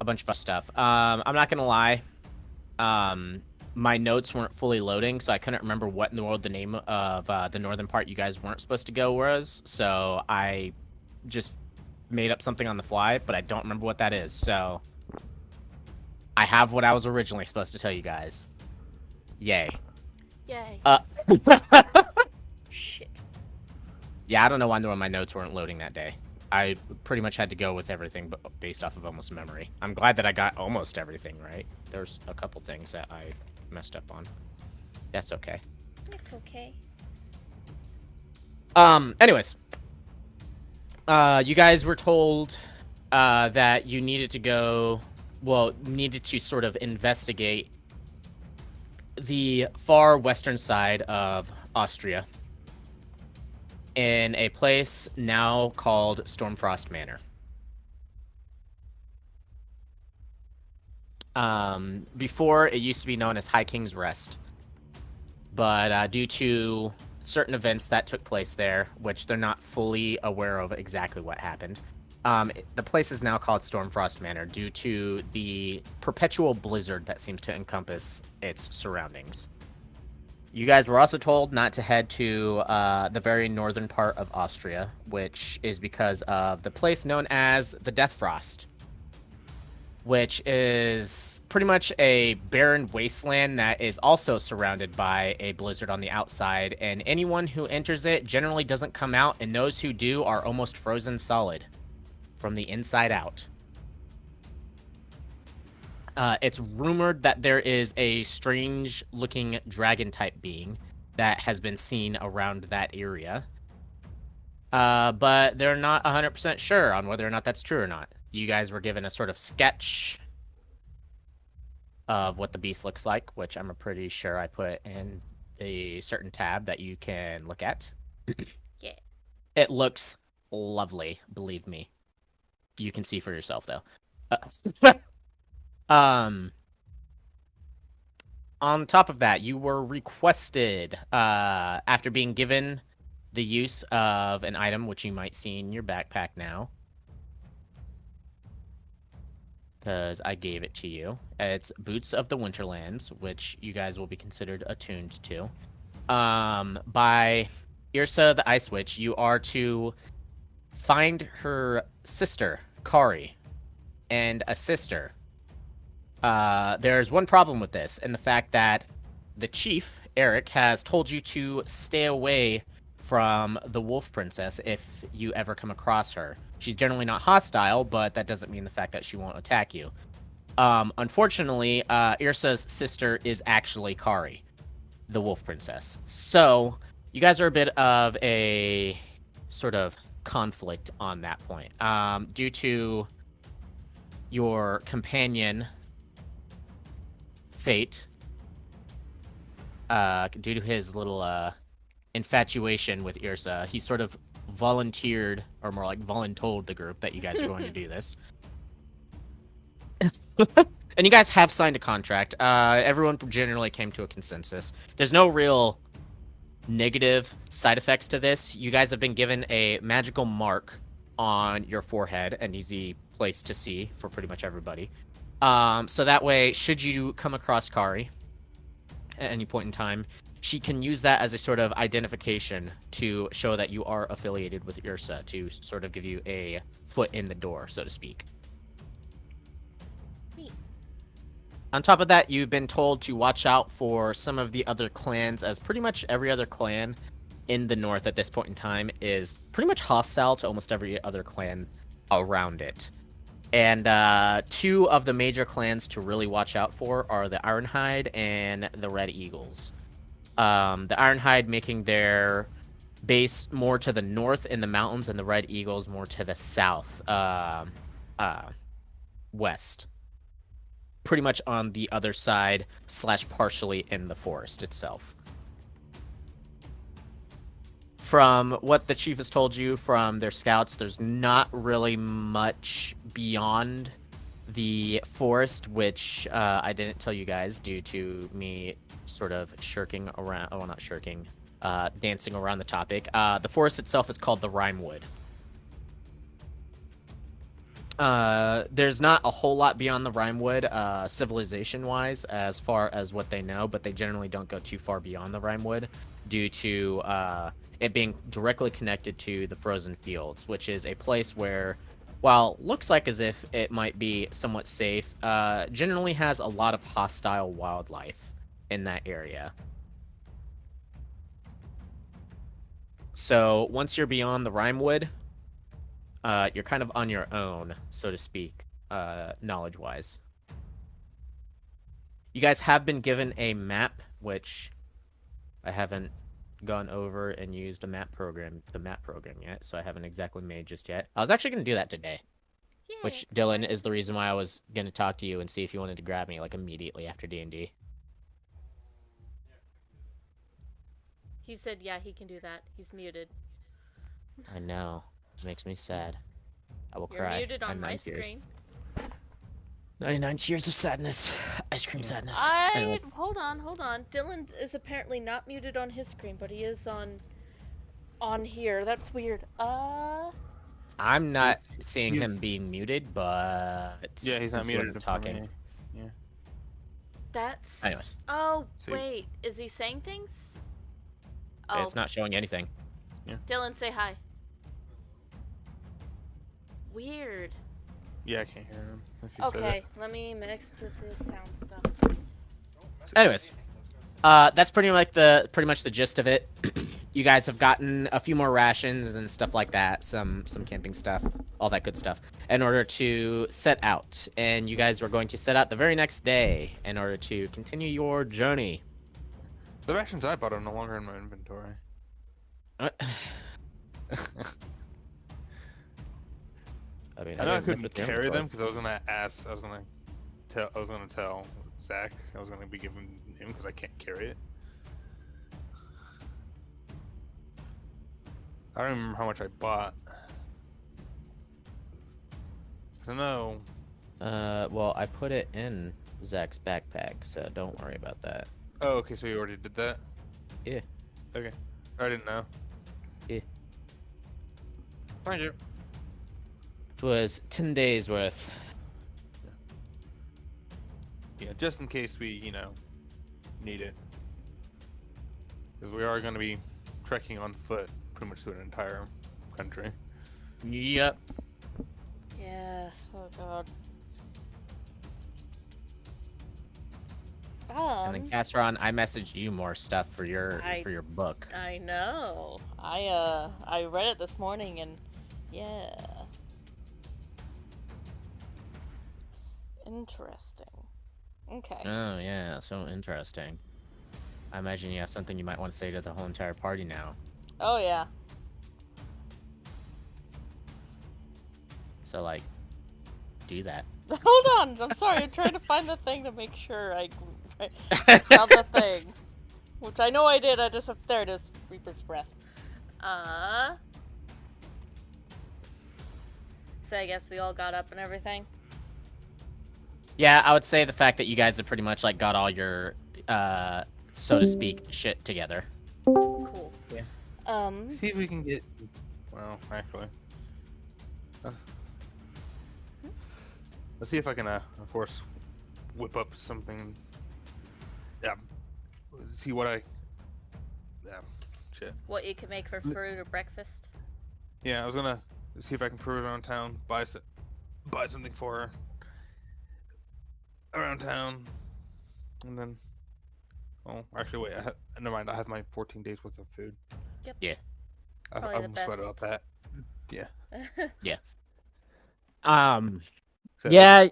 a bunch of stuff. I'm not gonna lie. My notes weren't fully loading, so I couldn't remember what in the world the name of the northern part you guys weren't supposed to go was. So I just made up something on the fly, but I don't remember what that is. So I have what I was originally supposed to tell you guys. Yay. Yay. Shit. Yeah, I don't know why my notes weren't loading that day. I pretty much had to go with everything but based off of almost memory. I'm glad that I got almost everything right. There's a couple things that I messed up on. That's okay. It's okay. Anyways. You guys were told that you needed to go, needed to sort of investigate the far western side of Austria in a place now called Stormfrost Manor. Before, it used to be known as High King's Rest. But due to certain events that took place there, which they're not fully aware of exactly what happened, the place is now called Stormfrost Manor due to the perpetual blizzard that seems to encompass its surroundings. You guys were also told not to head to the very northern part of Austria, which is because of the place known as the Death Frost, which is pretty much a barren wasteland that is also surrounded by a blizzard on the outside, and anyone who enters it generally doesn't come out, and those who do are almost frozen solid from the inside out. It's rumored that there is a strange-looking dragon-type being that has been seen around that area. But they're not 100% sure on whether or not that's true or not. You guys were given a sort of sketch of what the beast looks like, which I'm pretty sure I put in a certain tab that you can look at. Yeah. It looks lovely, believe me. You can see for yourself, though. On top of that, you were requested, after being given the use of an item, which you might see in your backpack now, because I gave it to you. It's Boots of the Winterlands, which you guys will be considered attuned to. By Yrsa the Ice Witch, you are to find her sister, Kari, and a sister. There's one problem with this, and the fact that the chief, Eric, has told you to stay away from the Wolf Princess if you ever come across her. She's generally not hostile, but that doesn't mean the fact that she won't attack you. Unfortunately, Yrsa's sister is actually Kari, the Wolf Princess. So, you guys are a bit of a sort of conflict on that point. Due to your companion, Fate, due to his little infatuation with Yrsa, he sort of volunteered, or more like voluntold the group that you guys are going to do this. And you guys have signed a contract. Everyone generally came to a consensus. There's no real negative side effects to this. You guys have been given a magical mark on your forehead, an easy place to see for pretty much everybody. So that way, should you come across Kari at any point in time, she can use that as a sort of identification to show that you are affiliated with Yrsa, to sort of give you a foot in the door, so to speak. Neat. On top of that, you've been told to watch out for some of the other clans, as pretty much every other clan in the north at this point in time is pretty much hostile to almost every other clan around it. And two of the major clans to really watch out for are the Ironhide and the Red Eagles. The Ironhide making their base more to the north in the mountains, and the Red Eagles more to the south, west. Pretty much on the other side, / partially in the forest itself. From what the chief has told you from their scouts, there's not really much beyond the forest, which I didn't tell you guys due to me sort of shirking around. Oh, not shirking. Dancing around the topic. The forest itself is called the Rhymewood. There's not a whole lot beyond the Rhymewood, civilization-wise, as far as what they know, but they generally don't go too far beyond the Rhymewood due to it being directly connected to the Frozen Fields, which is a place where, while looks like as if it might be somewhat safe, generally has a lot of hostile wildlife in that area. So once you're beyond the Rhymewood, you're kind of on your own, so to speak, knowledge-wise. You guys have been given a map, which I haven't gone over and used the map program yet, so I haven't exactly made just yet. I was actually going to do that today, Yeah, which, that's Dylan, fine. is the reason why I was going to talk to you and see if you wanted to grab me, like, immediately after D&D. He said, yeah, he can do that. He's muted. I know. It makes me sad. I will You're cry. muted on my 99 tears. screen. 99 tears of sadness. Ice cream sadness. Anyway. Hold on. Dylan is apparently not muted on his screen, but he is on here. That's weird. I'm not seeing He's- him being muted, but Yeah, he's not since he wasn't muted for talking. me. Yeah. That's. Anyways. Oh, See. wait. Is he saying things? Oh, It's not showing anything. Dylan, say hi. Weird. Yeah, I can't hear him. If you said Okay, it. let me mix with this sound stuff. Anyways, that's pretty much the gist of it. You guys have gotten a few more rations and stuff like that, some camping stuff, all that good stuff, in order to set out. And you guys were going to set out the very next day in order to continue your journey. The rations I bought are no longer in my inventory. I mean, I know I didn't mess couldn't with your carry them inventory. because I was gonna tell Zach. I was gonna be giving him because I can't carry it. I don't remember how much I bought. Cause I know. Well, I put it in Zach's backpack, so don't worry about that. Oh, okay. So you already did that. Yeah. Okay. I didn't know. Yeah. Thank you. It was 10 days worth. Yeah, just in case we, need it. Because we are going to be trekking on foot pretty much through an entire country. Yep. Yeah, oh god. And then Castron, I messaged you more stuff for your book. I know. I read it this morning and yeah. Interesting. Okay. Oh yeah, so interesting. I imagine you have something you might want to say to the whole entire party now. Oh yeah. So like, do that. Hold on, I'm sorry, I'm trying to find the thing to make sure I found the thing. Which I know I did, I just there it is, Reaper's Breath. So I guess we all got up and everything? Yeah, I would say the fact that you guys have pretty much like got all your, so to speak, shit together. Cool. Yeah. See if we can get. Well, actually. Let's see if I can, of course, whip up something. Yeah. See what I. Yeah. Shit. What you can make for fruit or breakfast? Yeah, I was gonna see if I can cruise around town, buy something for her around town, and then. Oh, actually, wait. Never mind. I have my 14 days worth of food. Yep. Yeah. Probably I'm the sweated about that. best. Yeah. So, Yeah,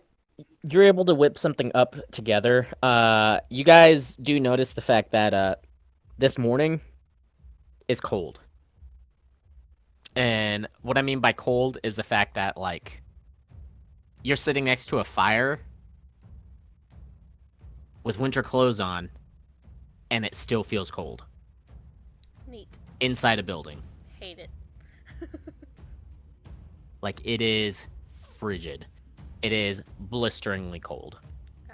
you're able to whip something up together. You guys do notice the fact that this morning is cold. And what I mean by cold is the fact that like you're sitting next to a fire with winter clothes on and it still feels cold Neat. inside a building. Hate it. Like it is frigid. It is blisteringly cold. Ah.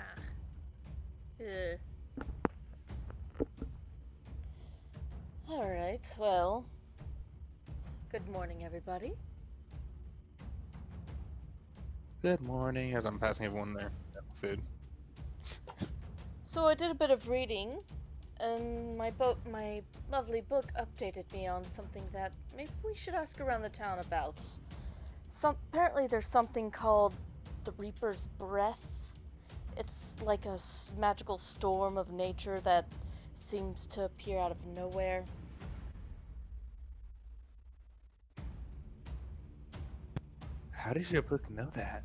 Ugh. Alright, well. Good morning, everybody. Good morning, as I'm passing everyone their food. So I did a bit of reading, and my lovely book updated me on something that maybe we should ask around the town about. Apparently there's something called the Reaper's Breath. It's like a magical storm of nature that seems to appear out of nowhere. How does your book know that?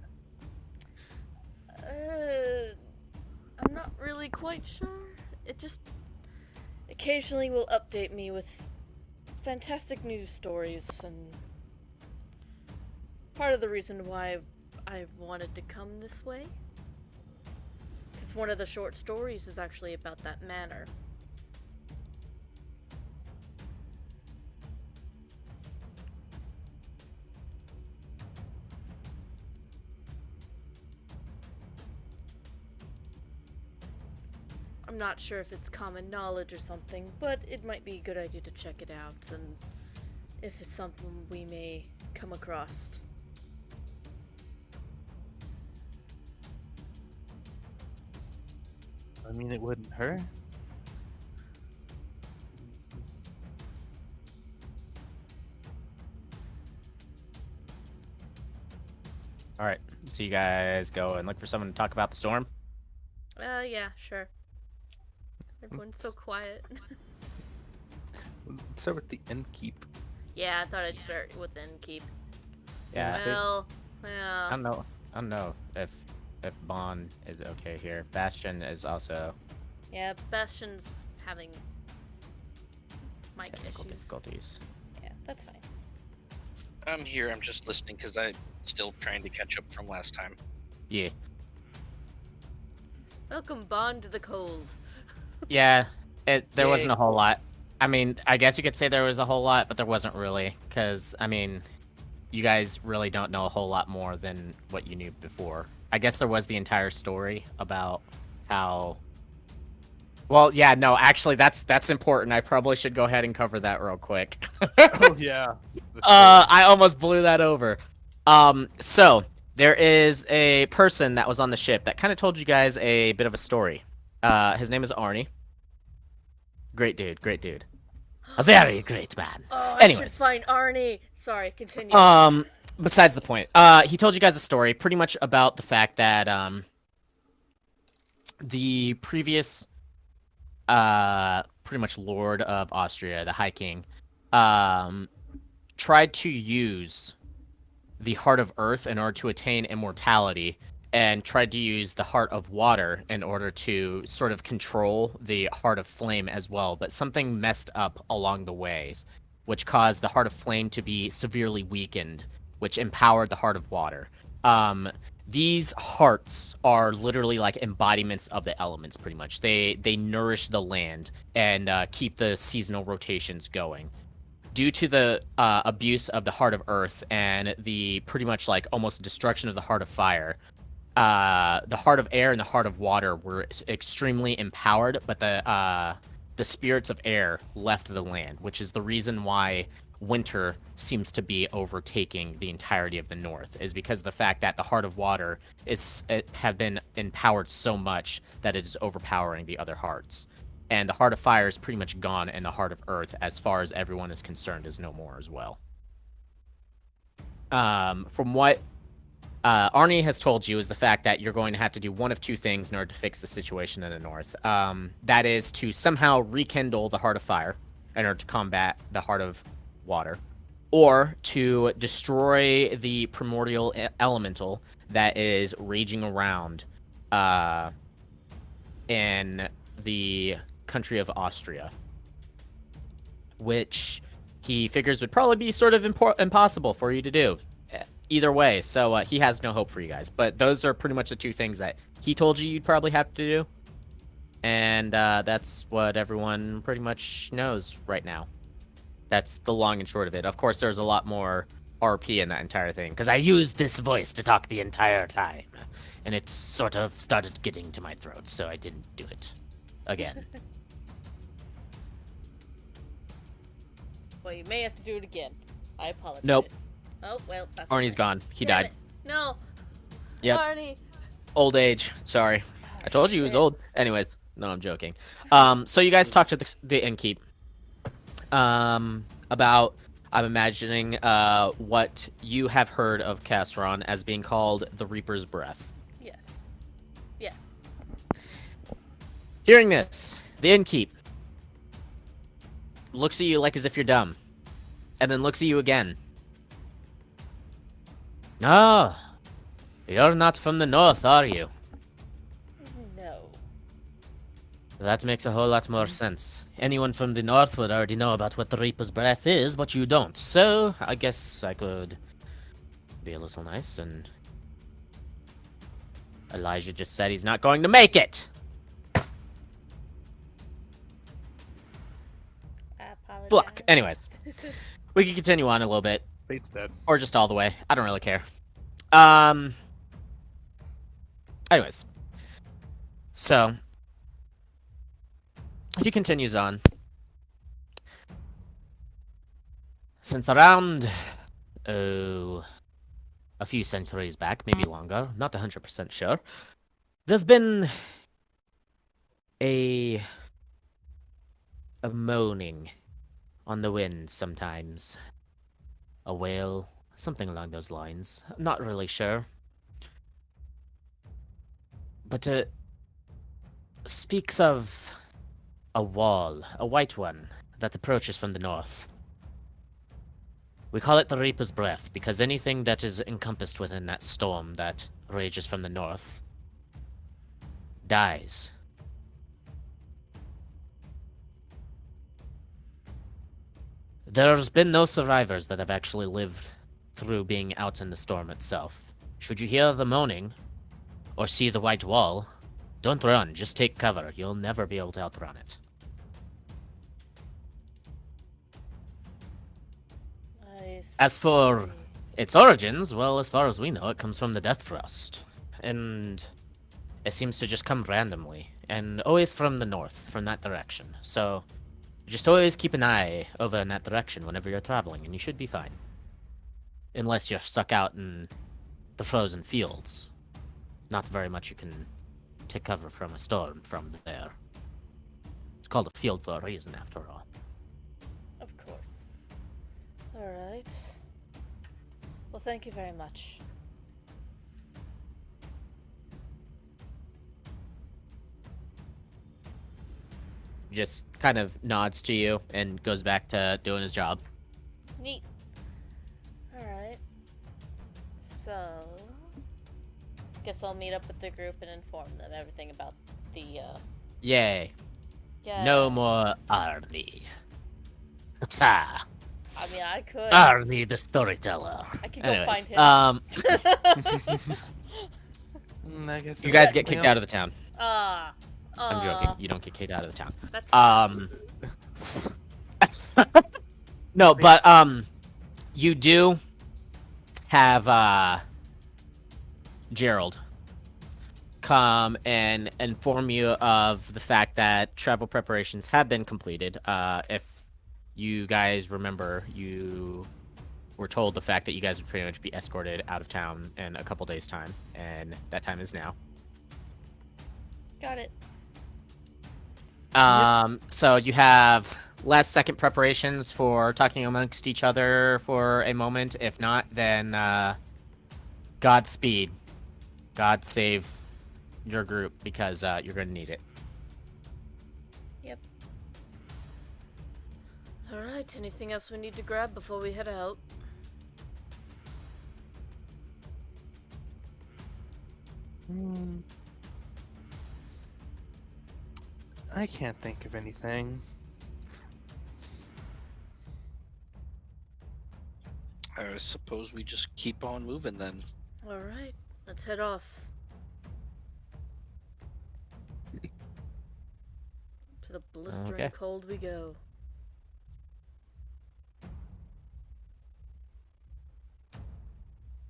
I'm not really quite sure. It just occasionally will update me with fantastic news stories, and part of the reason why I wanted to come this way. Because one of the short stories is actually about that manor. I'm not sure if it's common knowledge or something, but it might be a good idea to check it out, and if it's something we may come across. I mean, it wouldn't hurt. All right, so you guys go and look for someone to talk about the storm. Yeah, sure. Everyone's so quiet. Let's start with the innkeep. Yeah, I thought I'd start with Keep. Yeah. Well, I don't know if Bon is okay here. Bastion is also yeah, Bastion's having mic technical issues. difficulties. Yeah, that's fine. I'm here. I'm just listening because I'm still trying to catch up from last time. Yeah. Welcome, Bond, to the cold. Yeah. There wasn't Yay. a whole lot. I mean, I guess you could say there was a whole lot, but there wasn't really, because I mean, you guys really don't know a whole lot more than what you knew before. I guess there was the entire story about how. Well, yeah, no, actually, that's important. I probably should go ahead and cover that real quick. Oh yeah. I almost blew that over. So there is a person that was on the ship that kind of told you guys a bit of a story. His name is Arnie. Great dude, great dude. A very great man. Oh, I should Anyways, find Arnie. Sorry, continue. besides the point. He told you guys a story pretty much about the fact that the previous pretty much Lord of Austria, the High King, tried to use the Heart of Earth in order to attain immortality, and tried to use the Heart of Water in order to sort of control the Heart of Flame as well, but something messed up along the ways, which caused the Heart of Flame to be severely weakened, which empowered the Heart of Water. These hearts are literally like embodiments of the elements, pretty much. They nourish the land and keep the seasonal rotations going. Due to the abuse of the Heart of Earth and the pretty much like almost destruction of the Heart of Fire, the Heart of Air and the Heart of Water were extremely empowered, but the spirits of air left the land, which is the reason why winter seems to be overtaking the entirety of the north, is because of the fact that the Heart of Water have been empowered so much that it is overpowering the other hearts. And the Heart of Fire is pretty much gone, and the Heart of Earth, as far as everyone is concerned, is no more as well. From what Arnie has told you is the fact that you're going to have to do one of two things in order to fix the situation in the north. That is to somehow rekindle the Heart of Fire in order to combat the Heart of Water, or to destroy the primordial elemental that is raging around in the country of Austria, which he figures would probably be sort of impossible for you to do either way, so he has no hope for you guys. But those are pretty much the two things that he told you you'd probably have to do, and that's what everyone pretty much knows right now. That's the long and short of it. Of course, there's a lot more RP in that entire thing, because I used this voice to talk the entire time, and it sort of started getting to my throat, so I didn't do it again. Well, you may have to do it again. I apologize. Nope. Oh, well, that's Arnie's fine. gone. He Damn died. it. No. Yep. Arnie. Old age. Sorry. I told you he was Shit. old. Anyways, no, I'm joking. So you guys talked to the innkeep. About I'm imagining what you have heard of Castron as being called the Reaper's Breath. Yes. Yes. Hearing this, the innkeep looks at you like as if you're dumb, and then looks at you again. Ah, you're not from the north, are you? No. That makes a whole lot more sense. Anyone from the north would already know about what the Reaper's Breath is, but you don't. So, I guess I could be a little nice and... Elijah just said he's not going to make it! I apologize. Fuck. Anyways, we can continue on a little bit. Fate's dead. Or just all the way. I don't really care. Anyways. So, he continues on. Since around, a few centuries back, maybe longer, not 100% sure, there's been a moaning on the wind sometimes. A wail, something along those lines. I'm not really sure. But it speaks of a wall, a white one, that approaches from the north. We call it the Reaper's Breath because anything that is encompassed within that storm that rages from the north dies. There's been no survivors that have actually lived through being out in the storm itself. Should you hear the moaning or see the white wall, don't run, just take cover. You'll never be able to outrun it. I As for its origins, well, as far as we know, it comes from the Death Frost. And it seems to just come randomly. And always from the north, from that direction. So, just always keep an eye over in that direction whenever you're traveling, and you should be fine. Unless you're stuck out in the frozen fields. Not very much you can take cover from a storm from there. It's called a field for a reason, after all. Of course. Alright. Well, thank you very much. Just kind of nods to you and goes back to doing his job. Neat. Alright. So... guess I'll meet up with the group and inform them everything about the, Yay. yeah. No more Arnie. Ha! I mean, I could. Arnie the storyteller. I could go Anyways, find him. I guess you guys get kicked out of the town. Ah. I'm joking. You don't get kicked out of the town. That's No, but you do have Gerald come and inform you of the fact that travel preparations have been completed. If you guys remember, you were told the fact that you guys would pretty much be escorted out of town in a couple days' time, and that time is now. got it. So you have last second preparations for talking amongst each other for a moment. If not, then Godspeed. God save your group because you're going to need it. Yep. Alright, anything else we need to grab before we head out? I can't think of anything. I suppose we just keep on moving then. Alright, let's head off. To the blistering Okay. cold we go.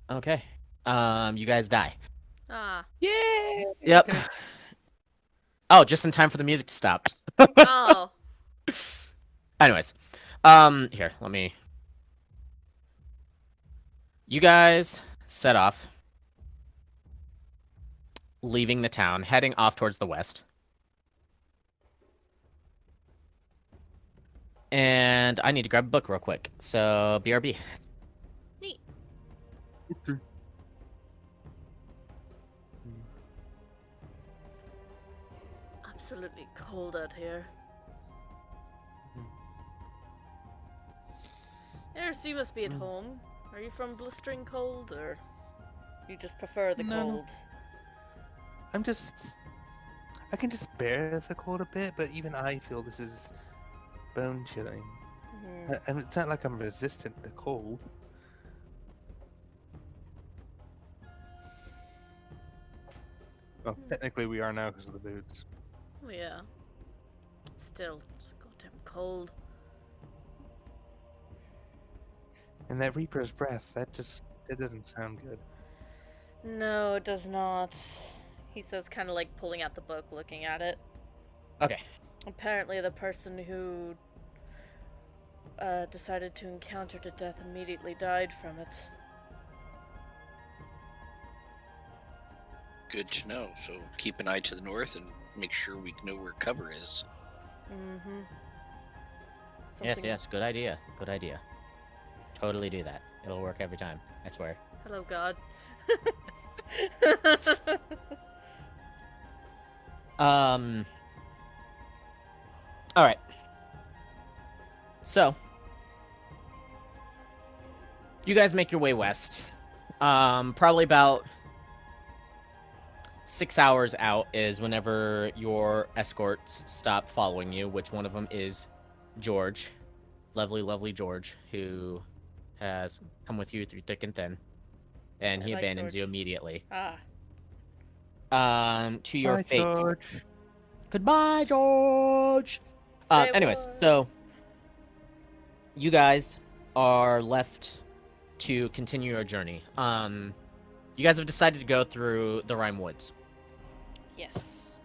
Okay. You guys die. Ah. Yeah. Yep. Okay. Oh, just in time for the music to stop. Oh. Anyways, here, let me. You guys set off leaving the town, heading off towards the west. And I need to grab a book real quick. So, BRB. Neat. Absolutely cold out here. So you must be at home. Are you from blistering cold, or you just prefer the No. cold? I can just bear the cold a bit, but even I feel this is bone chilling. And it's not like I'm resistant to cold. Well, technically we are now because of the boots. Oh yeah. Still, it's goddamn cold. And that Reaper's breath, that doesn't sound good. No, it does not. He says, kind of like pulling out the book, looking at it. Okay. Apparently the person who decided to encounter to death immediately died from it. Good to know. So keep an eye to the north and make sure we know where cover is. Mm-hmm. Yes, good idea. Good idea. Totally do that. It'll work every time. I swear. Hello, God. Alright. So, you guys make your way west. Probably about 6 hours out is whenever your escorts stop following you, which one of them is George. Lovely, lovely George, who has come with you through thick and thin. And he I like abandons George. you immediately. Ah. To your Bye, fate. George. Goodbye, George! Say Anyways, what? so you guys are left to continue your journey. You guys have decided to go through the Rime Woods Yes.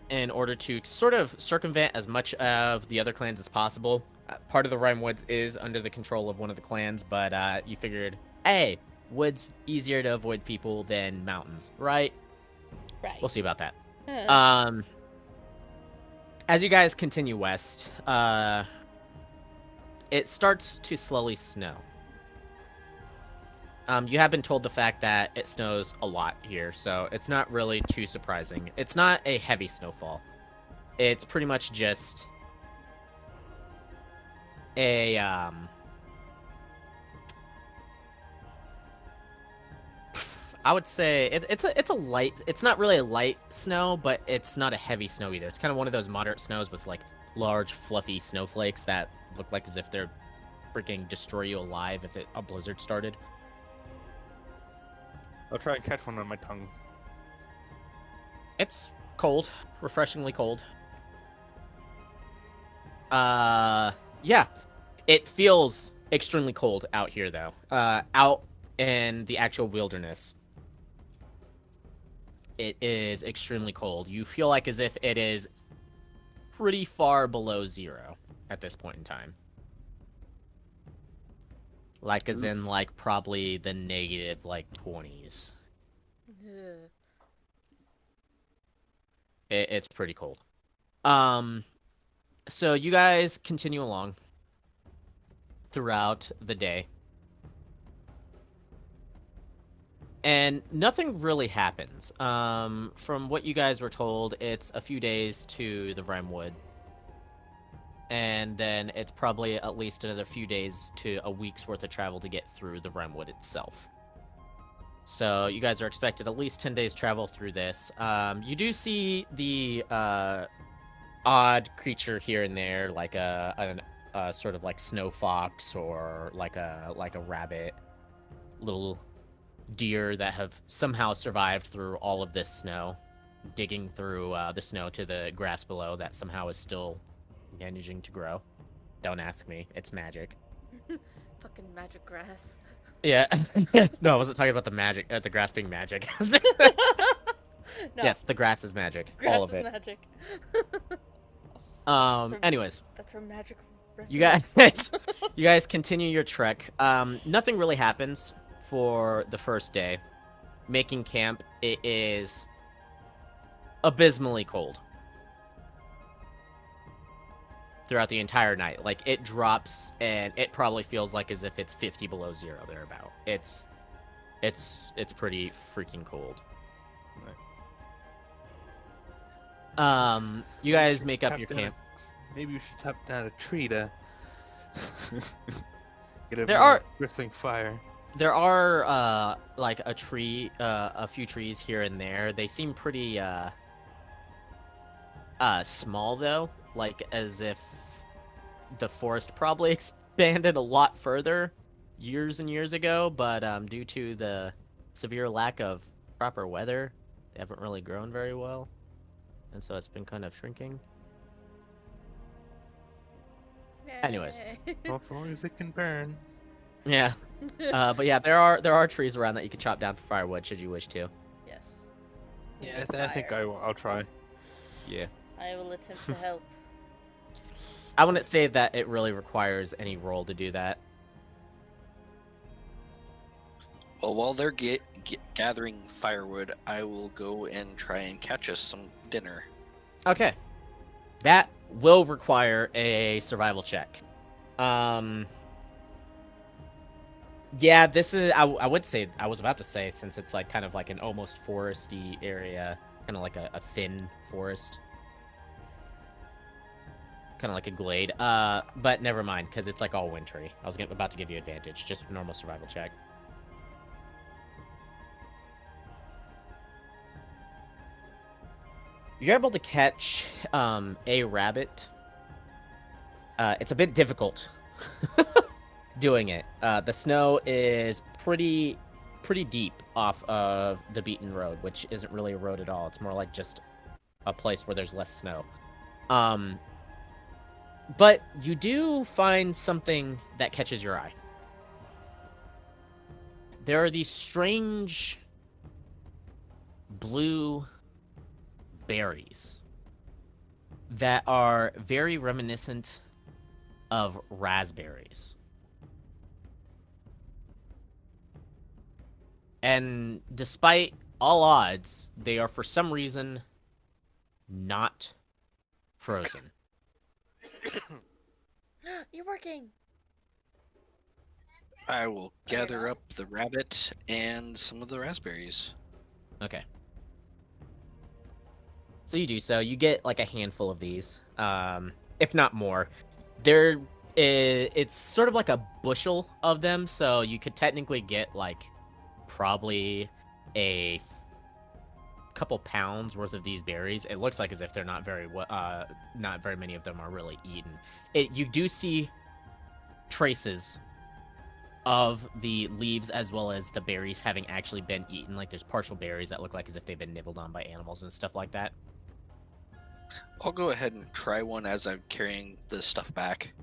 in order to sort of circumvent as much of the other clans as possible. Part of the Rime Woods is under the control of one of the clans, but you figured, hey, woods easier to avoid people than mountains, right? Right. We'll see about that. Uh, As you guys continue west, it starts to slowly snow. You have been told the fact that it snows a lot here, so it's not really too surprising. It's not a heavy snowfall. It's pretty much just a, I would say it's a light. It's not really a light snow, but it's not a heavy snow either. It's kind of one of those moderate snows with like large, fluffy snowflakes that look like as if they're freaking destroy you alive if a blizzard started. I'll try and catch one on my tongue. It's cold, refreshingly cold. Yeah, it feels extremely cold out here though. Out in the actual wilderness, it is extremely cold. You feel like as if it is pretty far below zero at this point in time. Like as in like probably the negative like 20s. ugh. It's pretty cold. So you guys continue along throughout the day. And nothing really happens. From what you guys were told, it's a few days to the Rimewood. And then it's probably at least another few days to a week's worth of travel to get through the Rimewood itself. So you guys are expected at least 10 days travel through this. You do see the odd creature here and there, like a sort of like snow fox or like a rabbit, little deer that have somehow survived through all of this snow, digging through the snow to the grass below that somehow is still managing to grow. Don't ask me. It's magic. Fucking magic grass. Yeah. No, I wasn't talking about the magic, the grass being magic. No, Yes, the grass is magic. grass All of is it. magic. Anyways, That's her magic. you guys, you guys continue your trek. Nothing really happens for the first day. making camp, it is abysmally cold throughout the entire night. Like, it drops, and it probably feels like as if it's 50 below zero thereabout. It's pretty freaking cold. You guys make up your camp. Maybe we should chop down a tree to get a There more are- bristling fire. There are like a few trees here and there. They seem pretty small though, like as if the forest probably expanded a lot further years and years ago, but due to the severe lack of proper weather, they haven't really grown very well, and so it's been kind of shrinking. Anyways. Yay. Well, as long as it can burn. Yeah. But yeah, there are trees around that you could chop down for firewood should you wish to. Yes. Yeah, I think I'll try. Yeah. I will attempt to help. I wouldn't say that it really requires any roll to do that. Well, while they're gathering firewood, I will go and try and catch us some dinner. Okay. That will require a survival check. Yeah, this is I would say I was about to say, since it's like kind of like an almost foresty area, kind of like a thin forest. Kind of like a glade. But never mind, because it's like all wintry. I was about to give you advantage, just normal survival check. You're able to catch a rabbit. It's a bit difficult doing it. The snow is pretty deep off of the beaten road, which isn't really a road at all. It's more like just a place where there's less snow. But you do find something that catches your eye. There are these strange blue berries that are very reminiscent of raspberries. And despite all odds, they are for some reason not frozen. You're working. I will gather up the rabbit and some of the raspberries. Okay. So you do so. You get like a handful of these, if not more. It's sort of like a bushel of them, so you could technically get like probably a couple pounds worth of these berries. It looks like as if they're not very many of them are really eaten. You do see traces of the leaves as well as the berries having actually been eaten. Like there's partial berries that look like as if they've been nibbled on by animals and stuff like that. I'll go ahead and try one as I'm carrying the stuff back.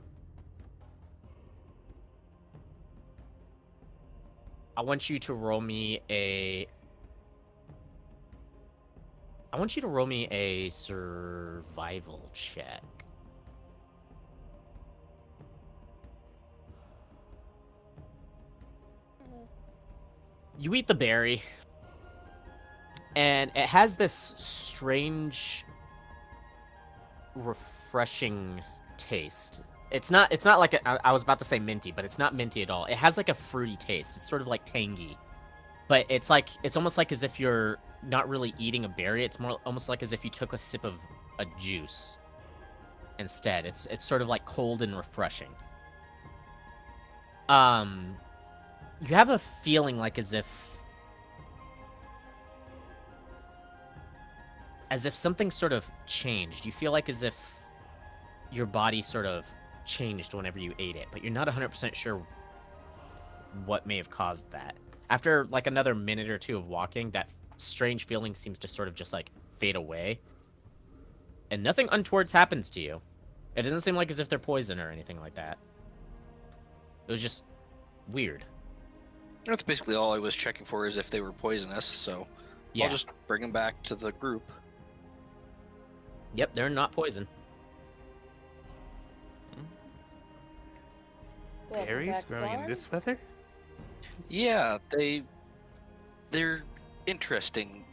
I want you to roll me a survival check. You eat the berry, and it has this strange, refreshing taste. It's not like I was about to say minty, but it's not minty at all. It has like a fruity taste. It's sort of like tangy, but it's almost like as if you're not really eating a berry. It's more almost like as if you took a sip of a juice instead. It's sort of like cold and refreshing. You have a feeling like as if something sort of changed. You feel like as if your body sort of changed whenever you ate it, but you're not 100% sure what may have caused that. After like another minute or two of walking, that strange feeling seems to sort of just like fade away, and nothing untoward happens to you. It doesn't seem like as if they're poison or anything like that. It was just weird. That's basically all I was checking for, is if they were poisonous, so Yeah. I'll just bring them back to the group. Yep, they're not poison. Berries growing in this weather? Yeah, they're interesting.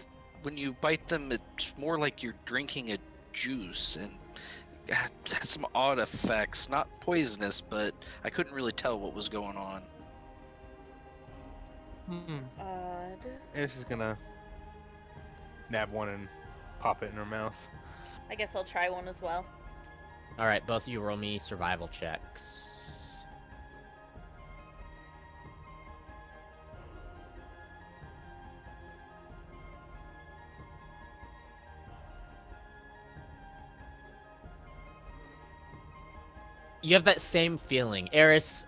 When you bite them, it's more like you're drinking a juice, and it has some odd effects. Not poisonous, but I couldn't really tell what was going on. Odd. Eris is gonna nab one and pop it in her mouth. I guess I'll try one as well. All right, both of you roll me survival checks. You have that same feeling. Eris,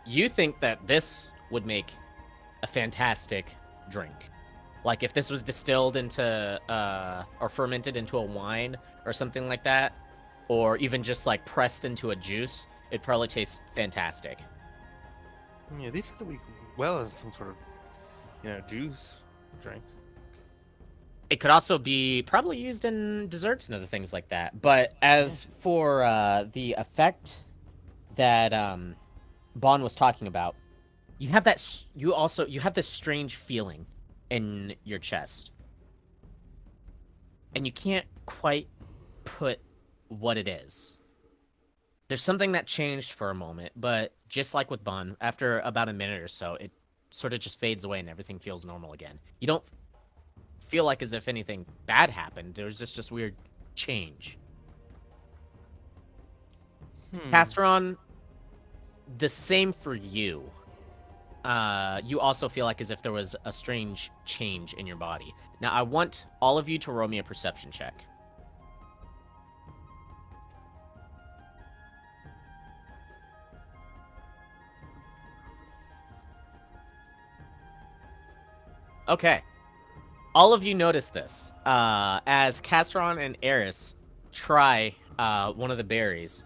you think that this would make a fantastic drink. Like if this was distilled into, or fermented into a wine or something like that, or even just like pressed into a juice, it'd probably taste fantastic. Yeah, these could be well as some sort of, juice drink. It could also be probably used in desserts and other things like that. But as for the effect that Bon was talking about, you have that. You have this strange feeling in your chest, and you can't quite put what it is. There's something that changed for a moment, but just like with Bon, after about a minute or so, it sort of just fades away and everything feels normal again. You don't feel like as if anything bad happened. There was just this weird change. Castron, the same for you. You also feel like as if there was a strange change in your body. Now, I want all of you to roll me a perception check. Okay. All of you notice this. As Castron and Eris try one of the berries,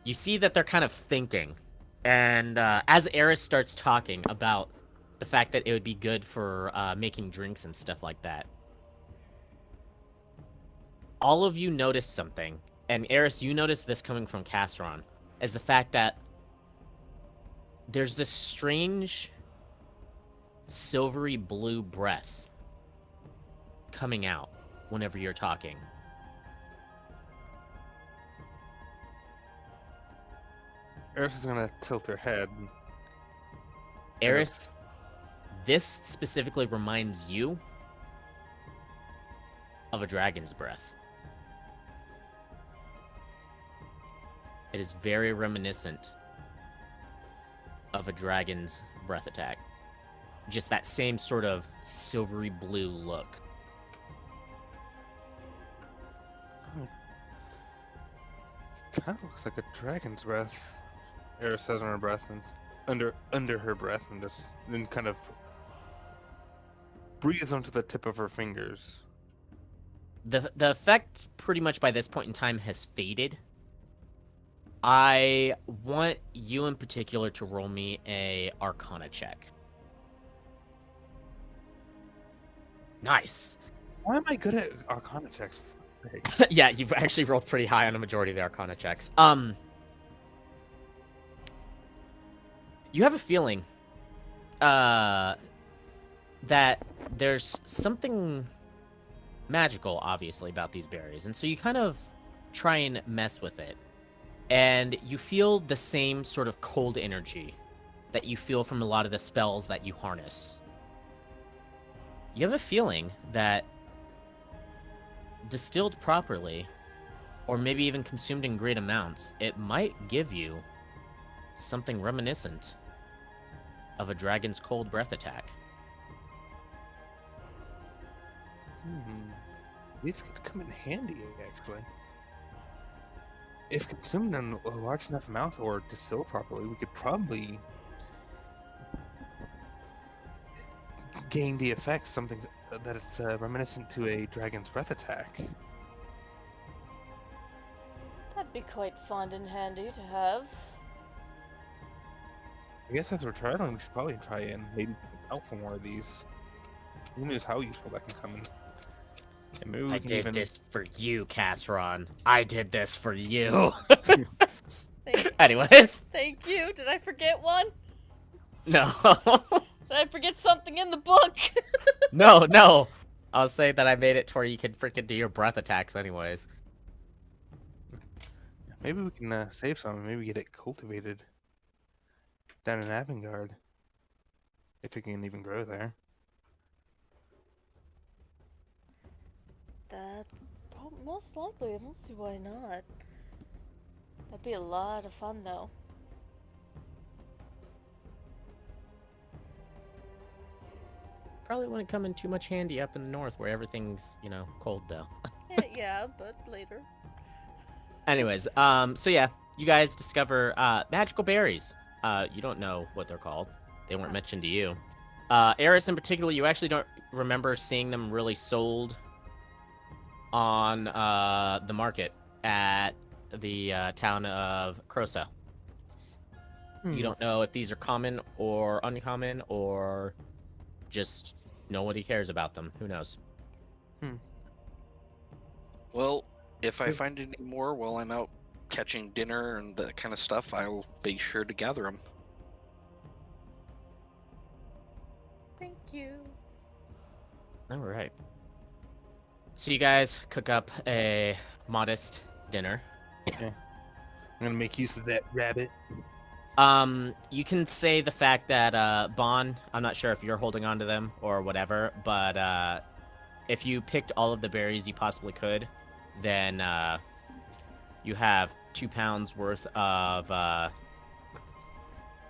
you see that they're kind of thinking. And as Eris starts talking about the fact that it would be good for making drinks and stuff like that, all of you notice something. And Eris, you notice this coming from Castron, is the fact that there's this strange silvery blue breath coming out whenever you're talking. Eris is gonna tilt her head. Eris, this specifically reminds you of a dragon's breath. It is very reminiscent of a dragon's breath attack. Just that same sort of silvery blue look. Kind of looks like a dragon's breath. Eris says under her breath and under her breath, and just then kind of breathes onto the tip of her fingers. The effect pretty much by this point in time has faded. I want you in particular to roll me a Arcana check. Nice. Why am I good at Arcana checks? For fuck's sake? Yeah, you've actually rolled pretty high on a majority of the Arcana checks. You have a feeling that there's something magical, obviously, about these berries. And so you kind of try and mess with it. And you feel the same sort of cold energy that you feel from a lot of the spells that you harness. You have a feeling that distilled properly, or maybe even consumed in great amounts, it might give you something reminiscent of a dragon's cold breath attack. These could come in handy, actually. If consumed in a large enough amount or distilled properly, we could probably gain the effects, something that is reminiscent to a dragon's breath attack. That'd be quite fun and handy to have. I guess as we're traveling, we should probably try and maybe out for more of these. Who knows how useful that can come in. And maybe we I can did even... this for you, Casseron. I did this for you. Thank, Anyways. thank you. Did I forget one? No. Did I forget something in the book? No, no. I'll say that I made it to where you could freaking do your breath attacks anyways. Maybe we can save some. Maybe get it cultivated down in Avengarde, if it can even grow there. That most likely. I don't see why not. That'd be a lot of fun, though. Probably wouldn't come in too much handy up in the north where everything's, you know, cold though. Yeah, but later. Anyways, so yeah, you guys discover magical berries. You don't know what they're called. They weren't mentioned to you. Eris in particular, you actually don't remember seeing them really sold on the market at the town of Crosa. You don't know if these are common or uncommon or just nobody cares about them. Who knows? Well, if I find any more while I'm out catching dinner and that kind of stuff, I'll be sure to gather them. Thank you. All right. So you guys cook up a modest dinner. I'm gonna make use of that rabbit. You can say the fact that Bon, I'm not sure if you're holding on to them or whatever, but if you picked all of the berries you possibly could, then you have 2 pounds worth of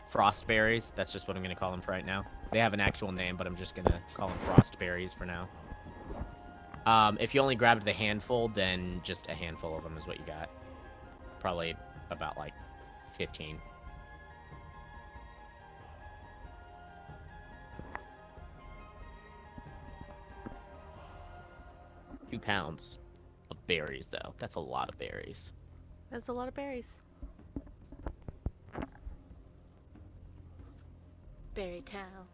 frost berries. That's just what I'm gonna call them for right now. They have an actual name, but I'm just gonna call them frost berries for now. If you only grabbed the handful, then just a handful of them is what you got. Probably about like 15. £2 of berries, though. That's a lot of berries. That's a lot of berries. Berry Town.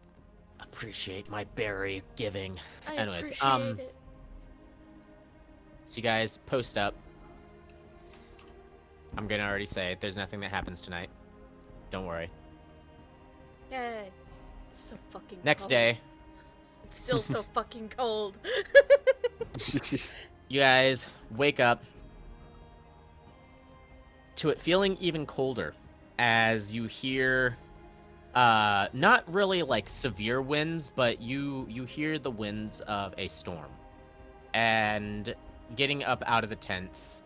Appreciate my berry giving. I Anyways, appreciate it. so you guys post up. I'm gonna already say there's nothing that happens tonight. Don't worry. Yay. It's so fucking Next cold. day, It's still so fucking cold. you guys wake up to it feeling even colder as you hear not really like severe winds, but you hear the winds of a storm. And getting up out of the tents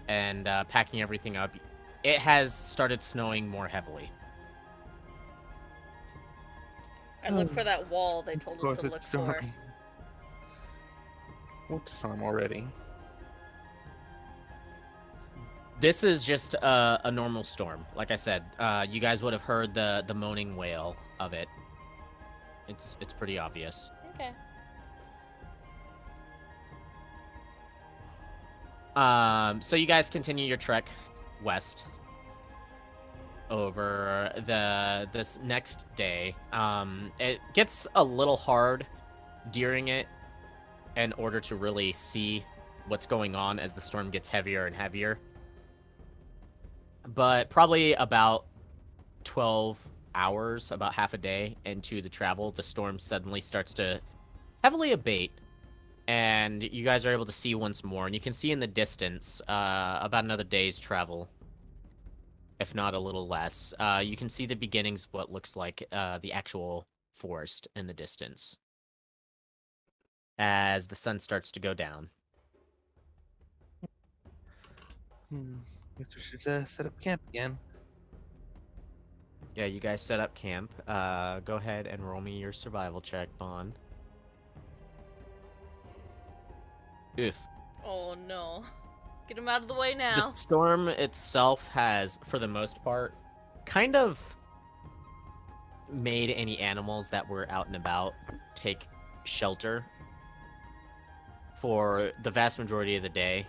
and packing everything up, it has started snowing more heavily. I look for that wall they told us to look for. Winter storm already. This is just a normal storm. Like I said, you guys would have heard the moaning wail of it. It's pretty obvious. Okay. So you guys continue your trek west over this next day. It gets a little hard during it in order to really see what's going on as the storm gets heavier and heavier. But probably about 12 hours, about half a day into the travel, the storm suddenly starts to heavily abate. And you guys are able to see once more. And you can see in the distance, about another day's travel, if not a little less. You can see the beginnings of what looks like the actual forest in the distance as the sun starts to go down. Guess we should set up camp again. Yeah, you guys set up camp. Go ahead and roll me your survival check, Bond. Oof. Oh no. Get him out of the way now. The storm itself has, for the most part, kind of made any animals that were out and about take shelter for the vast majority of the day.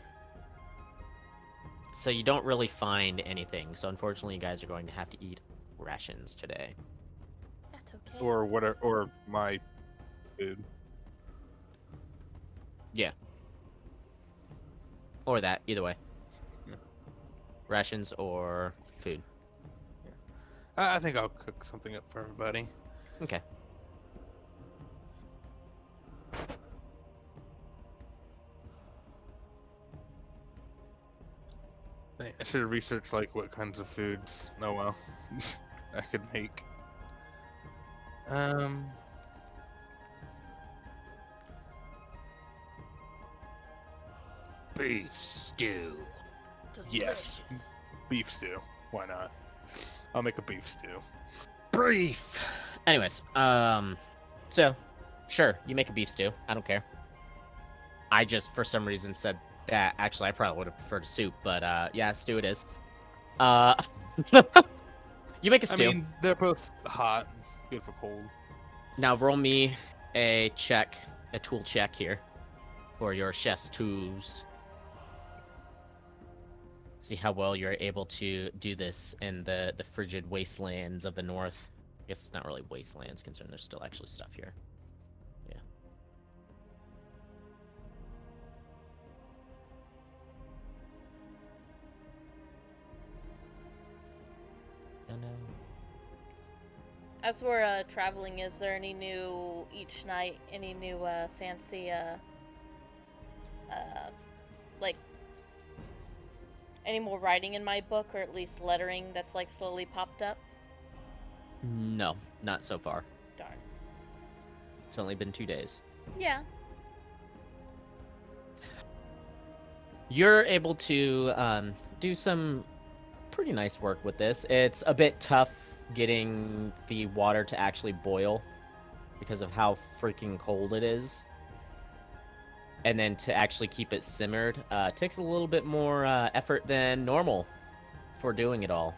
So you don't really find anything. So unfortunately, you guys are going to have to eat rations today. That's okay. Or whatever, or my food. Yeah. Or that, either way. Yeah. Rations or food. I think I'll cook something up for everybody. Okay. I should have researched like what kinds of foods. Oh well, I could make. Um. Beef stew. Yes. Delicious. Beef stew. Why not? I'll make a beef stew. Beef. Anyways, so sure, you make a beef stew. I don't care. I just for some reason said that. Actually, I probably would have preferred a soup, but yeah, stew it is. Uh, you make a I stew. mean, they're both hot, good for cold. Now roll me a check, a tool check here for your chef's tools. See how well you're able to do this in the frigid wastelands of the north. I guess it's not really wastelands, considering there's still actually stuff here. Yeah. And, As we're traveling, is there any new each night? Any new fancy like any more writing in my book, or at least lettering that's like slowly popped up? no, not so far. Darn. It's only been 2 days. Yeah. You're able to do some pretty nice work with this. It's a bit tough getting the water to actually boil because of how freaking cold it is. And then to actually keep it simmered takes a little bit more effort than normal for doing it all.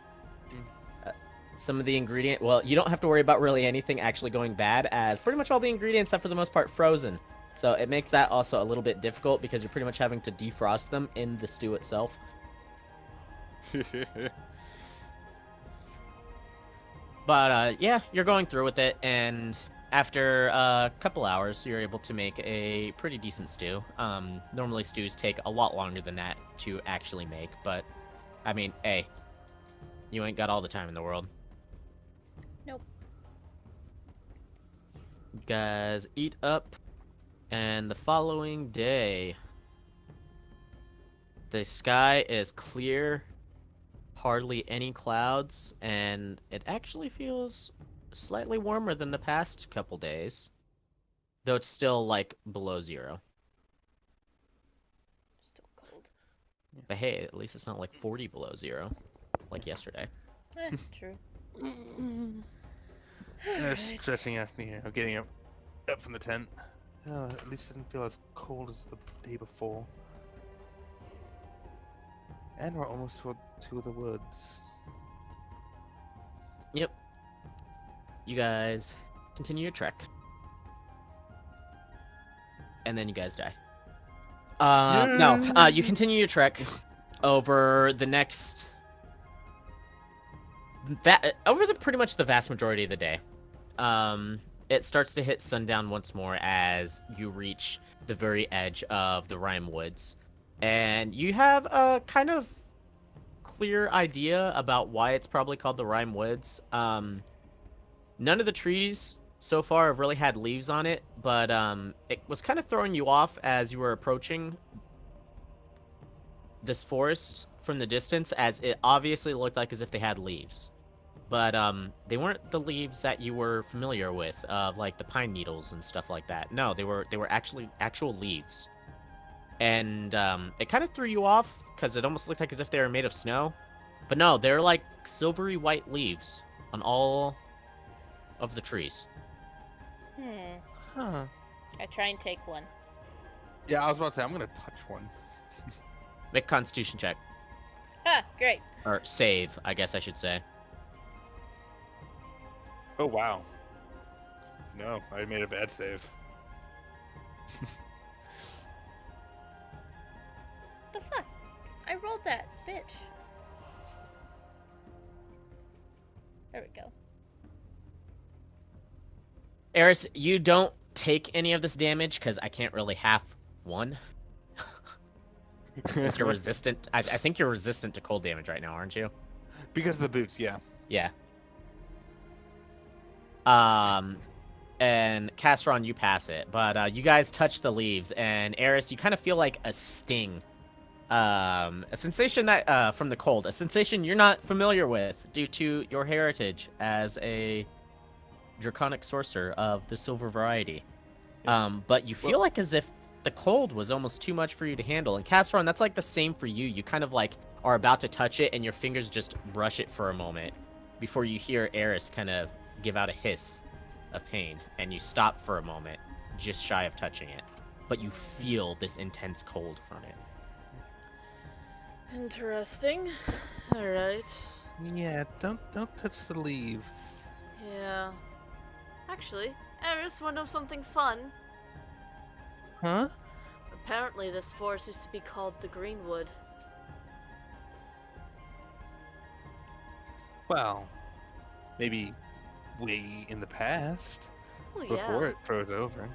Some of the ingredient, well, you don't have to worry about really anything actually going bad, as pretty much all the ingredients are for the most part frozen. So it makes that also a little bit difficult because you're pretty much having to defrost them in the stew itself. But yeah, you're going through with it, and after a couple hours, you're able to make a pretty decent stew. Normally stews take a lot longer than that to actually make, but I mean, hey, you ain't got all the time in the world. Nope. You guys eat up, and the following day, the sky is clear, hardly any clouds, and it actually feels slightly warmer than the past couple days, though it's still like below 0. Still cold. But hey, at least it's not like 40 below 0 like yesterday. True. Stressing after getting up from the tent. Oh, at least it doesn't feel as cold as the day before. And we're almost to the woods. Yep. You guys continue your trek. And then you guys die. No, you continue your trek over the next... pretty much the vast majority of the day. It starts to hit sundown once more as you reach the very edge of the Rime Woods. And you have a kind of clear idea about why it's probably called the Rime Woods. None of the trees so far have really had leaves on it, but it was kind of throwing you off as you were approaching this forest from the distance, as it obviously looked like as if they had leaves. But they weren't the leaves that you were familiar with, like the pine needles and stuff like that. No, they were actually actual leaves. And it kind of threw you off because it almost looked like as if they were made of snow. But no, they're like silvery white leaves on all of the trees. Huh. I try and take one. Yeah, I was about to say, I'm gonna touch one. Make a Constitution check. Ah, great. Or save, I guess I should say. Oh, wow. No, I made a bad save. The fuck? I rolled that, bitch. There we go. Eris, you don't take any of this damage because I can't really half one. Since you're resistant. I think you're resistant to cold damage right now, aren't you? Because of the boots, yeah. Yeah. And Castron, you pass it, but you guys touch the leaves, and Eris, you kind of feel like a sting A sensation that from the cold, a sensation you're not familiar with due to your heritage as a draconic sorcerer of the silver variety. But you feel like as if the cold was almost too much for you to handle. And Casseron, that's like the same for you. You kind of like are about to touch it and your fingers just brush it for a moment before you hear Eris kind of give out a hiss of pain, and you stop for a moment just shy of touching it. But you feel this intense cold from it. Interesting. Alright. Yeah, don't touch the leaves. Yeah. Actually, Eris, wanna know something fun? Huh? Apparently this forest used to be called the Greenwood. Well, maybe way in the past, Well, before yeah. it froze over.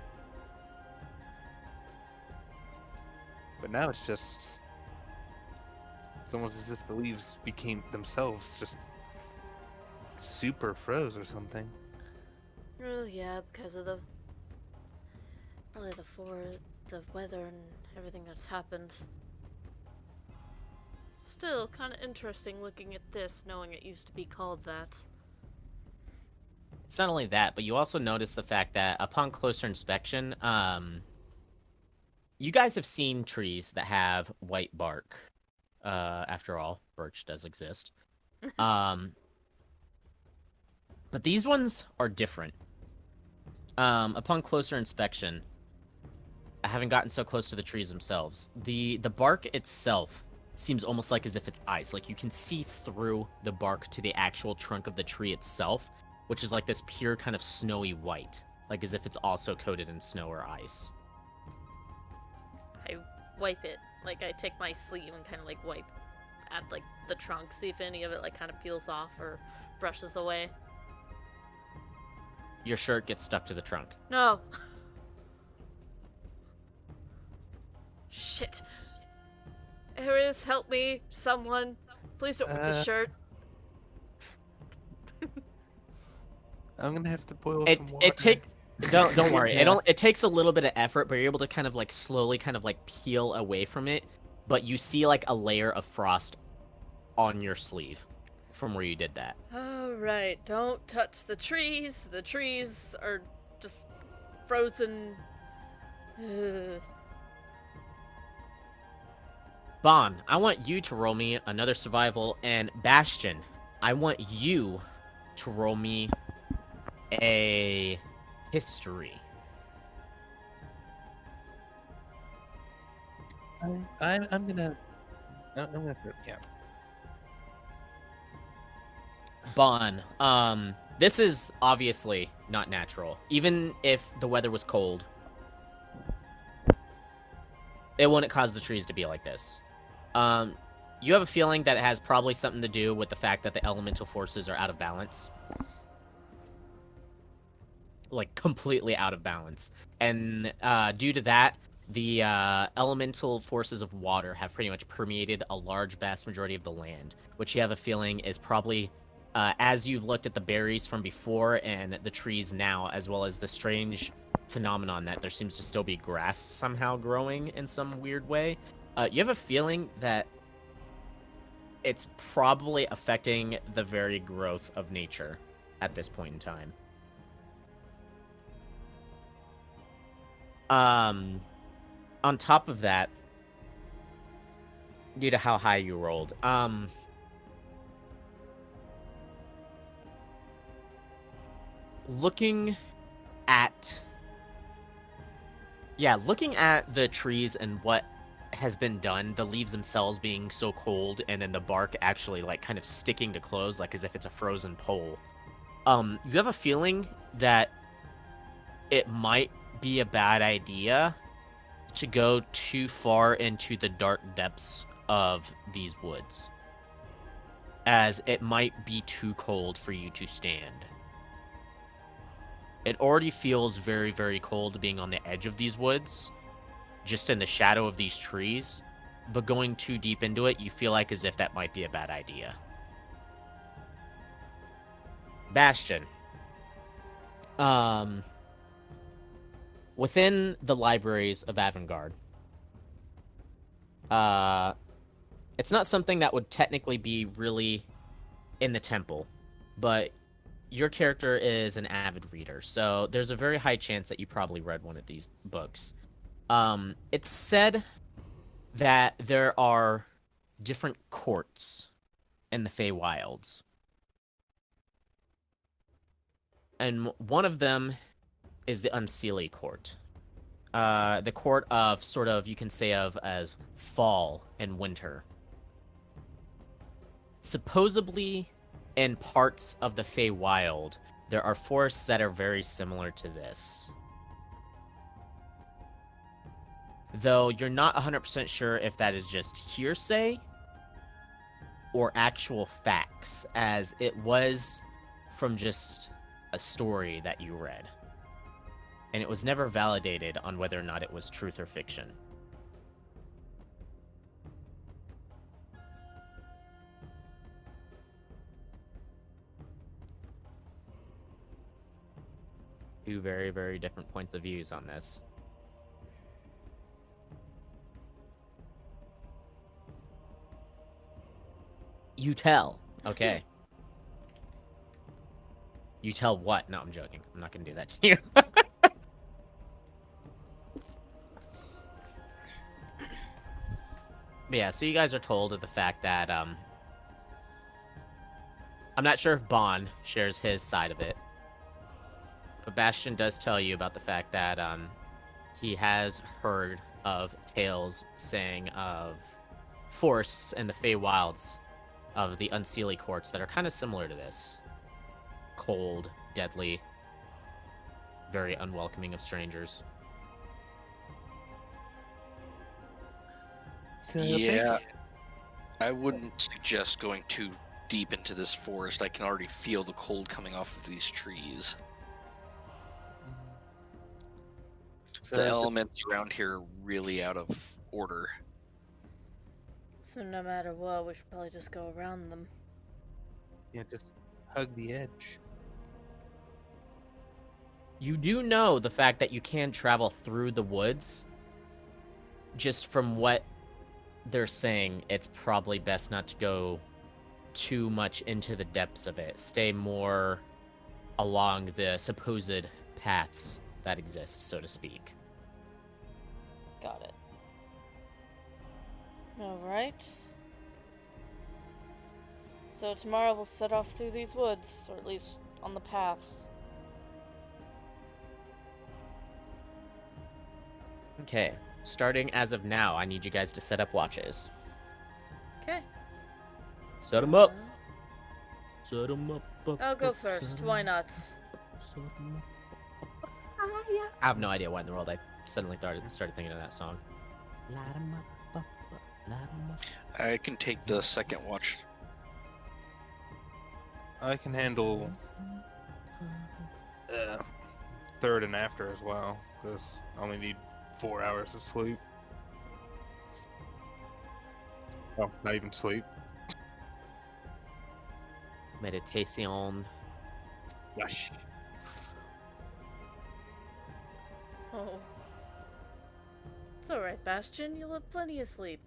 But now it's almost as if the leaves became themselves just super froze or something. Well, yeah, because of probably the weather and everything that's happened. Still, kind of interesting looking at this, knowing it used to be called that. It's not only that, but you also notice the fact that upon closer inspection, you guys have seen trees that have white bark. After all, birch does exist. But these ones are different. Upon closer inspection, I haven't gotten so close to the trees themselves. The bark itself seems almost like as if it's ice. Like you can see through the bark to the actual trunk of the tree itself, which is like this pure kind of snowy white, like as if it's also coated in snow or ice. I wipe it. Like, I take my sleeve and kind of, like, wipe at, like, the trunk, see if any of it, like, kind of peels off or brushes away. Your shirt gets stuck to the trunk. No! Shit. Eris, help me! Someone! Please don't rip the shirt. I'm gonna have to boil It some water. don't worry. Yeah. It takes a little bit of effort, but you're able to kind of like slowly kind of like peel away from it. But you see like a layer of frost on your sleeve from where you did that. Alright, don't touch the trees. The trees are just frozen. Ugh. Bon, I want you to roll me another survival, and Bastion, I want you to roll me a history. I'm gonna yeah. Bon, this is obviously not natural. Even if the weather was cold, it wouldn't cause the trees to be like this. You have a feeling that it has probably something to do with the fact that the elemental forces are out of balance. Like, completely out of balance. And due to that, the elemental forces of water have pretty much permeated a large, vast majority of the land, which you have a feeling is probably, as you've looked at the berries from before and the trees now, as well as the strange phenomenon that there seems to still be grass somehow growing in some weird way, you have a feeling that it's probably affecting the very growth of nature at this point in time. On top of that, due to how high you rolled, looking at the trees and what has been done, the leaves themselves being so cold, and then the bark actually like kind of sticking to clothes, like as if it's a frozen pole. You have a feeling that it might be a bad idea to go too far into the dark depths of these woods, as it might be too cold for you to stand. It already feels very, very cold being on the edge of these woods, just in the shadow of these trees, but going too deep into it, you feel like as if that might be a bad idea. Bastion. Within the libraries of Avengarde, It's not something that would technically be really in the temple, but your character is an avid reader, so there's a very high chance that you probably read one of these books. It's said that there are different courts in the Feywilds. And one of them is the Unseelie Court. The court of sort of, you can say of as fall and winter. Supposedly, in parts of the Feywild, there are forests that are very similar to this. Though you're not 100% sure if that is just hearsay or actual facts, as it was from just a story that you read. And it was never validated on whether or not it was truth or fiction. Two very, very different points of views on this. You tell. Okay. You tell what? No, I'm joking. I'm not gonna do that to you. But yeah, so you guys are told of the fact that, I'm not sure if Bon shares his side of it. But Bastion does tell you about the fact that, he has heard of tales saying of forests in the Feywilds of the Unseelie courts that are kind of similar to this. Cold, deadly, very unwelcoming of strangers. Yeah, I wouldn't suggest going too deep into this forest. I can already feel the cold coming off of these trees. So The elements around here are really out of order. So no matter what, we should probably just go around them. yeah, just hug the edge. You do know the fact that you can travel through the woods. Just from what they're saying, it's probably best not to go too much into the depths of it. Stay more along the supposed paths that exist, so to speak. Got it. Alright. So tomorrow we'll set off through these woods, or at least on the paths. Okay, starting as of now, I need you guys to set up watches. Okay. Set them up. Set them up. I'll go first. Why not? Set 'em up. I have no idea why in the world I suddenly started thinking of that song. Light 'em up, light 'em up. I can take the second watch. I can handle third and after as well, because I only need 4 hours of sleep. Oh, not even sleep. Meditation. Gosh. Oh. It's alright, Bastion. You'll have plenty of sleep.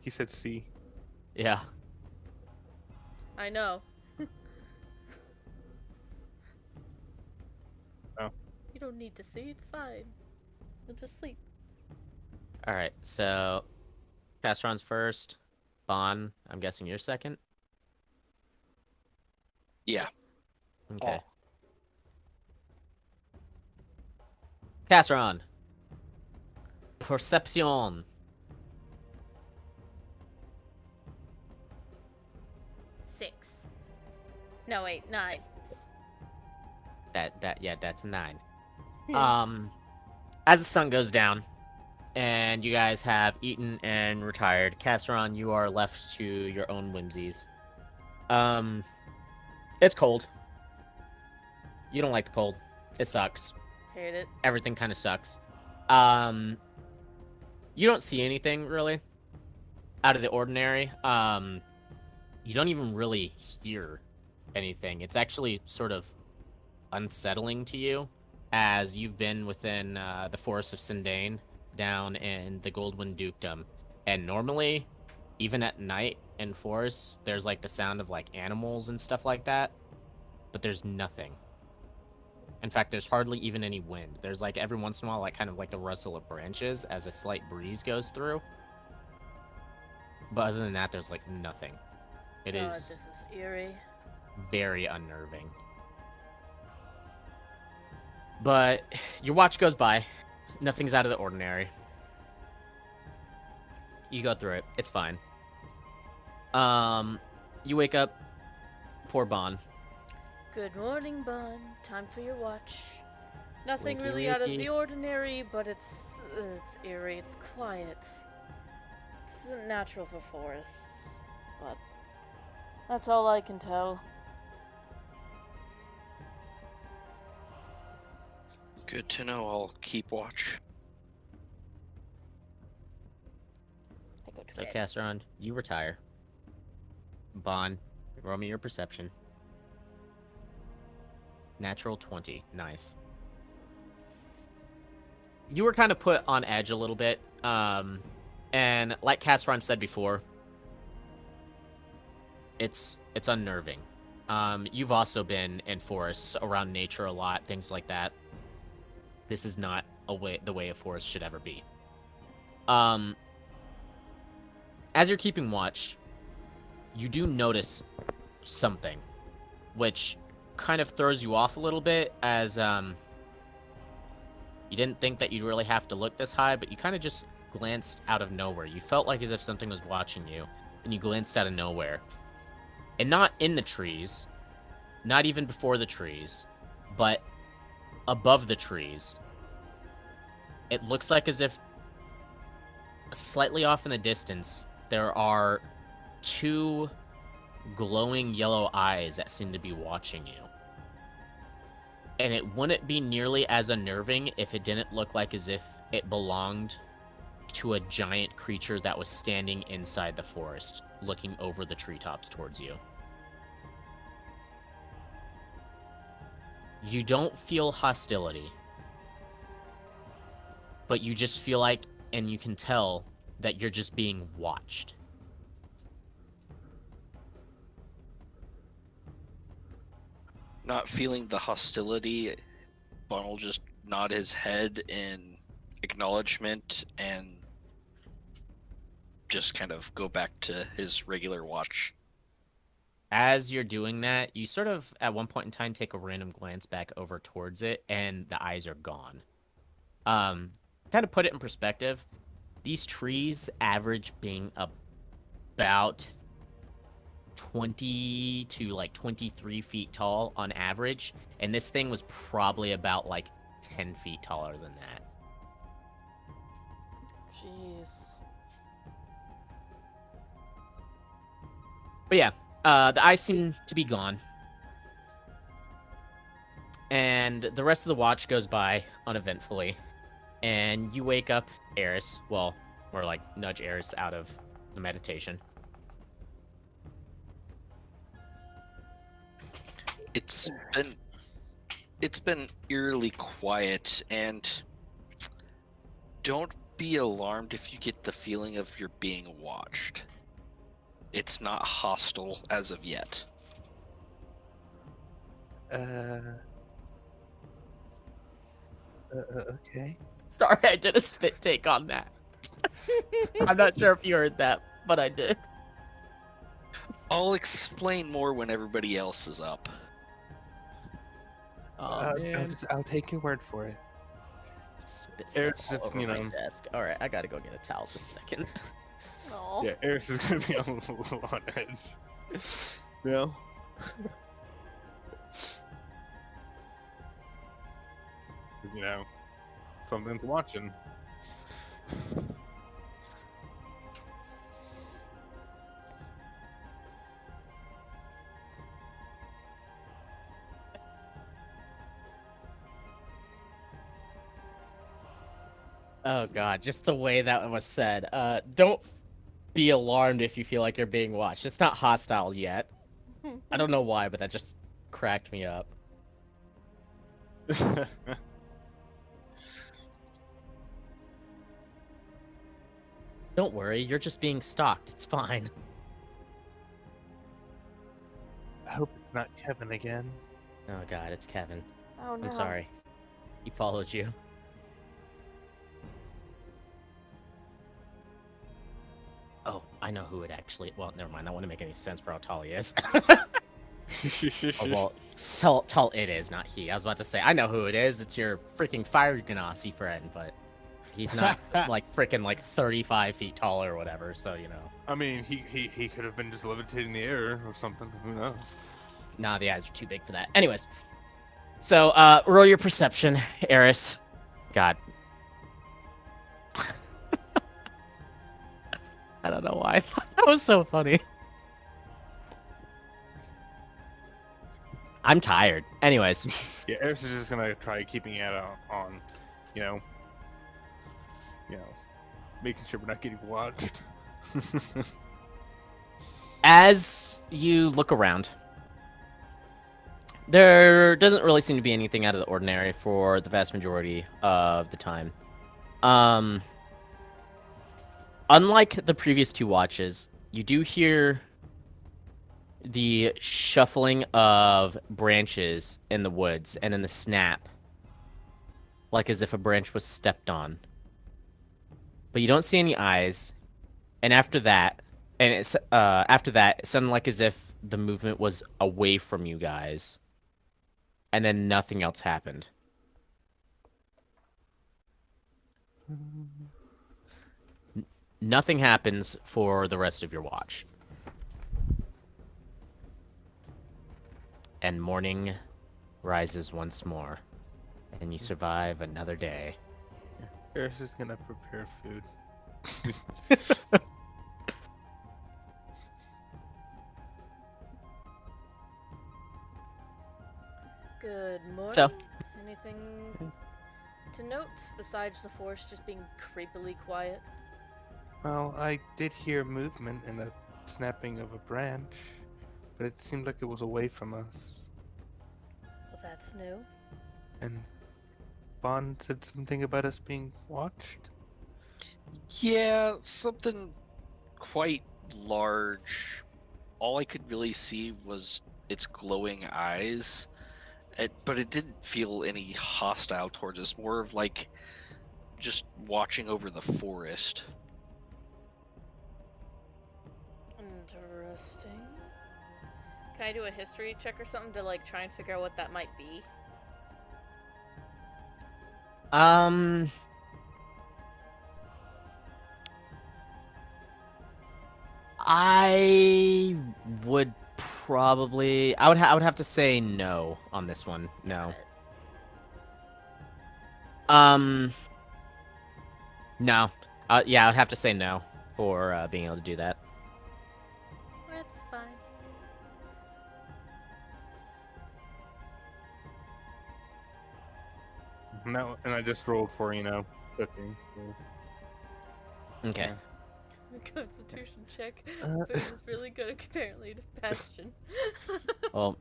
He said C. Yeah. I know. Oh. You don't need to see. It's fine. You'll just sleep. All right. So, Castron's first. Bon, I'm guessing you're second. Yeah. Okay. Castron. Perception. 6. No, wait, 9. That's a 9. As the sun goes down and you guys have eaten and retired, Castron, you are left to your own whimsies. It's cold. You don't like the cold. It sucks. Hate it. Everything kind of sucks. You don't see anything really out of the ordinary. You don't even really hear anything. It's actually sort of unsettling to you, as you've been within the forest of Sindane down in the Goldwind Dukedom, and normally, even at night in forests, there's like the sound of like animals and stuff like that, but there's nothing. In fact, there's hardly even any wind. There's like every once in a while, like kind of like the rustle of branches as a slight breeze goes through. But other than that, there's like nothing. It God, is this is eerie. very unnerving. But your watch goes by. Nothing's out of the ordinary. You go through it. It's fine. You wake up. Poor Bon. Good morning, Bun. Time for your watch. Nothing Wakey, really out of wakey. the ordinary, but it's eerie. It's quiet. This isn't natural for forests, but that's all I can tell. Good to know. I'll keep watch. I go to So, bed. Casteron, you retire. Bon, roll me your perception. Natural 20. Nice. You were kind of put on edge a little bit. And like Casteron said before, it's unnerving. You've also been in forests around nature a lot, things like that. This is not the way a forest should ever be. As you're keeping watch, you do notice something, which kind of throws you off a little bit, as you didn't think that you'd really have to look this high, but you kind of just glanced out of nowhere. You felt like as if something was watching you, and you glanced out of nowhere. And not in the trees, not even before the trees, but above the trees. It looks like as if slightly off in the distance, there are two glowing yellow eyes that seem to be watching you. And it wouldn't be nearly as unnerving if it didn't look like as if it belonged to a giant creature that was standing inside the forest, looking over the treetops towards you. You don't feel hostility, but you just feel like, and you can tell that you're just being watched. Not feeling the hostility, Bon will just nod his head in acknowledgement and just kind of go back to his regular watch. As you're doing that, you sort of, at one point in time, take a random glance back over towards it, and the eyes are gone. Kind of put it in perspective, these trees average being about 20 to like 23 feet tall on average, and this thing was probably about like 10 feet taller than that. Jeez. But yeah, the eyes seem to be gone. And the rest of the watch goes by uneventfully. And you wake up Eris. Well, or like nudge Eris out of the meditation. It's been eerily quiet, and don't be alarmed if you get the feeling of you're being watched. It's not hostile as of yet. Okay. Sorry, I did a spit take on that. I'm not sure if you heard that, but I did. I'll explain more when everybody else is up. Oh, man. I'll take your word for it. Spit Eric's stuff all just, over you my know- desk. All right, I gotta go get a towel just a second. No. Yeah, Eris is gonna be a little on edge. No. You know, something's watching. Oh god, just the way that was said. Don't be alarmed if you feel like you're being watched. It's not hostile yet. I don't know why, but that just cracked me up. Don't worry, you're just being stalked. It's fine. I hope it's not Kevin again. Oh god, it's Kevin. Oh no. I'm sorry. He followed you. Oh, I know who it actually. Well, never mind. That wouldn't make any sense for how tall he is. Oh, well, tall it is, not he. I was about to say, I know who it is. It's your freaking fire ganassi friend, but he's not like freaking like 35 feet tall or whatever. So you know. I mean, he could have been just levitating in the air or something. Who knows? Nah, the eyes are too big for that. Anyways, so roll your perception, Eris. God. I don't know why. I thought that was so funny. I'm tired. Anyways, Yeah, Eris is just gonna try keeping it on, you know, making sure we're not getting watched. as you look around, there doesn't really seem to be anything out of the ordinary for the vast majority of the time. Unlike the previous two watches, you do hear the shuffling of branches in the woods and then the snap, like as if a branch was stepped on. But you don't see any eyes, and after that, it sounded like as if the movement was away from you guys, and then nothing else happened. Nothing happens for the rest of your watch. And morning rises once more, and you survive another day. Eris is gonna prepare food. Good morning. So- Anything to note besides the forest just being creepily quiet? Well, I did hear movement and a snapping of a branch, but it seemed like it was away from us. Well, that's new. And Bond said something about us being watched. Yeah, something quite large. All I could really see was its glowing eyes, but it didn't feel any hostile towards us. More of like just watching over the forest. Interesting. Can I do a history check or something to like try and figure out what that might be? I would probably. I would have to say no on this one. No. No. Yeah, I'd have to say no for being able to do that. That's fine. No, and I just rolled for cooking. So. Okay. Yeah. Constitution check. Food is really good apparently to Bastion. Well,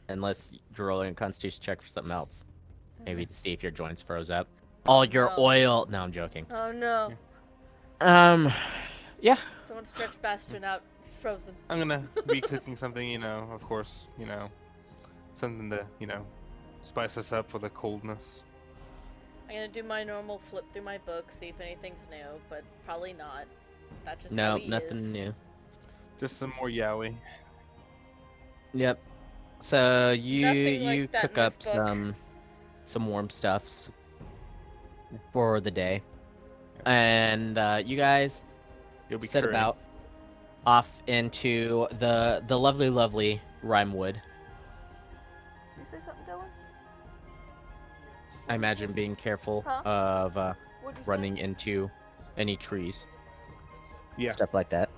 unless you're rolling a Constitution check for something else, maybe to see if your joints froze up. All your no. oil. No, I'm joking. Oh no. Yeah. Someone stretch Bastion out, frozen. I'm gonna be cooking something, of course, something to, spice us up for the coldness. I'm gonna do my normal flip through my book, see if anything's new, but probably not. That's just No, how he nothing is. new. Just some more yaoi. Yep. So you Nothing like you that cook in up this book. some warm stuffs for the day, and you guys You'll be set currying. about off into the lovely Rhymewood. Did you say something, Dylan? I imagine being careful Huh? of What'd you say? running into any trees, Yeah. stuff like that.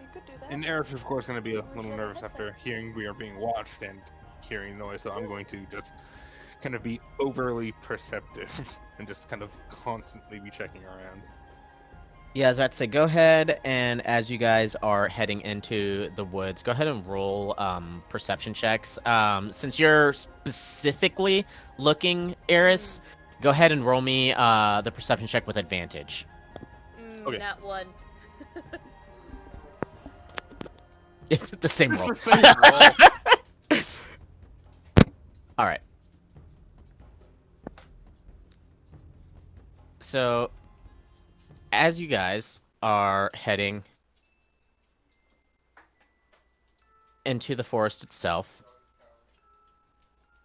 You could do that. And Eris, of course, going to be a We little should have nervous had after that. hearing we are being watched and hearing noise, so I'm going to just kind of be overly perceptive and just kind of constantly be checking around. Yeah, I was about to say, go ahead and as you guys are heading into the woods, go ahead and roll perception checks. Since you're specifically looking, Eris, go ahead and roll me the perception check with advantage. Okay. Not one. It's the same roll. It's the same roll. All right. So, as you guys are heading into the forest itself,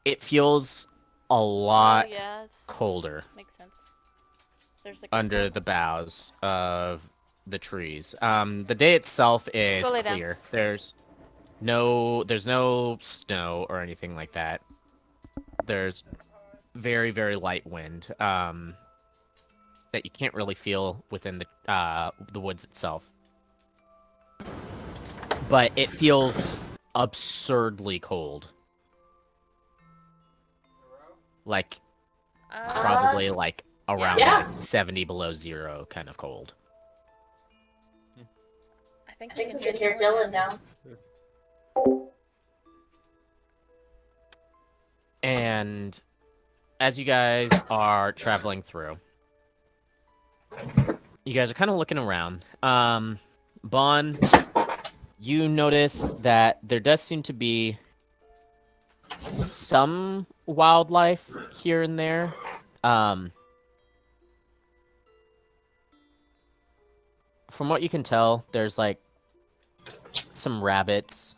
it feels a lot yeah, colder makes sense. There's like a under snow. the boughs of the trees. The day itself is Go lay down. clear. There's no snow or anything like that. There's very, very light wind that you can't really feel within the woods itself. But it feels absurdly cold. Like probably like around Yeah. like 70 below zero kind of cold. I think I we think can we can hear Dylan now. And as you guys are traveling through, you guys are kind of looking around. Bon, you notice that there does seem to be some wildlife here and there. From what you can tell, there's like some rabbits,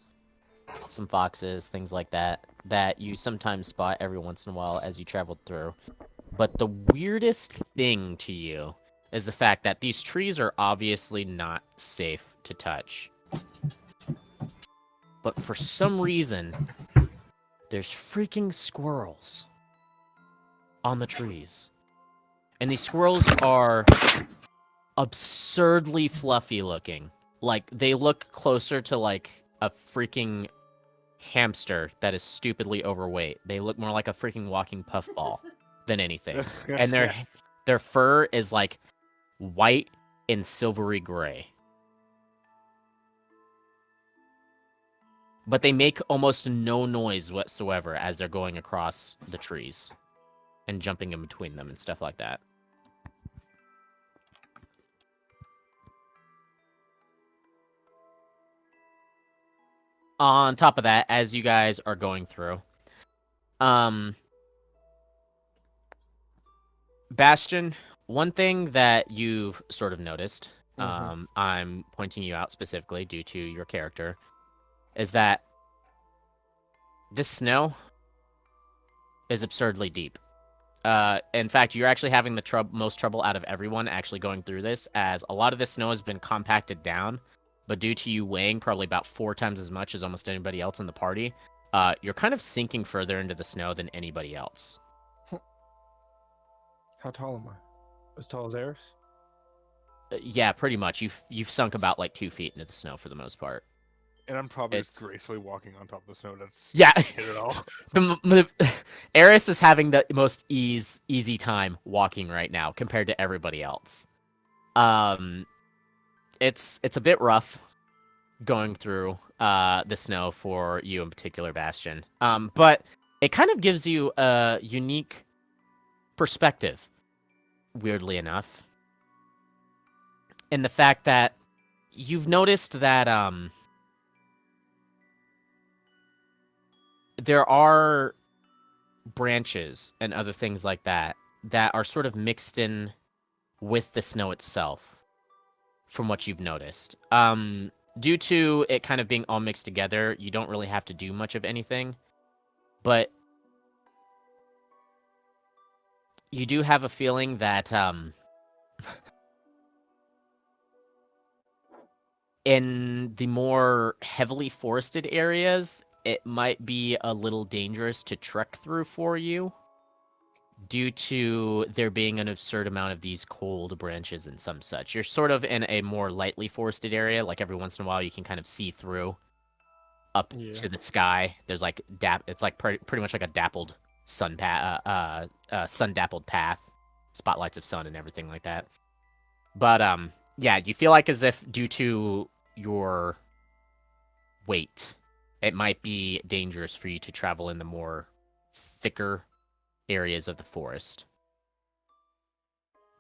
some foxes, things like that, that you sometimes spot every once in a while as you travel through. But the weirdest thing to you is the fact that these trees are obviously not safe to touch. But for some reason, there's freaking squirrels on the trees. And these squirrels are absurdly fluffy looking. Like, they look closer to, like, a freaking hamster that is stupidly overweight. They look more like a freaking walking puffball than anything. And their fur is, like, white and silvery gray. But they make almost no noise whatsoever as they're going across the trees and jumping in between them and stuff like that. On top of that, as you guys are going through, Bastion, one thing that you've sort of noticed, I'm pointing you out specifically due to your character, is that this snow is absurdly deep. In fact, you're actually having the most trouble out of everyone actually going through this, as a lot of this snow has been compacted down, but due to you weighing probably about 4 times as much as almost anybody else in the party, you're kind of sinking further into the snow than anybody else. How tall am I? As tall as Eris? Yeah, pretty much. You've sunk about like 2 feet into the snow for the most part. And I'm probably It's- just gracefully walking on top of the snow. That's Yeah. hit it all. Eris is having the most easy time walking right now compared to everybody else. It's a bit rough going through the snow for you in particular, Bastion. But it kind of gives you a unique perspective, weirdly enough. In the fact that you've noticed that there are branches and other things like that that are sort of mixed in with the snow itself, from what you've noticed. Due to it kind of being all mixed together, you don't really have to do much of anything, but you do have a feeling that in the more heavily forested areas, it might be a little dangerous to trek through for you due to there being an absurd amount of these cold branches and some such. You're sort of in a more lightly forested area, like every once in a while you can kind of see through up to the sky. There's like it's like pretty much like a dappled sun dappled path, spotlights of sun and everything like that. But yeah, you feel like as if due to your weight, it might be dangerous for you to travel in the more thicker areas of the forest.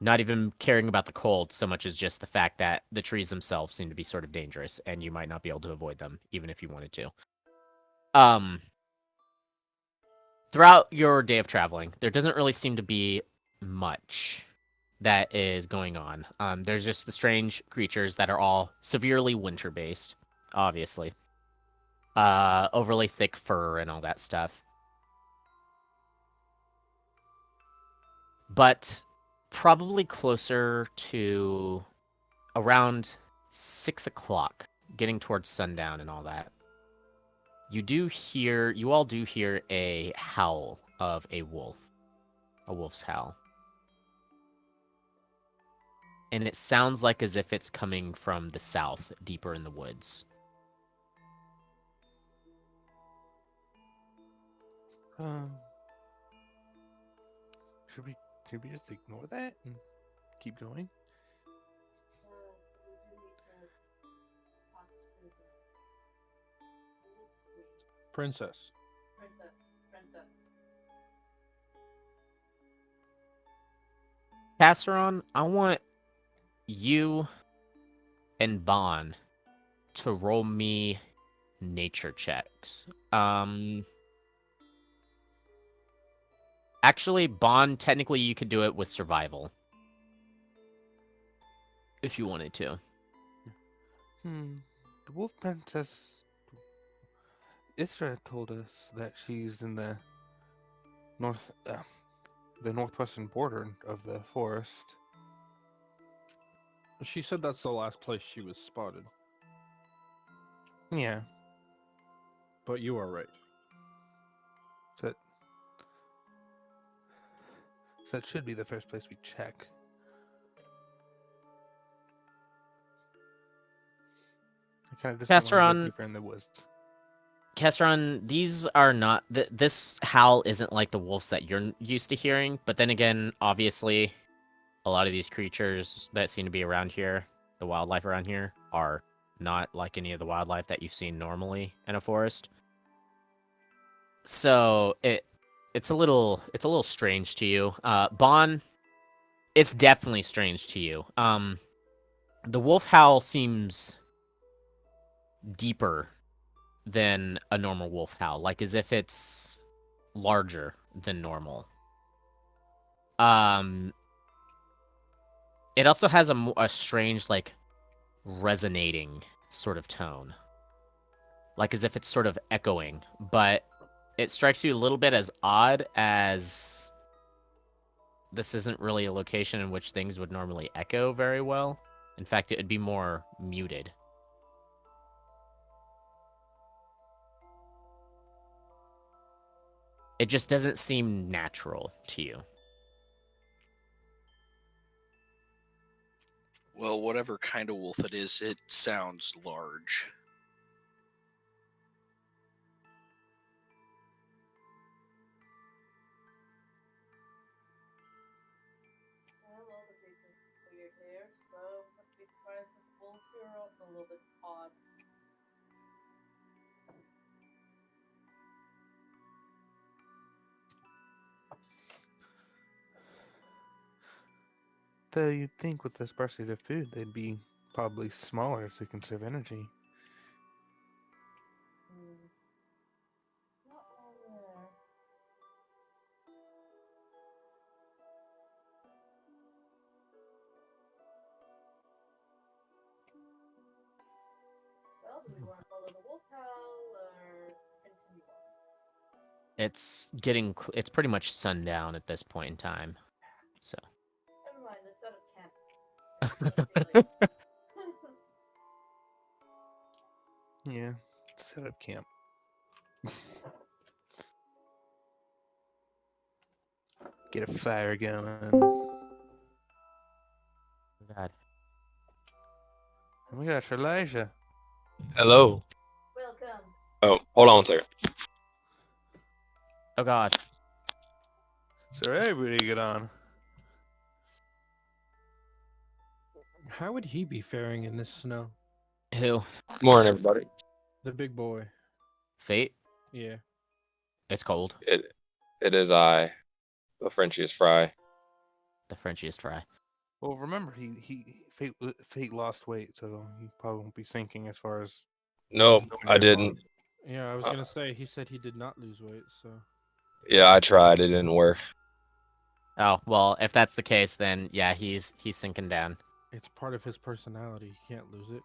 Not even caring about the cold so much as just the fact that the trees themselves seem to be sort of dangerous, and you might not be able to avoid them, even if you wanted to. Throughout your day of traveling, there doesn't really seem to be much that is going on. There's just the strange creatures that are all severely winter-based, obviously. Overly thick fur and all that stuff. But probably closer to around 6 o'clock, getting towards sundown and all that, you all do hear a howl of a wolf's howl. And it sounds like as if it's coming from the south, deeper in the woods. Um, should we just ignore that and keep going? Princess. Casseron, I want you and Bon to roll me nature checks. Actually, Bon, technically you could do it with survival. If you wanted to. The wolf princess Isra told us that she's in the northwestern border of the forest. She said that's the last place she was spotted. Yeah, But you are right. so that should be the first place we check. I kind of just want to go Casseron, deeper in the woods. Casseron, these are not... this howl isn't like the wolves that you're used to hearing, but then again, obviously, a lot of these creatures that seem to be around here, the wildlife around here, are not like any of the wildlife that you've seen normally in a forest. So it's a little strange to you. Bon, it's definitely strange to you. The wolf howl seems deeper than a normal wolf howl, like as if it's larger than normal. It also has a strange, like, resonating sort of tone, like as if it's sort of echoing, but it strikes you a little bit as odd, as this isn't really a location in which things would normally echo very well. In fact, it would be more muted. It just doesn't seem natural to you. Well, whatever kind of wolf it is, it sounds large. Well, all the creatures are weird here, so wouldn't be surprised if wolves here are also a little bit odd. Though you'd think with the sparsity of food, they'd be probably smaller to conserve energy. Not all there. Well, do we want to follow the wolf howl or continue on? It's pretty much sundown at this point in time. So Never mind, let's set up camp. Yeah, set up camp. Get a fire going. God. Oh my gosh, Elijah. Hello. Welcome. Oh, hold on one second. Oh God. So everybody get on. How would he be faring in this snow? Who? Morning, everybody. The big boy. Fate? Yeah. It's cold. It is I, the Frenchiest fry. The Frenchiest fry. Well, remember fate lost weight, so he probably won't be sinking as far as Nope, knowing I their didn't. bond. Yeah, I was Uh, gonna say he said he did not lose weight, so Yeah, I tried. It didn't work. Oh, well, if that's the case, then yeah, he's sinking down. it's part of his personality. He can't lose it.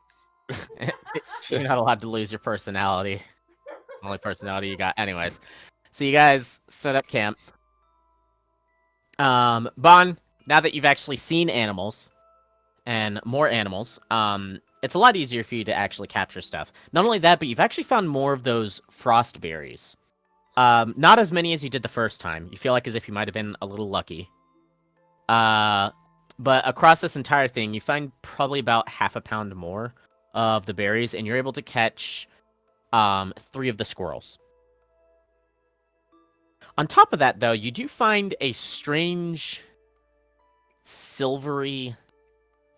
You're not allowed to lose your personality. Only personality you got. Anyways, so you guys set up camp. Bon, now that you've actually seen animals and more animals, it's a lot easier for you to actually capture stuff. Not only that, but you've actually found more of those frost berries. Not as many as you did the first time. You feel like as if you might have been a little lucky. But across this entire thing, you find probably about half a pound more of the berries, and you're able to catch 3 of the squirrels. On top of that, though, you do find a strange silvery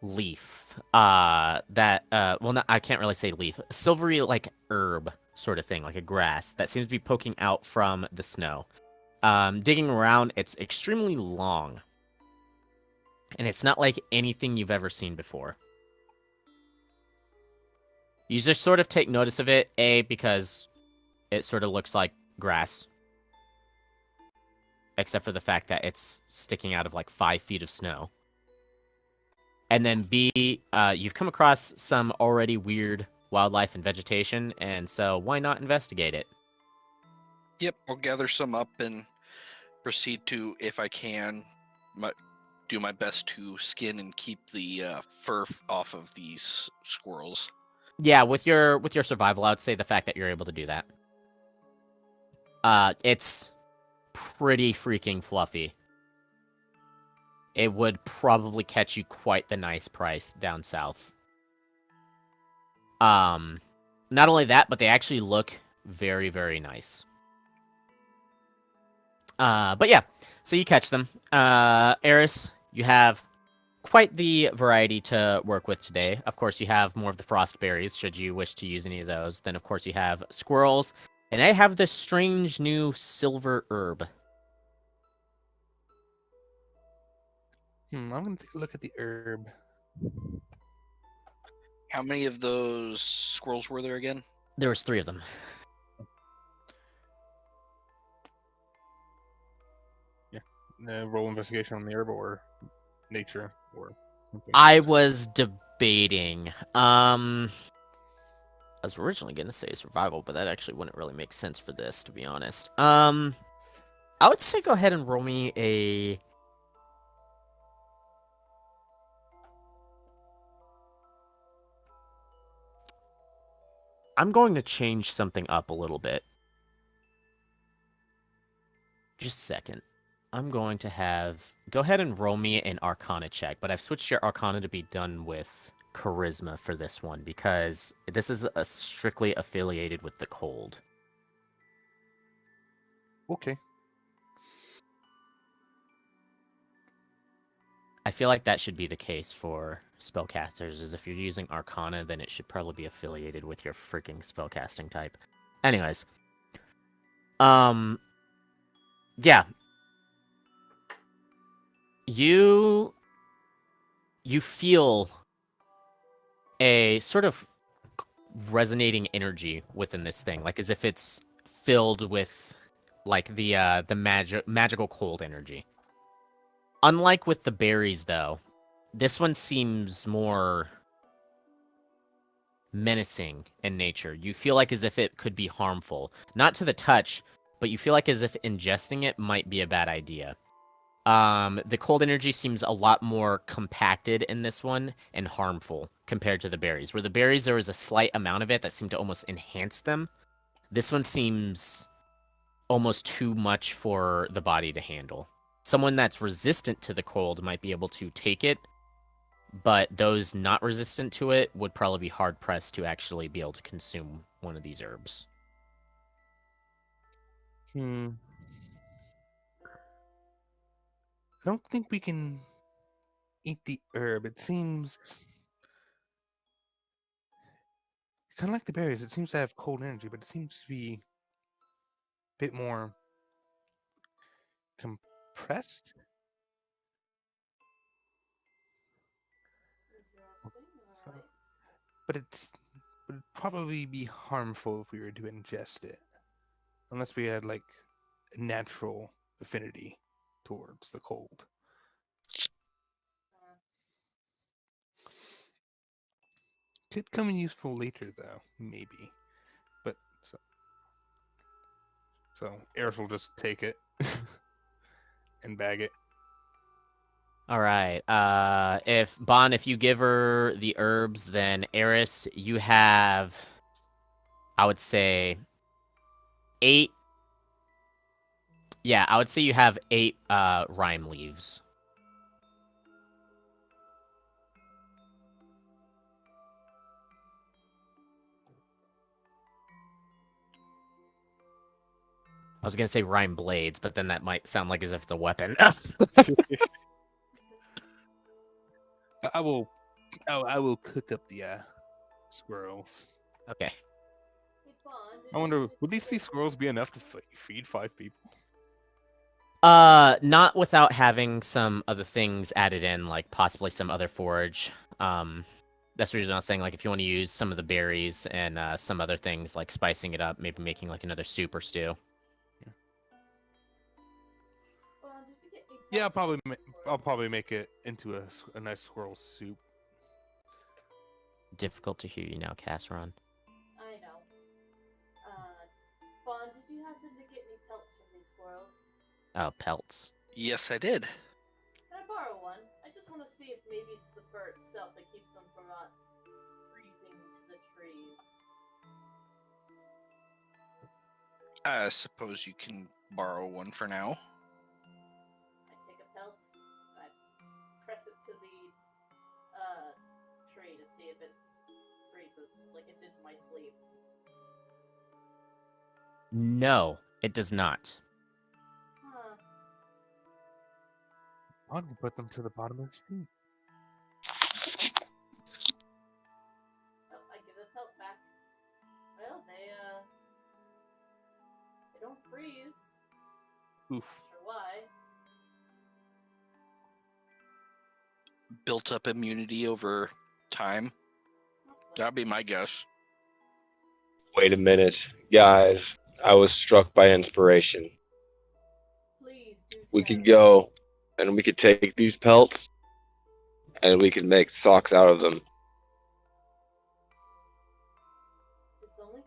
leaf. Well, I can't really say leaf. Silvery, like herb sort of thing, like a grass that seems to be poking out from the snow. Digging around, it's extremely long, and it's not like anything you've ever seen before. You just sort of take notice of it, because it sort of looks like grass, except for the fact that it's sticking out of like 5 feet of snow. And then B, you've come across some already weird wildlife and vegetation, and so why not investigate it? Yep, I'll gather some up and proceed to, if I can, do my best to skin and keep the fur off of these squirrels. Yeah, with your survival, I would say the fact that you're able to do that. It's pretty freaking fluffy. It would probably catch you quite the nice price down south. Not only that, but they actually look very, very nice. But yeah, so you catch them. Eris, you have quite the variety to work with today. Of course, you have more of the frost berries, should you wish to use any of those. Then, of course, you have squirrels, and they have this strange new silver herb. I'm gonna take a look at the herb. How many of those squirrels were there again? There was 3 of them. Roll investigation on the herb or nature or something. I was debating. I was originally gonna say survival, but that actually wouldn't really make sense for this, to be honest. I would say go ahead and roll me a. I'm going to change something up a little bit. Just a second. I'm going to have. Go ahead and roll me an Arcana check, but I've switched your Arcana to be done with Charisma for this one because this is strictly affiliated with the cold. Okay. I feel like that should be the case for spellcasters, is if you're using Arcana, then it should probably be affiliated with your freaking spellcasting type. Anyways. Yeah. You feel a sort of resonating energy within this thing, like as if it's filled with like the magical cold energy. Unlike with the berries, though, this one seems more menacing in nature. You feel like as if it could be harmful, not to the touch, but you feel like as if ingesting it might be a bad idea. The cold energy seems a lot more compacted in this one and harmful compared to the berries. Where the berries, there was a slight amount of it that seemed to almost enhance them. This one seems almost too much for the body to handle. Someone that's resistant to the cold might be able to take it, but those not resistant to it would probably be hard pressed to actually be able to consume one of these herbs. I don't think we can eat the herb. It seems kind of like the berries. It seems to have cold energy, but it seems to be a bit more compressed. Interesting. But it'd probably be harmful if we were to ingest it, unless we had like a natural affinity towards the cold. Could come in useful later, though, maybe. But so Eris will just take it and bag it. All right. If Bon, if you give her the herbs, then Eris, you have, I would say, 8. Yeah, I would say you have 8 rhyme leaves. I was gonna say rhyme blades, but then that might sound like as if it's a weapon. I will cook up the squirrels. Okay. I wonder, would these squirrels be enough to feed 5 people? Not without having some other things added in, like possibly some other forage. That's the reason I was saying, like, if you want to use some of the berries and some other things, like spicing it up, maybe making like another soup or stew. Yeah, I'll probably make it into a nice squirrel soup. Difficult to hear you now, Casseron. I know. Bond, did you happen to get any pelts from these squirrels? Oh, pelts. Yes, I did. Can I borrow one? I just want to see if maybe it's the fur itself that keeps them from not freezing to the trees. I suppose you can borrow one for now. I take a pelt, I press it to the tree to see if it freezes like it did in my sleeve. No, it does not. Huh. I can put them to the bottom of the street. Well, I give the pelt back. Well, they don't freeze. Oof. Not sure why. Built up immunity over time. That'd be my guess. Wait a minute, guys. I was struck by inspiration. Please do. We could go and we could take these pelts and we could make socks out of them. It's only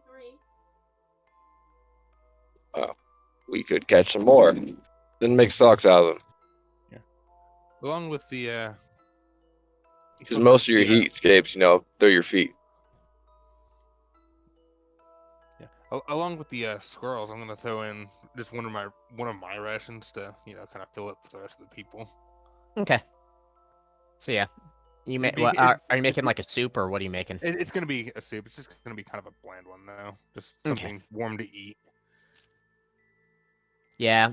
3. We could catch some more, then make socks out of them. Along with the Because most of your heat escapes, through your feet. Yeah. Along with the squirrels, I'm gonna throw in just one of my rations to kind of fill it for the rest of the people. Okay. So yeah, you It'd are you making like a soup or what are you making? It's gonna be a soup. It's just gonna be kind of a bland one though. Just something warm to eat. Yeah.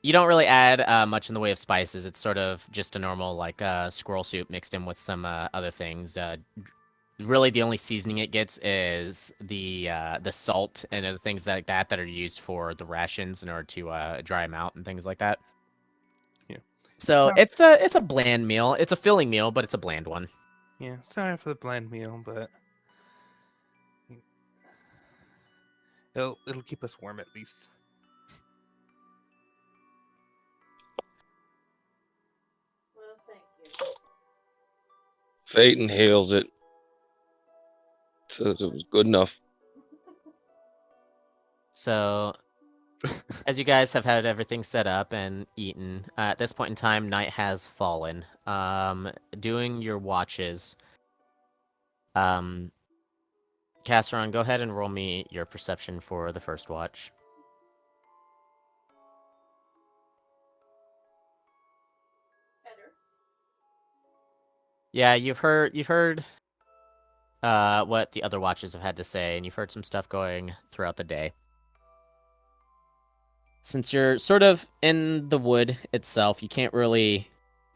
You don't really add much in the way of spices. It's sort of just a normal like squirrel soup mixed in with some other things. Really, the only seasoning it gets is the salt and other things like that are used for the rations in order to dry them out and things like that. Yeah. So it's a bland meal. It's a filling meal, but it's a bland one. Yeah. Sorry for the bland meal, but it'll keep us warm at least. Well, thank you. Phaeton hails it. Says it was good enough. So, as you guys have had everything set up and eaten, at this point in time, night has fallen. Doing your watches. Casseron, go ahead and roll me your perception for the first watch. Better. Yeah, you've heard what the other watches have had to say, and you've heard some stuff going throughout the day. Since you're sort of in the wood itself, you can't really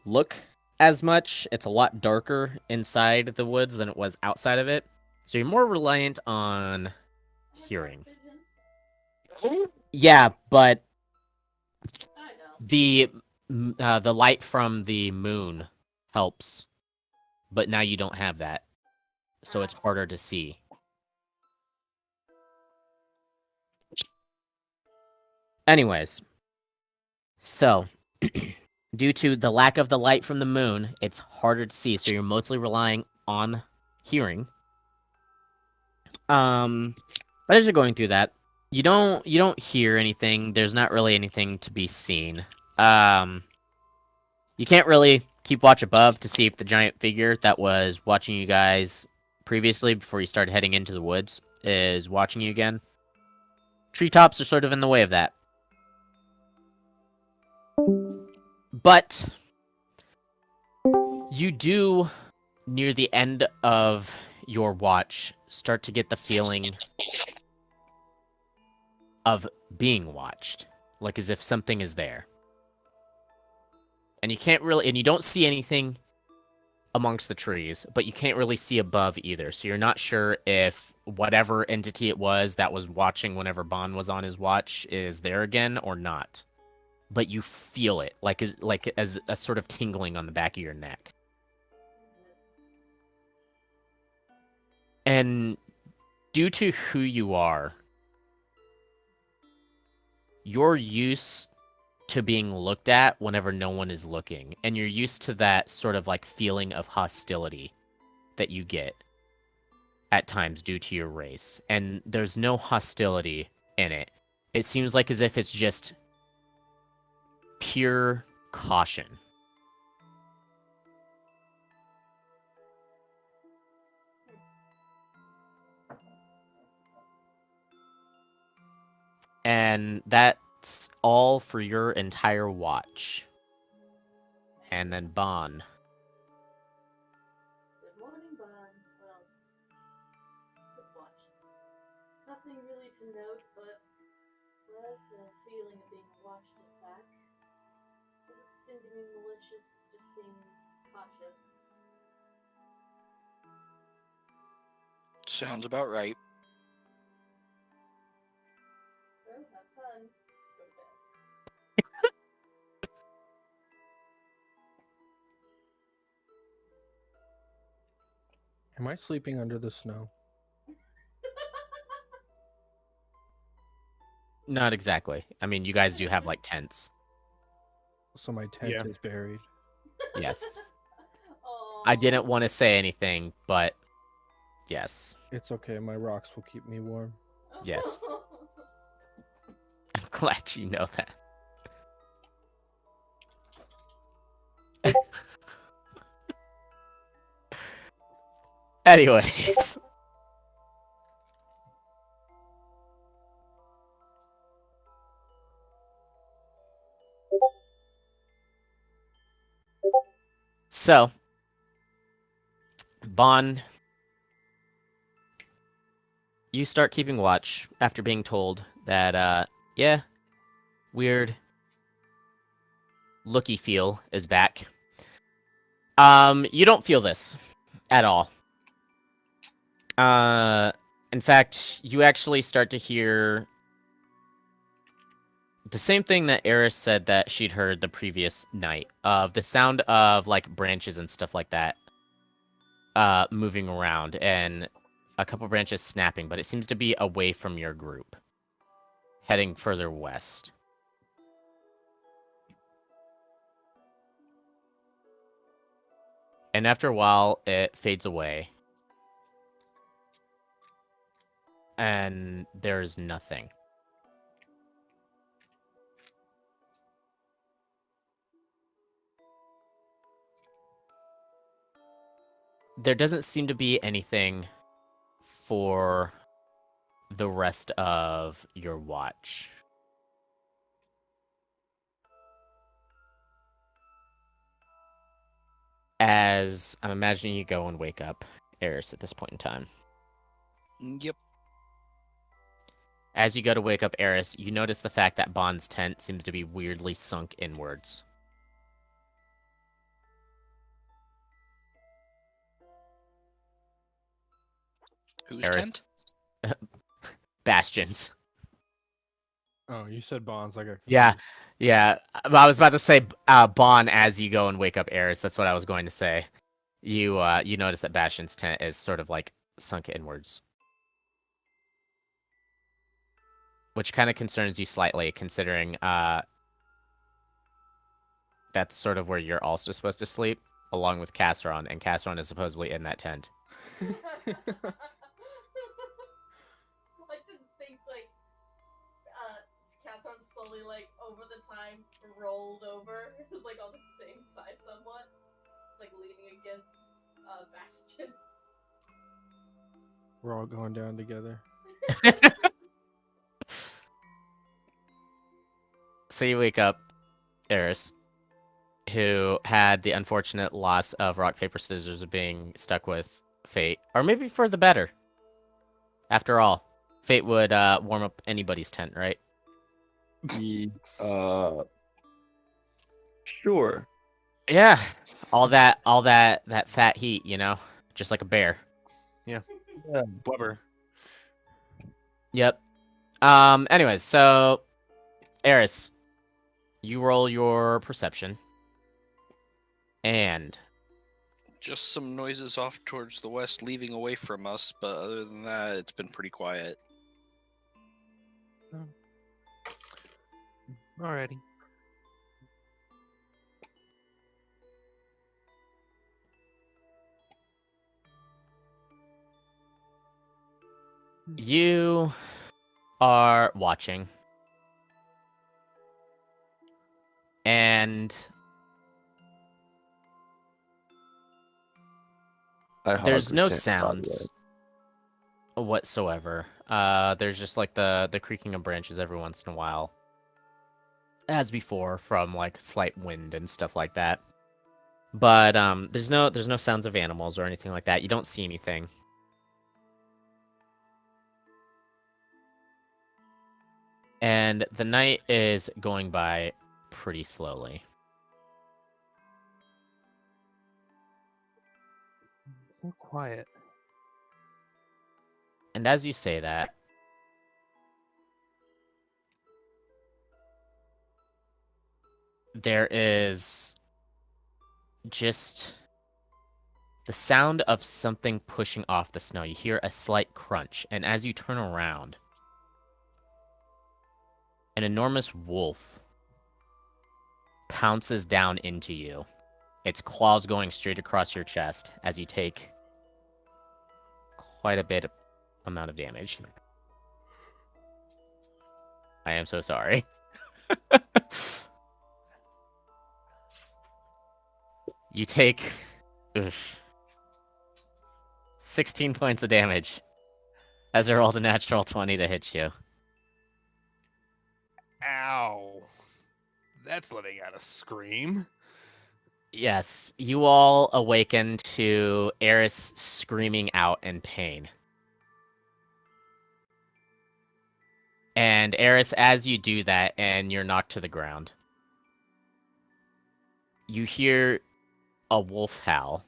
look as much. It's a lot darker inside the woods than it was outside of it. So you're more reliant on hearing. Yeah, but I know. the light from the moon helps but now you don't have that, so it's harder to see. Anyways, so due to the lack of the light from the moon, it's harder to see, so you're mostly relying on hearing. But as you're going through that, you don't hear anything. There's not really anything to be seen. You can't really keep watch above to see if the giant figure that was watching you guys previously before you started heading into the woods is watching you again. Treetops are sort of in the way of that. But you do, near the end of your watch, start to get the feeling of being watched, like as if something is there. And you can't really, and you don't see anything amongst the trees, but you can't really see above either. So you're not sure if whatever entity it was that was watching whenever Bond was on his watch is there again or not. But you feel it, like as a sort of tingling on the back of your neck. And due to who you are, you're used to being looked at whenever no one is looking, and you're used to that sort of like feeling of hostility that you get at times due to your race. And there's no hostility in it. It seems like as if it's just pure caution. And that's all for your entire watch. And then Bon. Good morning, Bon. Well, good watch. Nothing really to note, but the feeling of being watched is back. Doesn't seem to be malicious, just seems cautious. Sounds about right. Well, have fun. Go to bed. Am I sleeping under the snow? Not exactly. I mean, you guys do have like tents. So my tent Yeah. is buried. Yes. Aw. I didn't want to say anything, but yes. It's okay. My rocks will keep me warm. Yes. I'm glad you know that. Anyways. So, Bon, you start keeping watch after being told that, yeah, weird looky feel is back. You don't feel this at all. In fact, you actually start to hear the same thing that Eris said that she'd heard the previous night, of the sound of like branches and stuff like that moving around, and a couple branches snapping, but it seems to be away from your group, heading further west. And after a while, it fades away. And there's nothing. There doesn't seem to be anything for the rest of your watch. As I'm imagining you go and wake up Eris at this point in time. Yep. As you go to wake up Eris, you notice the fact that Bond's tent seems to be weirdly sunk inwards. Whose Eris. tent? Bastions. Oh, you said bonds. I got Yeah, confused. yeah. I was about to say Bon as you go and wake up Eris. That's what I was going to say. you notice that Bastion's tent is sort of like sunk inwards, which kind of concerns you slightly, considering that's sort of where you're also supposed to sleep, along with Casseron, and Casseron is supposedly in that tent. I like to think Casson slowly over the time rolled over. It was on the same side somewhat. It's leaning against Bastion. We're all going down together. So you wake up, Eris, who had the unfortunate loss of rock, paper, scissors of being stuck with fate. Or maybe for the better. After all, fate would warm up anybody's tent, right? Sure. Yeah. All that fat heat, just like a bear. Yeah. Yeah. Blubber. Yep. Anyways, so Eris, you roll your perception. And Just some noises off towards the west leaving away from us, but other than that, it's been pretty quiet. Alrighty. you are watching. And there's no sounds whatsoever. There's just the creaking of branches every once in a while, as before, from slight wind and stuff like that. But there's no sounds of animals or anything like that. You don't see anything. And the night is going by pretty slowly. So quiet. And as you say that, there is just the sound of something pushing off the snow. You hear a slight crunch, and as you turn around, an enormous wolf pounces down into you, its claws going straight across your chest as you take quite a bit amount of damage. I am so sorry. You take 16 points of damage as I rolled a natural 20 to hit you. Ow. That's letting out a scream. Yes, you all awaken to Eris screaming out in pain. And Eris, as you do that and you're knocked to the ground, you hear a wolf howl,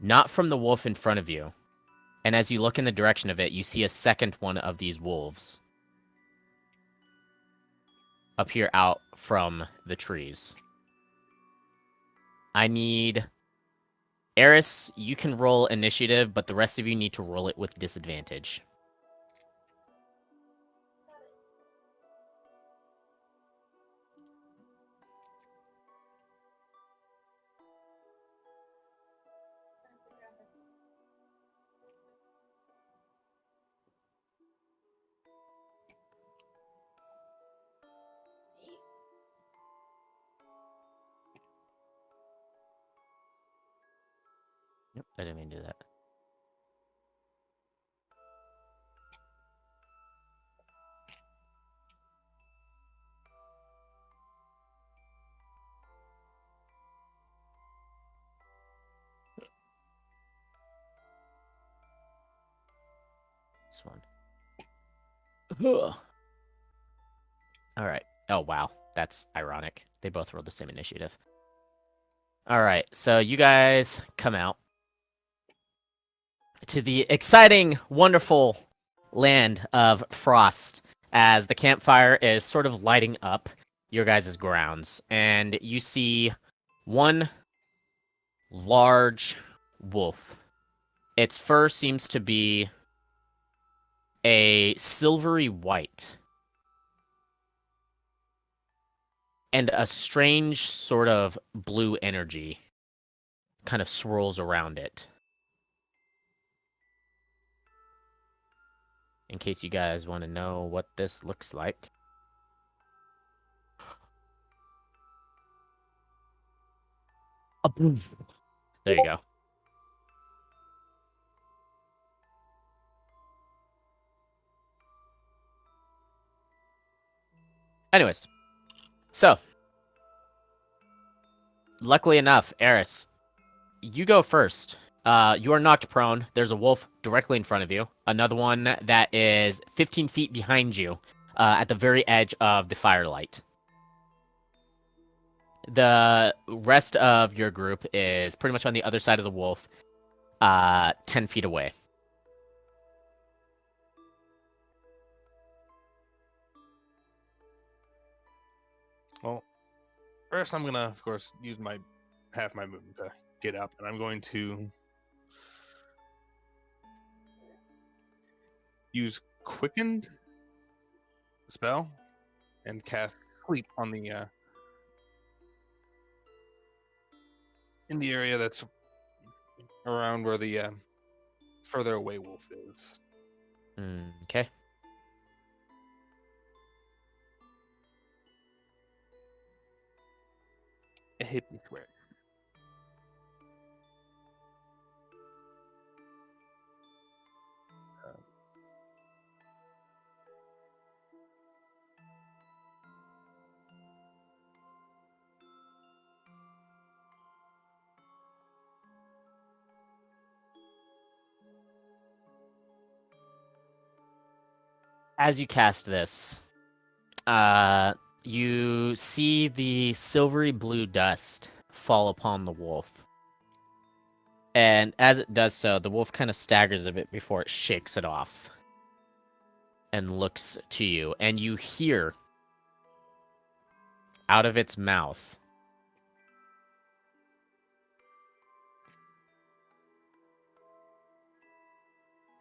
not from the wolf in front of you. And as you look in the direction of it, you see a second one of these wolves appear out from the trees. I need... Eris, you can roll initiative, but the rest of you need to roll it with disadvantage. Yep, I didn't mean to do that. This one. All right. Oh, wow. That's ironic. They both rolled the same initiative. All right. So you guys come out to the exciting, wonderful land of Frost as the campfire is sort of lighting up your guys' grounds. And you see one large wolf. Its fur seems to be a silvery white. And a strange sort of blue energy kind of swirls around it. In case you guys want to know what this looks like. There you go. Anyways, so luckily enough, Eris, you go first. You are knocked prone. There's a wolf directly in front of you. Another one that is 15 feet behind you, at the very edge of the firelight. The rest of your group is pretty much on the other side of the wolf, 10 feet away. Well, first I'm gonna, of course, use my half my movement to get up, and I'm going to use quickened spell and cast sleep on the in the area that's around where the further away wolf is. Okay. A hit me swear. As you cast this, you see the silvery blue dust fall upon the wolf. And as it does so, the wolf kind of staggers a bit before it shakes it off and looks to you. And you hear out of its mouth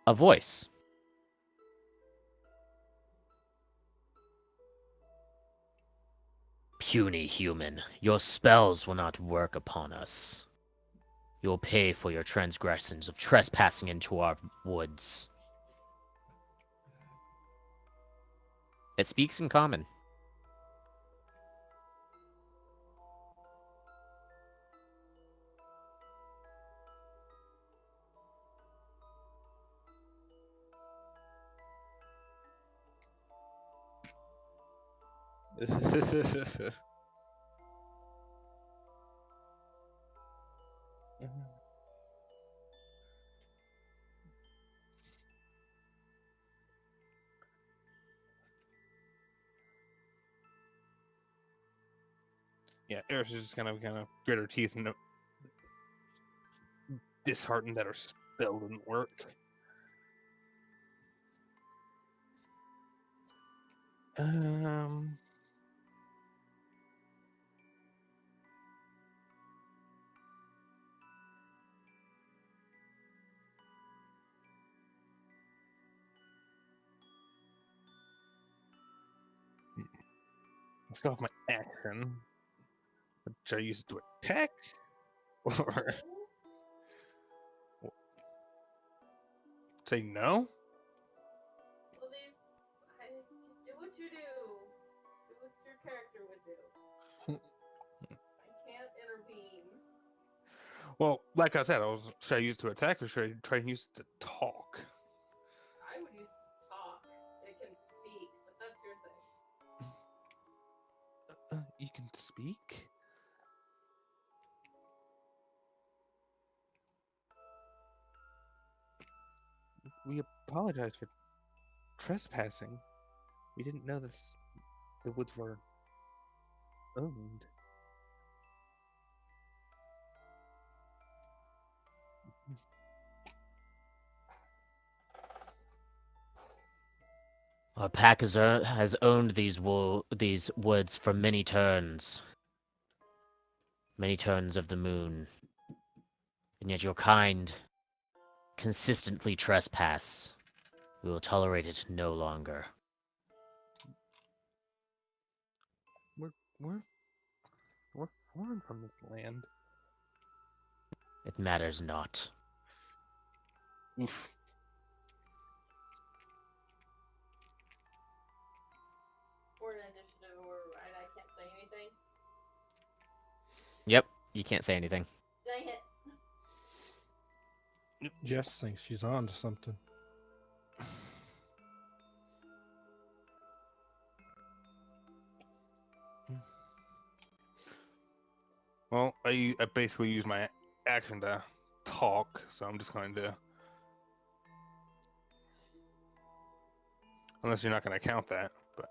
a voice. Puny human, your spells will not work upon us. You will pay for your transgressions of trespassing into our woods. It speaks in common. Yeah, Eris is just kind of grit her teeth and disheartened that her spell didn't work. Um. Let's go with my action. Should I use it to attack? Or say no? Well, do what you do. Do what your character would do. I can't intervene. Well, like I said, should I use it to attack or should I try and use it to talk? I would use it to talk. It can speak, but that's your thing. You can speak? We apologize for trespassing. We didn't know the woods were owned. Our pack has owned these woods for many turns. Many turns of the moon. and yet your kind consistently trespass. We will tolerate it no longer. We're foreign from this land. It matters not. Oof. Or an initiative, or I can't say anything. Yep, you can't say anything. Dang it. Jess thinks she's on to something. Well, I basically use my action to talk, so I'm just going to. Unless you're not going to count that, but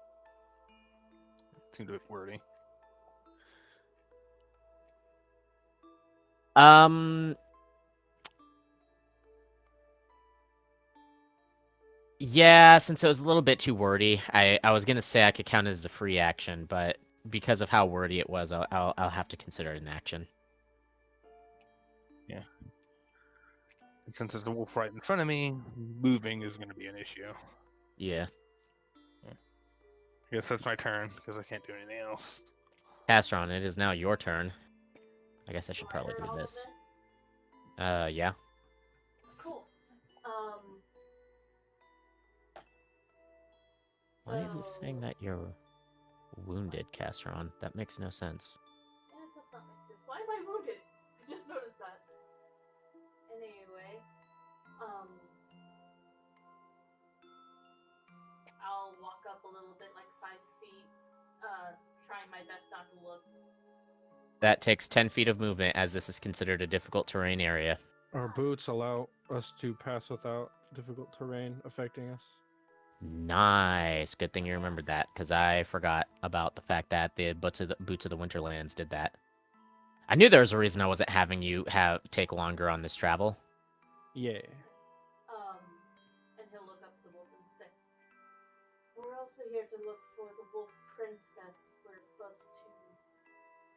it seemed a bit wordy. Yeah, since it was a little bit too wordy, I was gonna say I could count it as a free action, but because of how wordy it was, I'll have to consider it an action. Yeah. And since there's a wolf right in front of me, moving is going to be an issue. Yeah. I guess that's my turn because I can't do anything else. Castron, it is now your turn. I guess I should probably do all of this. Yeah. Cool. Why is it saying that you're wounded, Castron? That makes no sense. Yeah, it does not make sense. Why am I wounded? I just noticed that. Anyway, I'll walk up a little bit, like 5 feet, trying my best not to look. That takes 10 feet of movement, as this is considered a difficult terrain area. Our boots allow us to pass without difficult terrain affecting us. Nice. Good thing you remembered that, because I forgot about the fact that the boots of the Winterlands did that. I knew there was a reason I wasn't having you take longer on this travel. Yeah. And he'll look up the wolf and say, "We're also here to look for the wolf princess. We're supposed to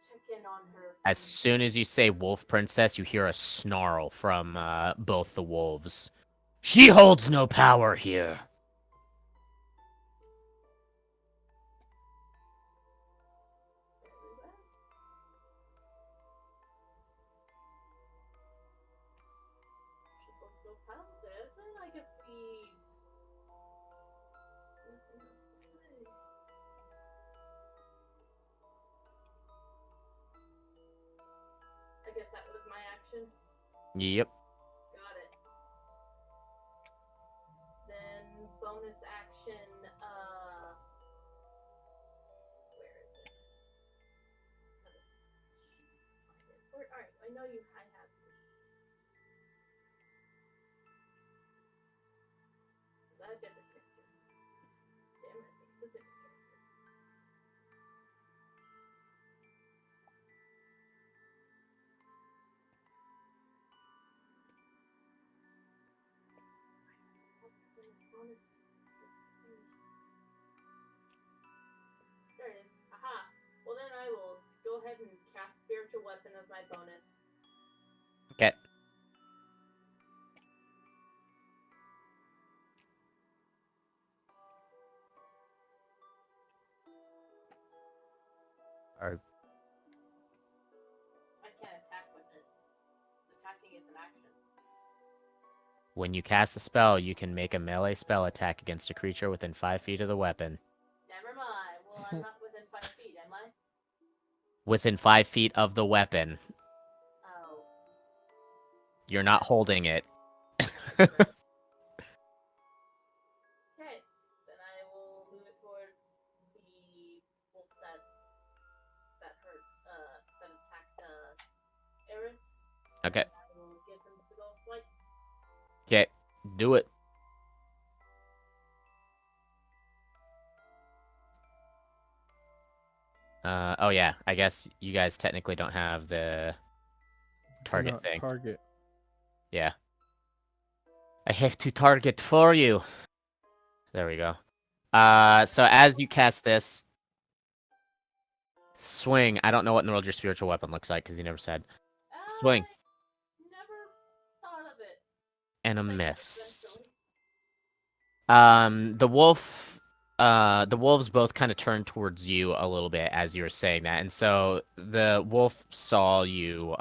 check in on her." As soon as you say wolf princess, you hear a snarl from both the wolves. She holds no power here. She holds no power there, then I guess we... Nothing else to say. I guess that was my action. Yep. Got it. Then bonus action, where is it? Alright, I know you, I have you. Is that a different character? Damn it, it's a different character. Bonus. There it is. Aha! Well then I will go ahead and cast Spiritual Weapon as my bonus. Okay. I can't attack with it. Attacking is an action. When you cast a spell, you can make a melee spell attack against a creature within 5 feet of the weapon. Never mind. Well, I'm not within 5 feet, am I? Within 5 feet of the weapon. Oh. You're not holding it. Okay. Then I will move it towards the wolf that attacked Eris. Okay. I will give them the ghost swipe. Okay. Do it. Oh yeah, I guess you guys technically don't have the target Not thing. Target. Yeah. I have to target for you. There we go. So as you cast this, swing. I don't know what in the world your spiritual weapon looks like because you never said. Swing. Never and a miss. The wolves both kind of turned towards you a little bit as you were saying that, and so the wolf saw you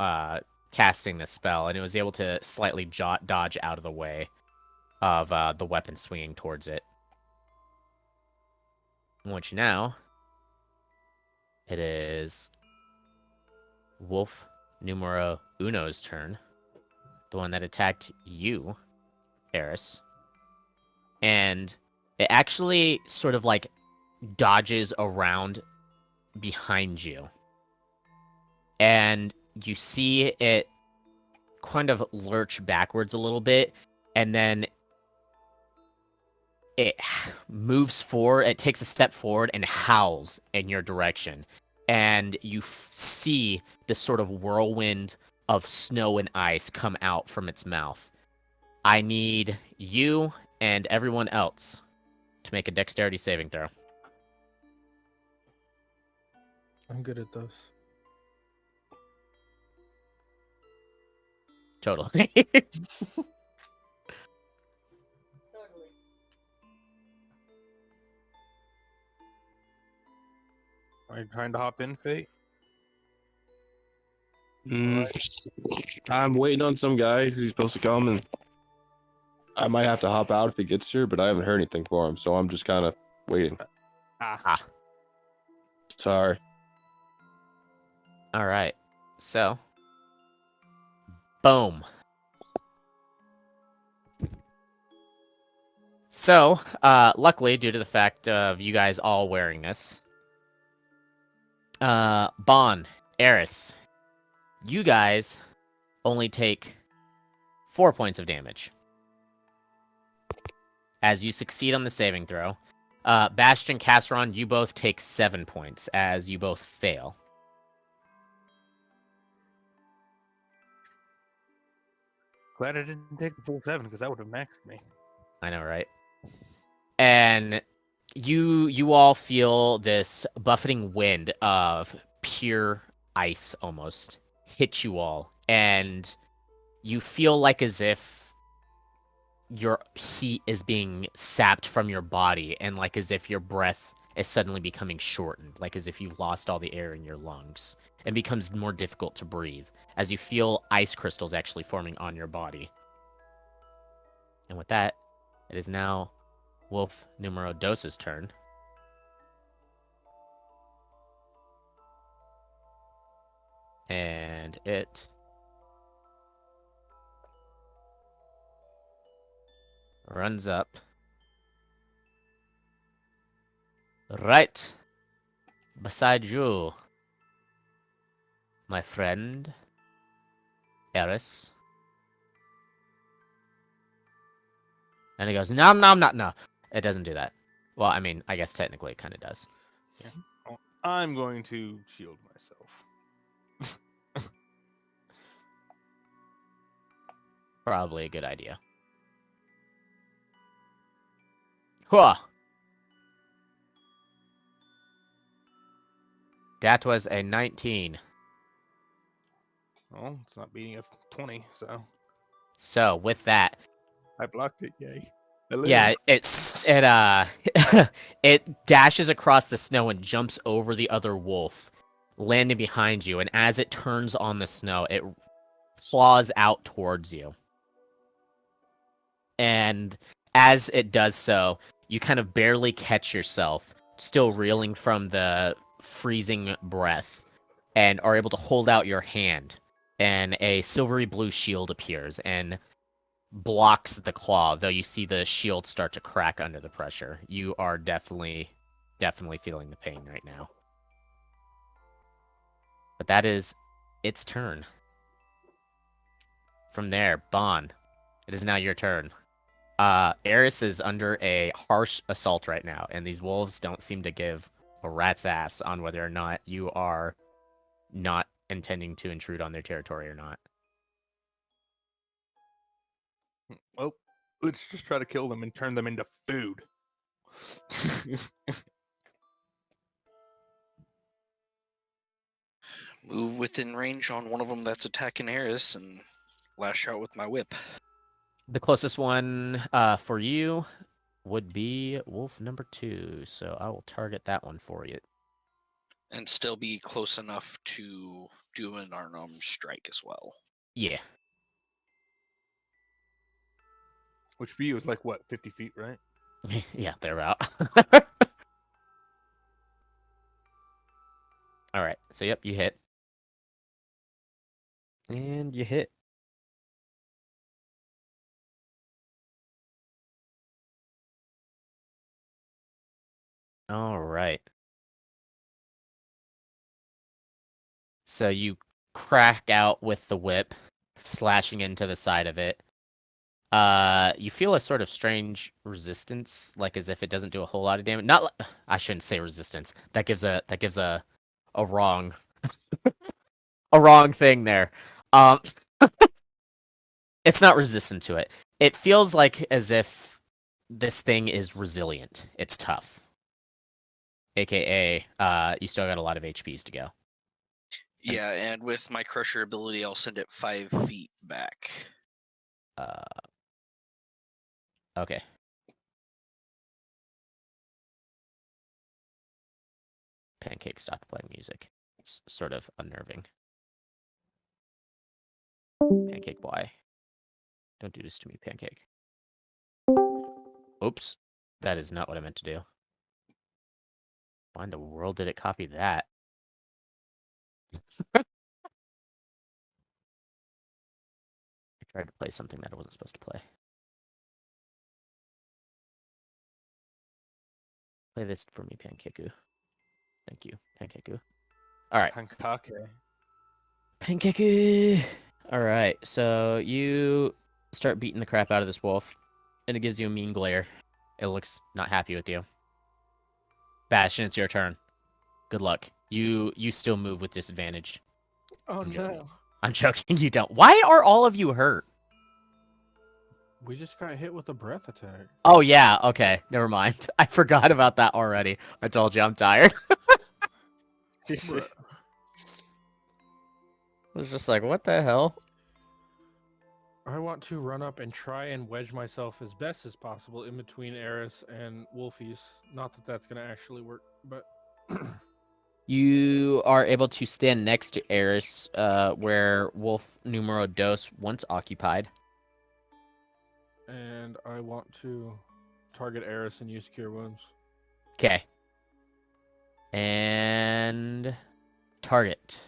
casting the spell, and it was able to slightly dodge out of the way of the weapon swinging towards it. Which now it is Wolf numero uno's turn, the one that attacked you, Eris. And it actually sort of like dodges around behind you. And you see it kind of lurch backwards a little bit, and then it moves forward, it takes a step forward and howls in your direction. And you see this sort of whirlwind of snow and ice come out from its mouth. I need you and everyone else to make a dexterity saving throw. I'm good at those. Totally. Are you trying to hop in, Fate? I'm waiting on some guy. He's supposed to come, and I might have to hop out if he gets here, but I haven't heard anything for him, so I'm just kind of waiting. Sorry. All right. So, boom. So, luckily, due to the fact of you guys all wearing this, Bon, Eris, you guys only take 4 points of damage as you succeed on the saving throw. Bastion, Casseron, you both take 7 points as you both fail. Glad I didn't take the full 7 because that would have maxed me. I know, right? And you all feel this buffeting wind of pure ice almost hit you all, and you feel like as if your heat is being sapped from your body, and like as if your breath is suddenly becoming shortened, like as if you've lost all the air in your lungs, and becomes more difficult to breathe as you feel ice crystals actually forming on your body. And with that, it is now Wolf numero dos's turn. And it runs up right beside you, my friend, Eris. And he goes, nom nom nom no. It doesn't do that. Well, I mean, I guess technically it kind of does. Yeah. Well, I'm going to shield myself. Probably a good idea. Huh. That was a 19. Well, it's not beating a 20, so So with that, I blocked it. Yay! yeah, it it dashes across the snow and jumps over the other wolf, landing behind you. And as it turns on the snow, it claws out towards you. And as it does so, you kind of barely catch yourself, still reeling from the freezing breath, and are able to hold out your hand. And a silvery blue shield appears and blocks the claw, though you see the shield start to crack under the pressure. You are definitely feeling the pain right now. But that is its turn. From there, Bon, it is now your turn. Eris is under a harsh assault right now, and these wolves don't seem to give a rat's ass on whether or not you are not intending to intrude on their territory or not. Well, let's just try to kill them and turn them into food. Move within range on one of them that's attacking Eris and lash out with my whip. The closest one for you would be wolf number 2. So I will target that one for you. And still be close enough to do an unarmed strike as well. Yeah. Which for you is like what, 50 feet, right? Yeah, they're out. All right. So yep, you hit. And you hit. All right. So you crack out with the whip, slashing into the side of it. You feel a sort of strange resistance, like as if it doesn't do a whole lot of damage. Not, I shouldn't say resistance. That gives a wrong a wrong thing there. Um, it's not resistant to it. It feels like as if this thing is resilient. It's tough. AKA, you still got a lot of HPs to go. Yeah, and with my crusher ability, I'll send it 5 feet back. Okay. Pancake stopped playing music. It's sort of unnerving. Pancake, why? Don't do this to me, Pancake. Oops. That is not what I meant to do. Why in the world did it copy that? I tried to play something that I wasn't supposed to play. Play this for me, Pankeku. Thank you, Pankeku. All right. Pankake. Pankeku! All right, so you start beating the crap out of this wolf, and it gives you a mean glare. It looks not happy with you. Bastion, it's your turn. Good luck. You still move with disadvantage. Oh I'm joking. no. I'm joking, you don't. Why are all of you hurt? We just got hit with a breath attack. Oh, yeah, okay. Never mind. I forgot about that already. I told you I'm tired. Bruh. I was just like, what the hell? I want to run up and try and wedge myself as best as possible in between Eris and Wolfies. Not that that's going to actually work, but You are able to stand next to Eris, where Wolf Numero Dos once occupied. and I want to target Eris and use Cure Wounds. Okay. And target.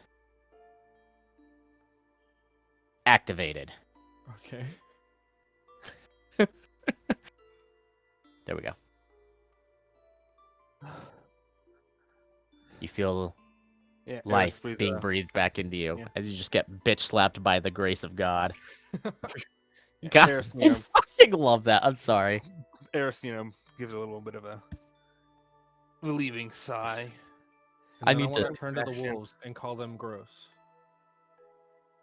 Activated. Okay. There we go. You feel Yeah, Eris, life please, being breathed back into you yeah. as you just get bitch slapped by the grace of God. yeah, God, Eris, I fucking love that. I'm sorry. Eris, gives a little bit of a relieving sigh. And I then I need want to- to turn to the Bastion. wolves and call them gross.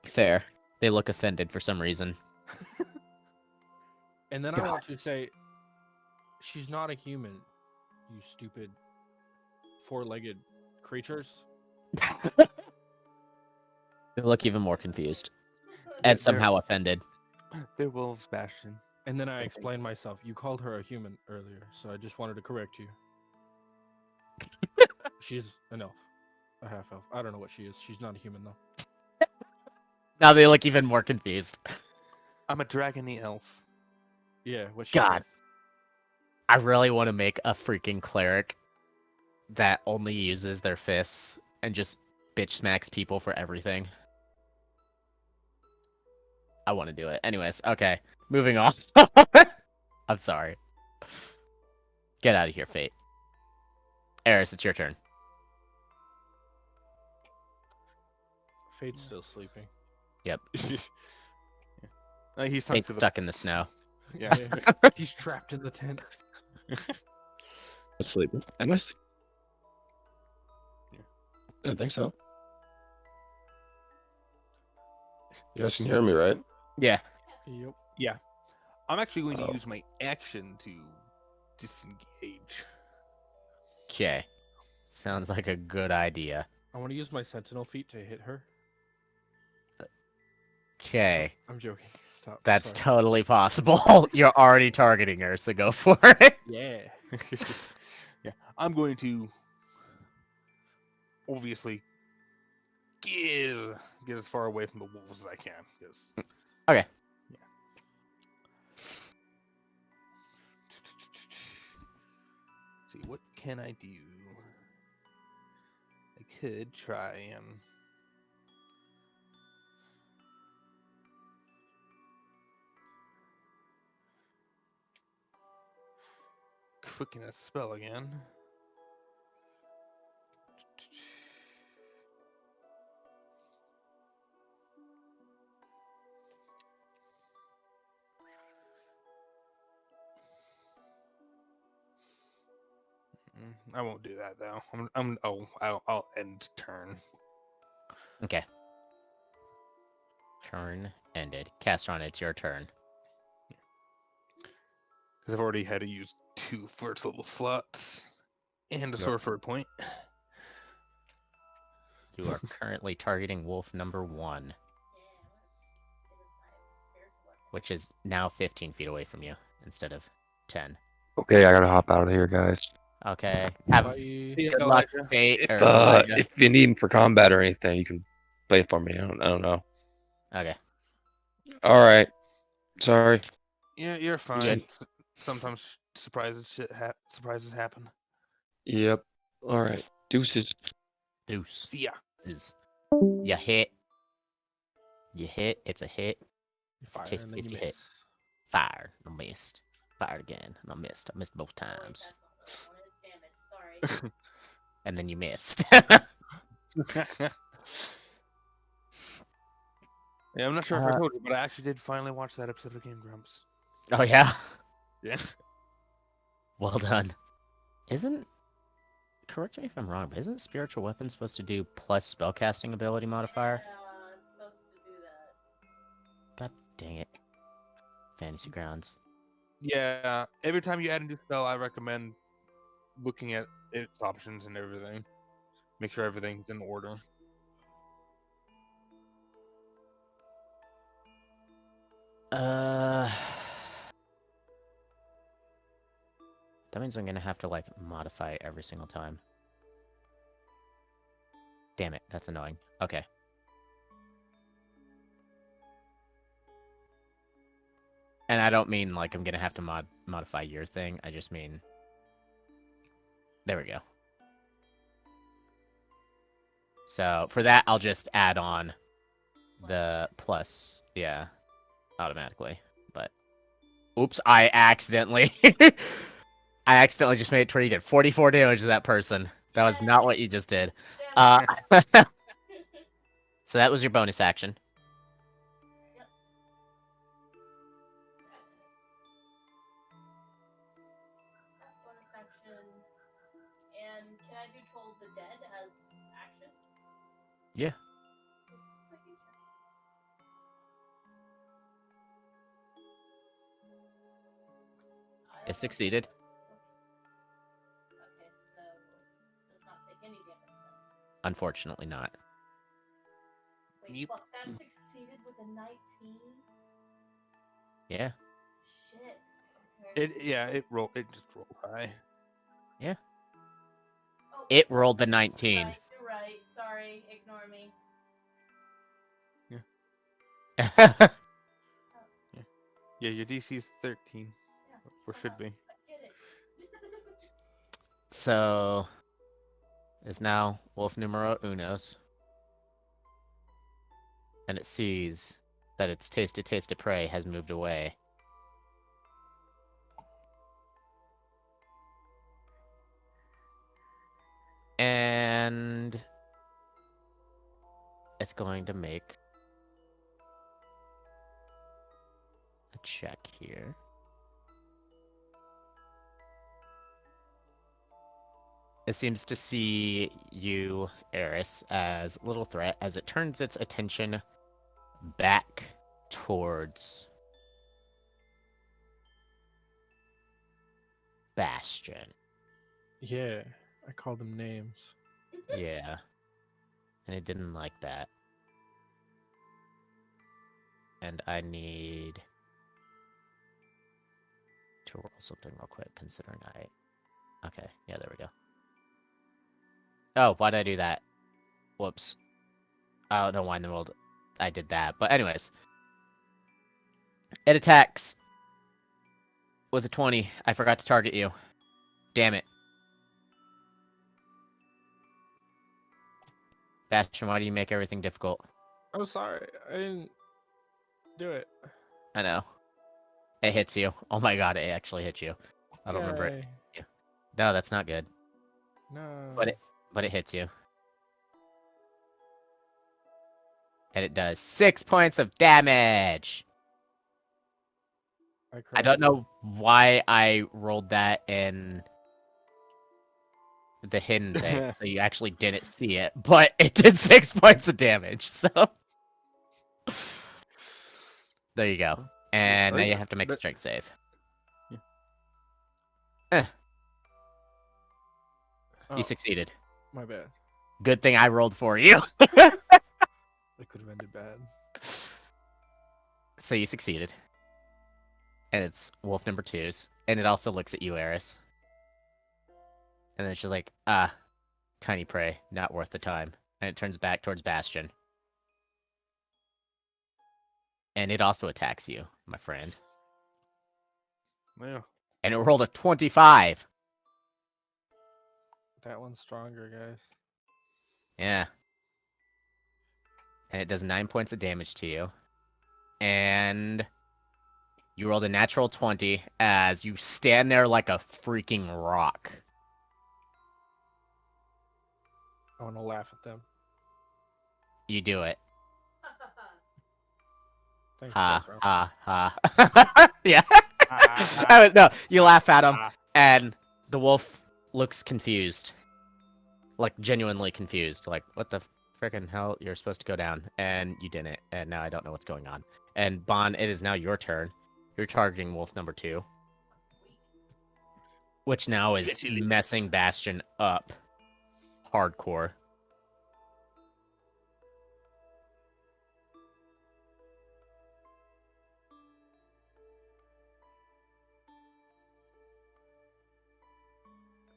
Fair. They look offended for some reason. And then God. I want to say, she's not a human, you stupid four-legged creatures. They look even more confused They're- and somehow offended. They're wolves, Bastion. And then I explained myself. You called her a human earlier, so I just wanted to correct you. She's an elf. A half elf. I don't know what she is. She's not a human, though. Now they look even more confused. I'm a dragony elf. Yeah, what she God. said. I really want to make a freaking cleric that only uses their fists and just bitch smacks people for everything. I want to do it. Anyways, okay. Moving on. I'm sorry. Get out of here, Fate. Eris, it's your turn. Fate's still sleeping. Yep. He's stuck Fate's to the. stuck in the snow. Yeah. He's trapped in the tent. Asleep. Am I asleep? I don't think so. You guys can hear me, right? Yeah. Yep. Yeah. I'm actually going to Oh. use my action to disengage. Okay. Sounds like a good idea. I want to use my sentinel feet to hit her. Okay. I'm joking. Stop. That's Sorry. totally possible. You're already targeting her, so go for it. Yeah. Yeah, I'm going to obviously get as far away from the wolves as I can. Because Okay. see, what can I do? I could try and quicken a spell again. I won't do that though. I'll end turn. Okay. Turn ended. Castron, it's your turn. Because I've already had to use 2 first level slots and a Yep. sorcerer point. You are currently targeting wolf number 1, which is now 15 feet away from you instead of 10. Okay, I gotta hop out of here, guys. Okay. Have Bye. See good ya, luck, Elijah. Fate or Elijah. If you need him for combat or anything, you can play for me. I don't know. Okay. All right. Sorry. Yeah, you're fine. good? Sometimes surprises happen. Yep. All right. Deuces. Deuce. See ya. Is you hit. You hit. It's a hit. It's Fire a tasty, and then you tasty miss. hit. Fire. I missed. Fired again. And I missed. I missed both times. And then you missed. Yeah, I'm not sure if I told you, but I actually did finally watch that episode of Game Grumps. Oh, yeah? Yeah. Well done. Isn't... Correct me if I'm wrong, but isn't spiritual weapon supposed to do plus spellcasting ability modifier? Yeah, it's supposed to do that. God dang it. Fantasy Grounds. Yeah. Every time you add a new spell, I recommend looking at its options and everything. Make sure everything's in order. That means I'm gonna have to, like, modify every single time. Damn it, that's annoying. Okay. And I don't mean, like, I'm gonna have to modify your thing. I just mean... There we go. So, for that, I'll just add on the plus, yeah, automatically. But, oops, I accidentally... I accidentally just made it to where you did 44 damage to that person. That was not what you just did. So that was your bonus action. Bonus action. And can I do Toll of the Dead as action? Yeah. It succeeded. Okay, so does not take any damage then. Unfortunately not. Wait, Yep. fuck, that succeeded with a 19? Yeah. Shit. Okay. It just rolled high. Oh, It rolled the 19. You're right. Sorry, ignore me. Yeah, your DC's 13. Or should be. I get it. So, is now wolf numero unos. And it sees that its taste of prey has moved away. And it's going to make a check here. It seems to see you, Eris, as a little threat as it turns its attention back towards Bastion. Yeah, I called them names. Yeah. And it didn't like that. and I need to roll something real quick, considering I... Okay, yeah, there we go. Oh, why'd I do that? Whoops. I don't know why in the world I did that. But anyways. It attacks with a 20. I forgot to target you. Damn it. Bastion, why do you make everything difficult? I'm sorry. I didn't do it. I know. It hits you. Oh my god, it actually hit you. I don't remember it. Yay. No, that's not good. No. But it hits you. And it does 6 points of damage. I don't know why I rolled that in the hidden thing, so you actually didn't see it, but it did 6 points of damage, so... There you go. And now you have to make a strength save. Oh, You succeeded. my bad. Good thing I rolled for you. It could have ended bad. So you succeeded. And it's wolf number 2's. And it also looks at you, Eris. And then she's like, tiny prey, not worth the time. And it turns back towards Bastion. And it also attacks you, my friend. Yeah. And it rolled a 25. That one's stronger, guys. Yeah. And it does 9 points of damage to you. And you rolled a natural 20 as you stand there like a freaking rock. I want to laugh at them. You do it. Thanks, Ha, Ezra. ha. Yeah. No, you laugh at him, and the wolf looks confused. Like, genuinely confused. Like, what the freaking hell? You're supposed to go down, and you didn't, and now I don't know what's going on. And Bon, it is now your turn. You're targeting wolf number 2. Which now is messing Bastion up. Hardcore.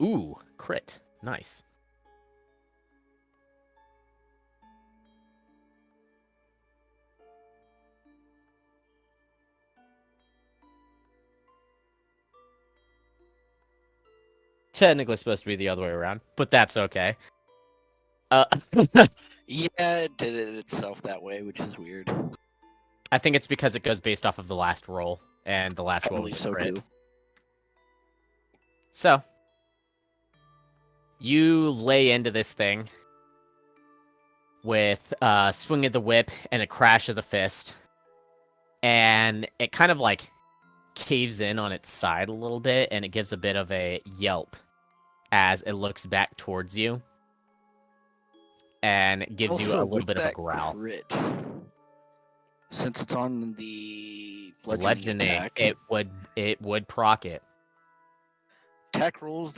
Ooh, crit. Nice. Technically supposed to be the other way around, but that's okay. Yeah, it did it itself that way, which is weird. I think it's because it goes based off of the last roll, and the last I roll believe was a so crit. too. So, you lay into this thing with a swing of the whip and a crash of the fist, and it kind of like caves in on its side a little bit, and it gives a bit of a yelp as it looks back towards you, and it gives you a Also, little with bit of a that growl. Crit, since it's on the bludgeoning attack, it would proc it. attack rolls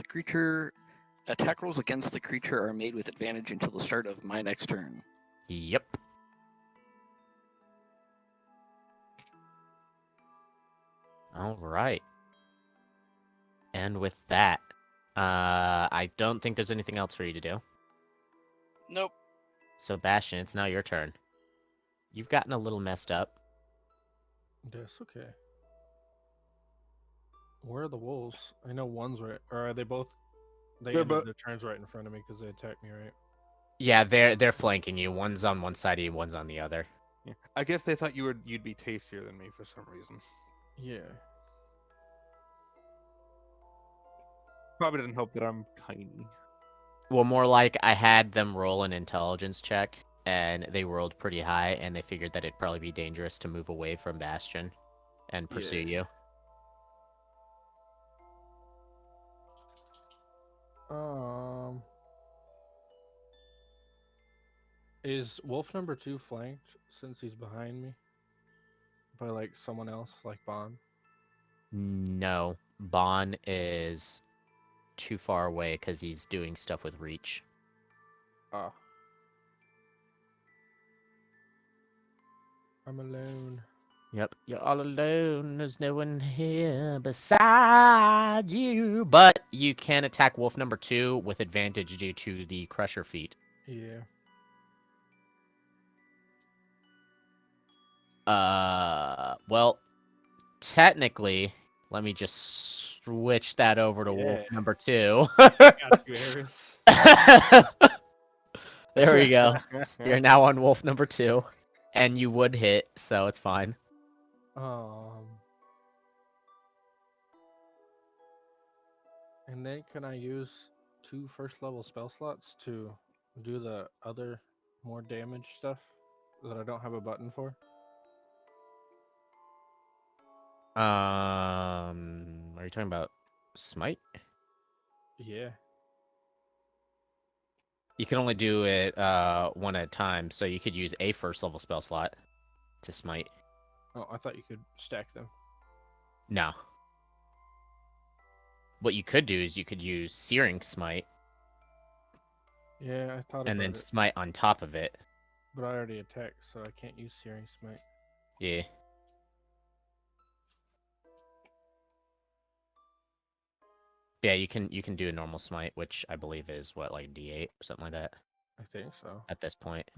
against the creature are made with advantage until the start of my next turn. Yep. All right. And with that, I don't think there's anything else for you to do. Nope. So Bastion, it's now your turn. You've gotten a little messed up. That's okay. Where are the wolves? I know one's right. Or are they both? They They're ended bo- their turns right in front of me because they attacked me, right? Yeah, they're flanking you. One's on one side of you, one's on the other. Yeah. I guess they thought you'd be tastier than me for some reason. Yeah. Probably doesn't help that I'm tiny. Well, more like I had them roll an intelligence check, and they rolled pretty high, and they figured that it'd probably be dangerous to move away from Bastion and pursue you. Is wolf number 2 flanked since he's behind me by like someone else, like Bond? No, Bon is too far away because he's doing stuff with reach. Ah. I'm alone. Yep, you're all alone. There's no one here beside you. But you can attack wolf number 2 with advantage due to the crusher feat. Yeah. Well, technically, let me just switch that over to wolf Yeah. number 2. Got you, Eris. There we go. You're now on wolf number 2, and you would hit, so it's fine. And then can I use 2 first level spell slots to do the other more damage stuff that I don't have a button for? Are you talking about Smite? Yeah. You can only do it one at a time, so you could use a first level spell slot to smite. Oh, I thought you could stack them. No. What you could do is you could use Searing Smite Yeah, I thought and about then it, smite on top of it. but I already attacked, so I can't use Searing Smite. Yeah. Yeah, you can do a normal smite, which I believe is what, like D8 or something like that I think so. at this point.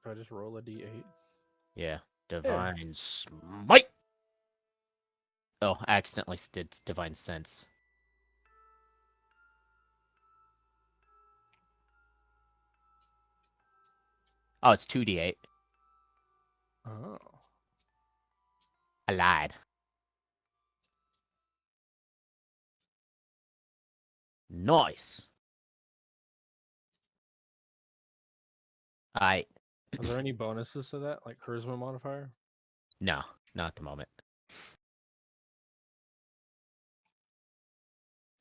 Do I just roll a d8? Yeah. Divine Smite. Oh, I accidentally did Divine Sense. Oh, it's 2d8. Oh. I lied. Nice. I Are there any bonuses to that, like charisma modifier? No, not at the moment.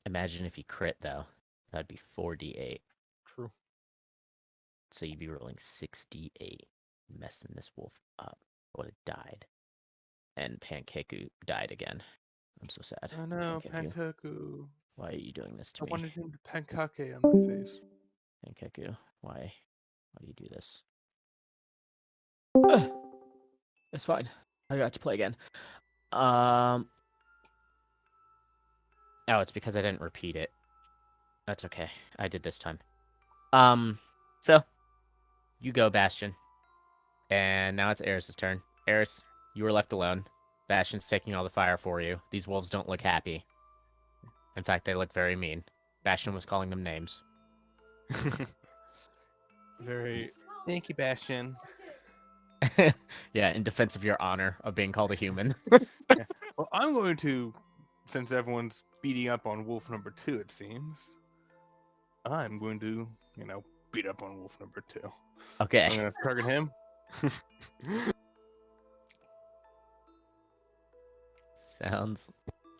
Imagine if you crit though. That'd be 4d8. True. So you'd be rolling 6d8. Messing this wolf up. Would have died. And Pankeku died again. I'm so sad. Oh no, Pankeku, Pankaku. why are you doing this to I me? wanted him to pankake on my face. Pankeku, why do you do this? It's fine. I got to play again. Oh, it's because I didn't repeat it. That's okay. I did this time. So you go, Bastion. And now it's Eris's turn. Eris, you were left alone. Bastion's taking all the fire for you. These wolves don't look happy. In fact, they look very mean. Bastion was calling them names. Very. Thank you, Bastion. Yeah, in defense of your honor of being called a human. Well, I'm going to, since everyone's beating up on wolf number 2, it seems, I'm going to, beat up on wolf number 2. Okay. I'm going to target him. Sounds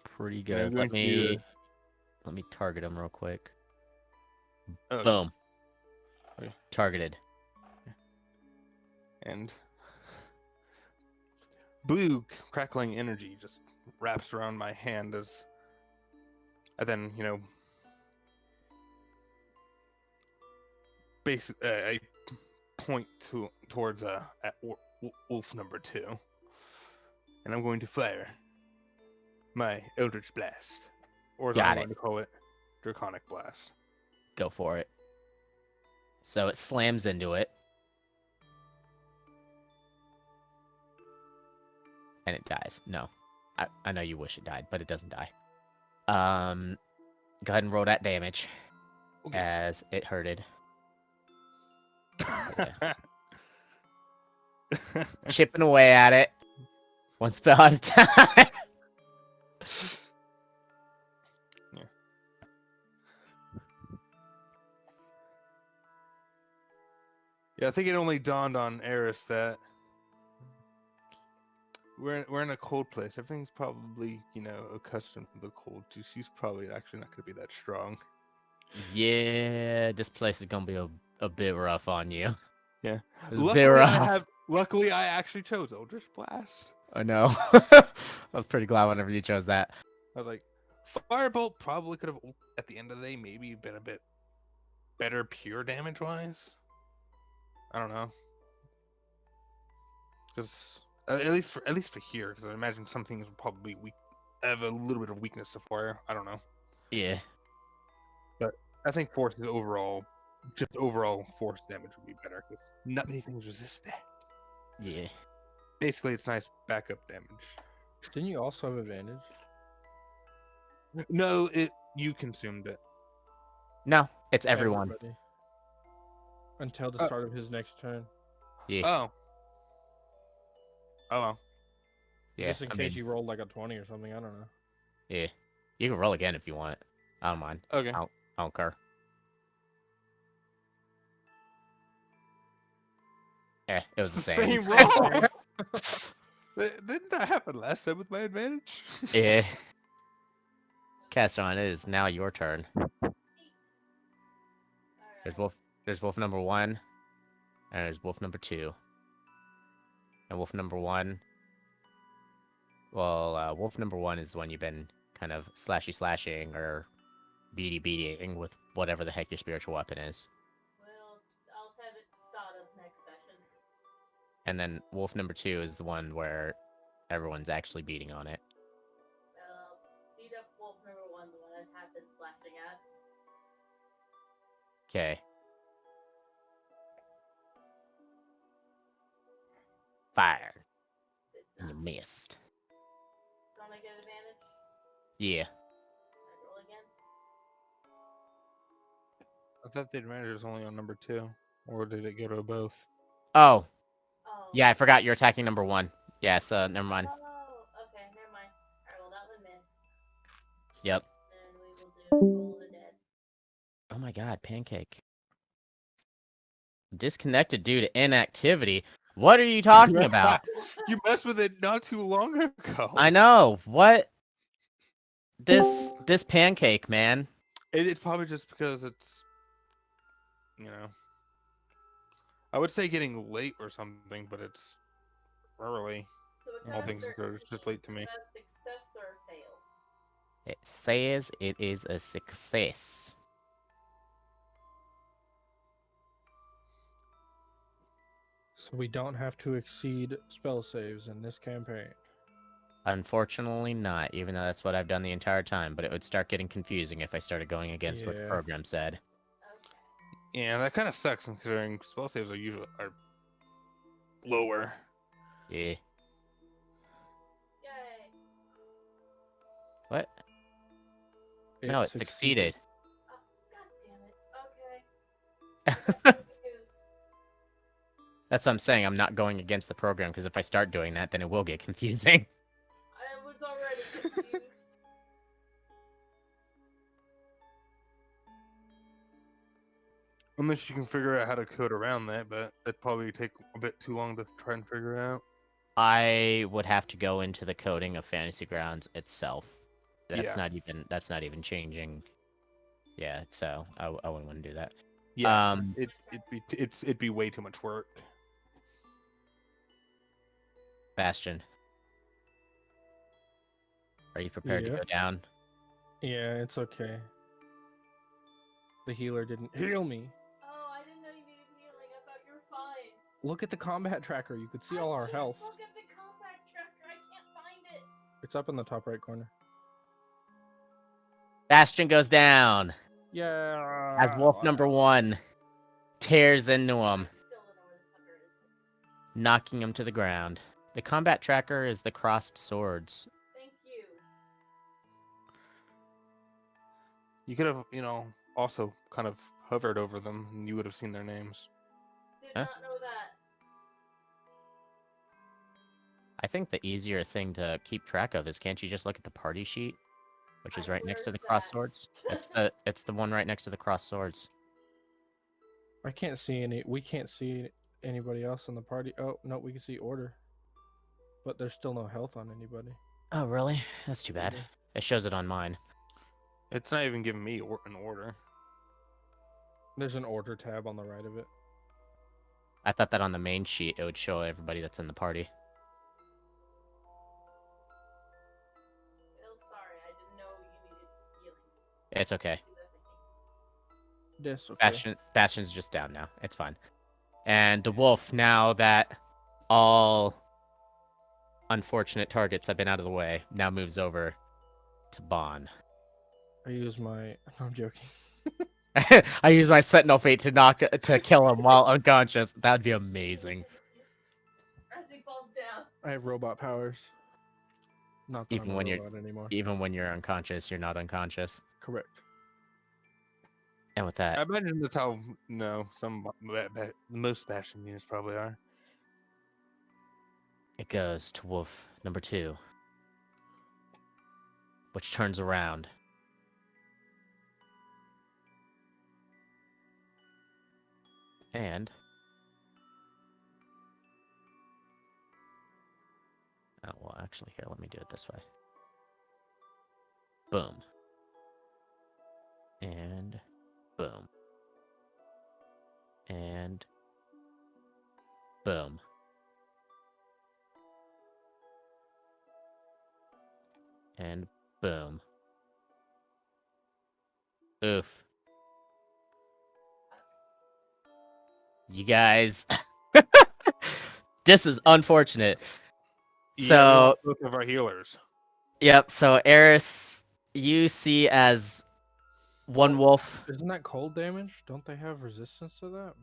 pretty And I'm good. going to, Let me target him real quick. oh, Boom. Okay. Targeted. and blue crackling energy just wraps around my hand as I then, I point towards at wolf number 2, and I'm going to fire my Eldritch Blast, or as I'm Got it. going to call it, Draconic Blast. Go for it. So it slams into it. And it dies. No. I know you wish it died, but it doesn't die. Go ahead and roll that damage. Okay. As it hurted. Chipping away at it. One spell at a time. Yeah. Yeah, I think it only dawned on Eris that we're in a cold place. Everything's probably, accustomed to the cold. She's probably actually not going to be that strong. Yeah, this place is gonna be a bit rough on you. Yeah. It's a bit rough. Luckily, I actually chose Eldritch Blast. I know. I was pretty glad whenever you chose that. I was like, Firebolt probably could have, at the end of the day, maybe been a bit better pure damage-wise. I don't know. Because At least for here, because I imagine some things will probably weak, have a little bit of weakness to fire. I don't know. Yeah. I think force is overall force damage would be better because not many things resist that. Yeah. Basically, it's nice backup damage. Didn't you also have advantage? No, you consumed it. No, it's everyone. Everybody. Until the start of his next turn. Yeah. Oh. Oh well. Yeah. Just in case you rolled like a 20 or something. I don't know. Yeah. You can roll again if you want. I don't mind. Okay. I don't care. Yeah, it was the same. roll. Didn't that happen last time with my advantage? Yeah. Castron, it is now your turn. There's wolf number 1, and there's wolf number 2. And wolf number 1, well, wolf number 1 is the one you've been kind of slashing or beating with whatever the heck your spiritual weapon is. Well, I'll have it thought of next session. And then wolf number 2 is the one where everyone's actually beating on it. Beat up wolf number 1, the one I have been slashing at. Okay. Fire. And you missed. Don't I get advantage? Yeah. I roll again? I thought the advantage was only on number 2, or did it go to both? Oh. Oh. Yeah, I forgot you're attacking number 1. Yes, never mind. Oh, okay, never mind. Alright, well, that one missed. Yep. Then we will do Toll of the Dead. Oh my god, Pancake. Disconnected due to inactivity. What are you talking about? You messed with it not too long ago. I know. What? This Pancake, man. It's probably just because it's, I would say getting late or something, but it's early. So it All does things considered, it's just late to me. Is that success or fail? It says it is a success. So we don't have to exceed spell saves in this campaign. Unfortunately not, even though that's what I've done the entire time, but it would start getting confusing if I started going against what the Yeah. program said. Okay. Yeah, that kind of sucks considering spell saves are lower. Yeah. Yay. What? No, it succeeded. Oh, god damn it. Okay. Confused. That's what I'm saying. I'm not going against the program, because if I start doing that, then it will get confusing. I was already confused. Unless you can figure out how to code around that, but that'd probably take a bit too long to try and figure out. I would have to go into the coding of Fantasy Grounds itself. That's Yeah. not even changing. Yeah, so I wouldn't want to do that. Yeah, it'd be way too much work. Bastion, are you prepared to Yeah. go down? Yeah, it's okay. The healer didn't heal me. Oh, I didn't know you needed healing. I thought you were fine. Look at the combat tracker. You could see all our health. Look at the combat tracker. I can't find it. It's up in the top right corner. Bastion goes down Yeah. as wolf number 1 tears into him, Still don't know where the fucker is. knocking him to the ground. The combat tracker is the crossed swords. Thank you. You could have, also kind of hovered over them, and you would have seen their names. Did Huh? not know that. I think the easier thing to keep track of is, can't you just look at the party sheet, which is right next to Where's the cross that? swords? It's the one right next to the cross swords. I can't see any. We can't see anybody else in the party. Oh no, we can see order, but there's still no health on anybody. Oh, really? That's too bad. It shows it on mine. It's not even giving me an order. There's an order tab on the right of it. I thought that on the main sheet it would show everybody that's in the party. Real sorry. I didn't know you needed healing. It's okay. This okay. Bastion's just down now. It's fine. And the wolf, now that all unfortunate targets have been out of the way, now moves over to Bon. I use my. I'm joking. I use my Sentinel Fate to kill him while unconscious. That'd be amazing. As he falls down. I have robot powers. Not that Even I'm a when you're robot anymore. even when you're unconscious, you're not unconscious. Correct. And with I that, imagine that's how most Bastion units probably are. it goes to wolf number 2, which turns around. And oh well, actually, here, let me do it this way. Boom. And boom. And boom. And boom. Oof. You guys. This is unfortunate. Yeah, we So, lost both of our healers. yep. So, Eris, you see as one wolf. Isn't that cold damage? Don't they have resistance to that?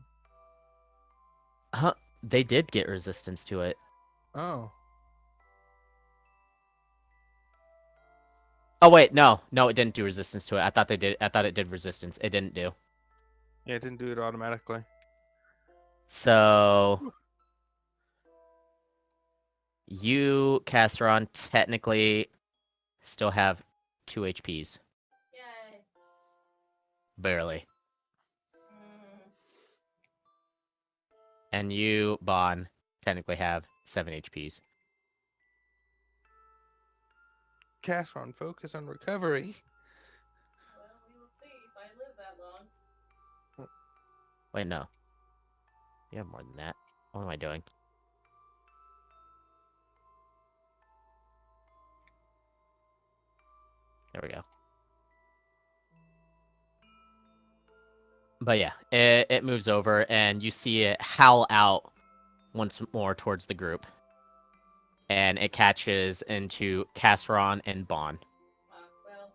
Huh? They did get resistance to it. Oh. Oh wait, no, it didn't do resistance to it. I thought they did. I thought it did resistance. It didn't do. Yeah, it didn't do it automatically. So you, Castron, technically still have 2 HPs. Yay. Barely. And you, Bon, technically have 7 HPs. Castron, focus on recovery. Well, we will see if I live that long. Wait, no. You have more than that. What am I doing? There we go. But yeah, it moves over, and you see it howl out once more towards the group. And it catches into Casseron and Bon. Well,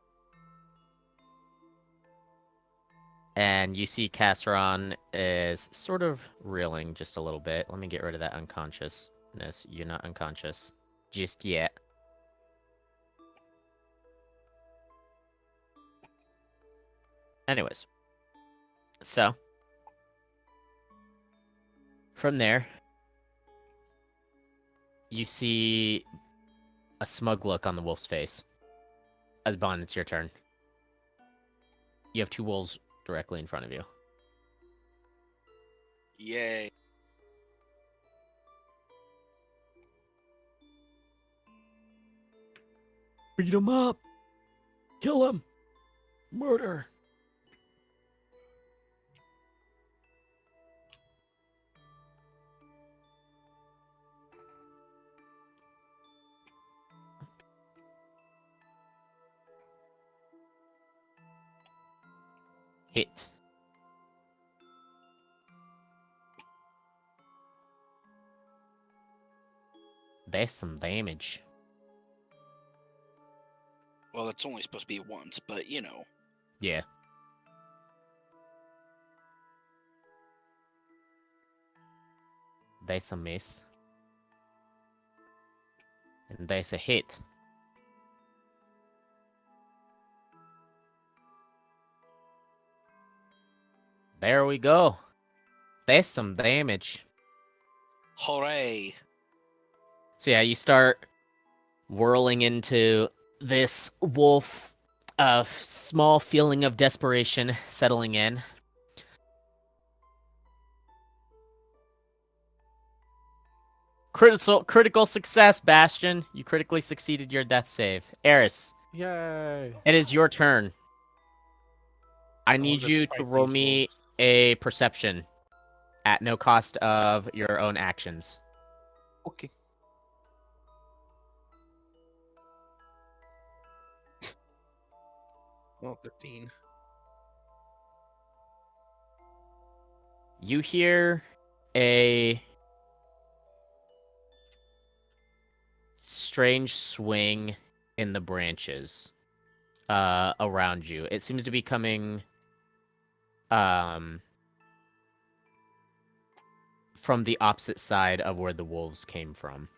And you see Casseron is sort of reeling just a little bit. Let me get rid of that unconsciousness. You're not unconscious just yet. Anyways. So. From there. You see a smug look on the wolf's face. As Bon, it's your turn. You have 2 wolves directly in front of you. Yay. Beat him up. Kill him. Murder. Hit. That's some damage. Well, that's only supposed to be once, but you know. Yeah. That's a miss. And that's a hit. There we go. That's some damage. Hooray. So yeah, you start whirling into this wolf, small feeling of desperation settling in. Critical success, Bastion. You critically succeeded your death save. Eris, Yay. it is your turn. I want need to you to spike roll these me wolves. a perception at no cost of your own actions. Okay. Well, 13. You hear a strange swing in the branches around you. It seems to be coming from the opposite side of where the wolves came from.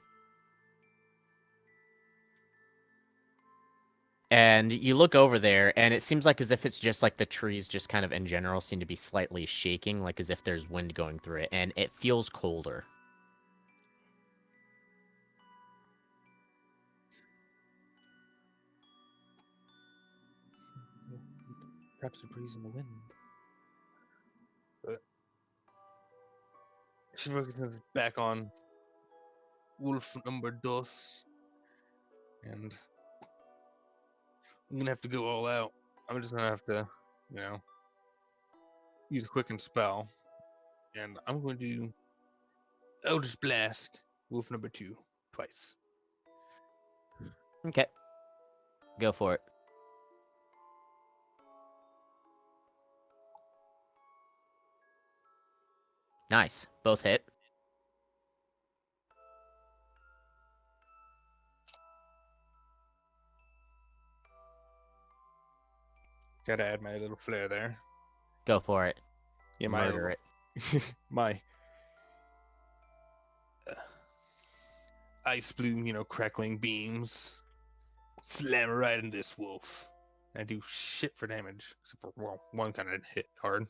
And you look over there, and it seems like as if it's just like the trees just kind of in general seem to be slightly shaking, like as if there's wind going through it, and it feels colder. Perhaps a breeze in the wind. But she focuses back on wolf number dos, and I'm gonna have to go all out. I'm just gonna have to, use a quicken spell, and I'm going to Eldritch Blast wolf number 2 twice. Okay. Go for it. Nice. Both hit. Gotta add my little flair there. Go for it. Yeah, Murder it. my ice blue, crackling beams slam right in this wolf. I do shit for damage, except for one kind of hit hard.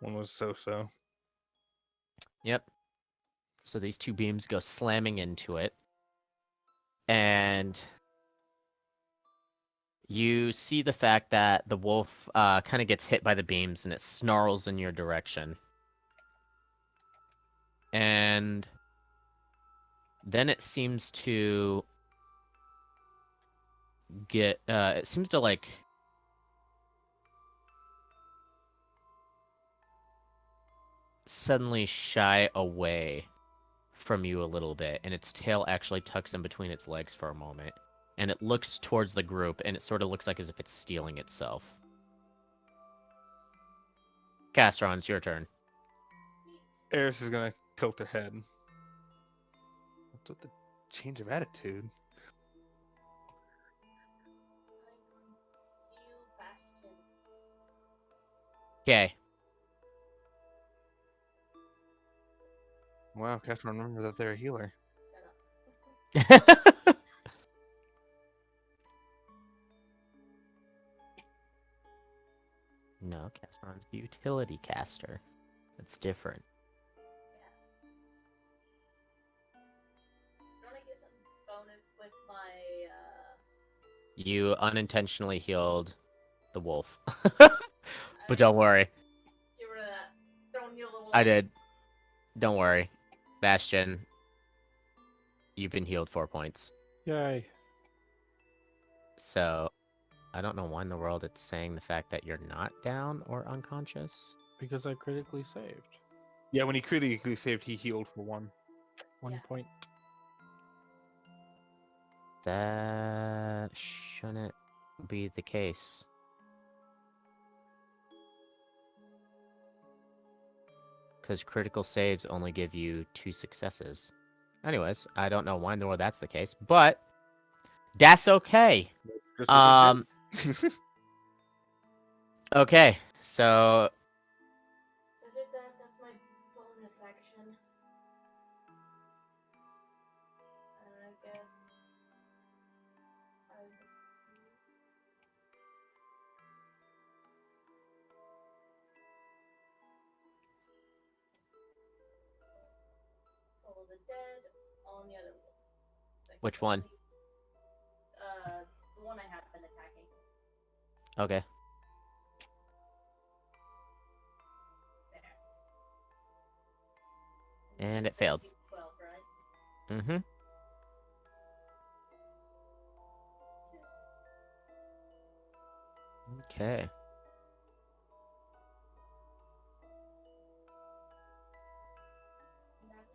One was so. Yep. So these two beams go slamming into it. And you see the fact that the wolf kind of gets hit by the beams and it snarls in your direction. And then it seems to it seems to like suddenly shy away from you a little bit, and its tail actually tucks in between its legs for a moment, and it looks towards the group, and it sort of looks like as if it's stealing itself. Castron, it's your turn. Eris is gonna tilt her head. What's with the change of attitude? Okay. Wow, Castron, remember that they're a healer. No, Castron's a utility caster. It's different. You unintentionally healed the wolf. But don't worry. Get rid of that. Don't heal the wolf. I did. Don't worry. Bastion, you've been healed 4 points. Yay. So, I don't know why in the world it's saying the fact that you're not down or unconscious. Because I critically saved. Yeah, when he critically saved, he healed for 1. 1 point. That shouldn't be the case. Because critical saves only give you 2 successes. Anyways, I don't know why in the world that's the case, but that's okay. Just what it did. Okay, so So I did that. That's my bonus action. And I guess I would follow the dead on the other one. which one? The one I have been attacking. Okay. There. And it failed. 12, right? Mm-hmm. Okay.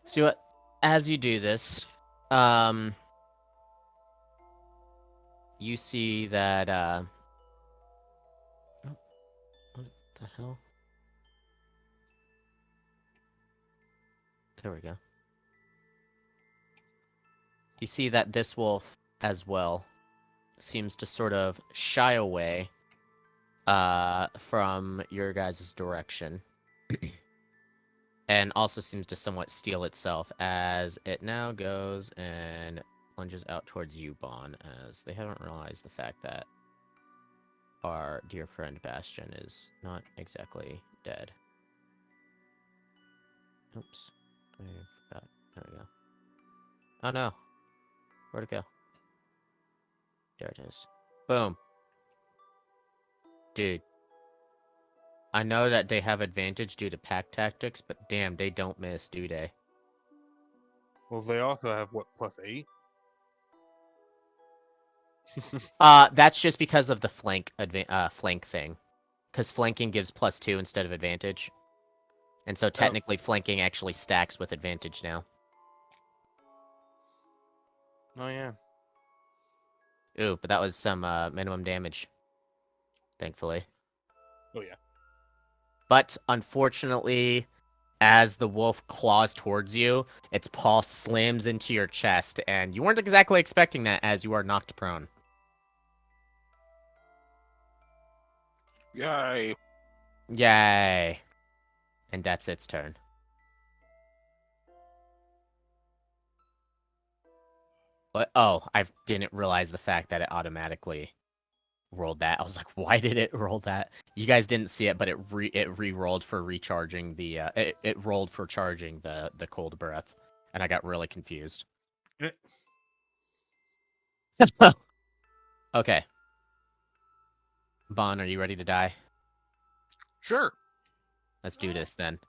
So what, as you do this, you see that, oh, what the hell? There we go. You see that this wolf as well seems to sort of shy away from your guys' direction. And also seems to somewhat steal itself as it now goes and plunges out towards you, Bon, as they haven't realized the fact that our dear friend Bastion is not exactly dead. Oops. I forgot. There we go. Oh no. Where'd it go? There it is. Boom. Dude. I know that they have advantage due to pack tactics, but damn, they don't miss, do they? Well, they also have what, +8? That's just because of the flank thing. Because flanking gives +2 instead of advantage. And so technically flanking actually stacks with advantage now. Oh yeah. Ooh, but that was some minimum damage. Thankfully. Oh yeah. But unfortunately, as the wolf claws towards you, its paw slams into your chest, and you weren't exactly expecting that as you are knocked prone. Yay. Yay. And that's its turn. But, oh, I didn't realize the fact that it automatically rolled that. I was like, why did it roll that? You guys didn't see it, but it re-rolled for recharging the it rolled for charging the cold breath, and I got really confused. Okay. Bon, are you ready to die? Sure. Let's do this then.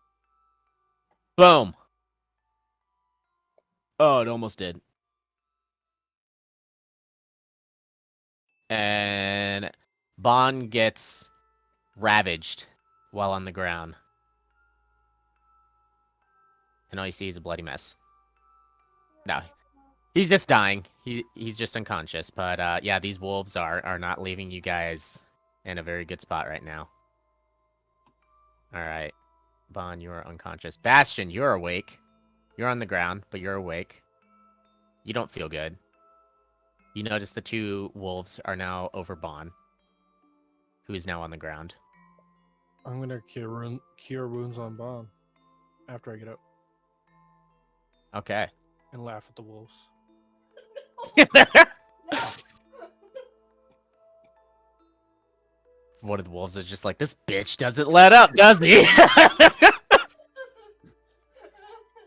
Boom. Oh, it almost did. And Bon gets ravaged while on the ground. And all you see is a bloody mess. No, he's just dying. He's just unconscious. But yeah, these wolves are not leaving you guys in a very good spot right now. All right, Bon, you are unconscious. Bastion, you're awake. You're on the ground, but you're awake. You don't feel good. You notice the two wolves are now over Bon, who is now on the ground. I'm gonna cure wounds on Bon after I get up Okay. and laugh at the wolves. One of the wolves is just like, this bitch doesn't let up, does he?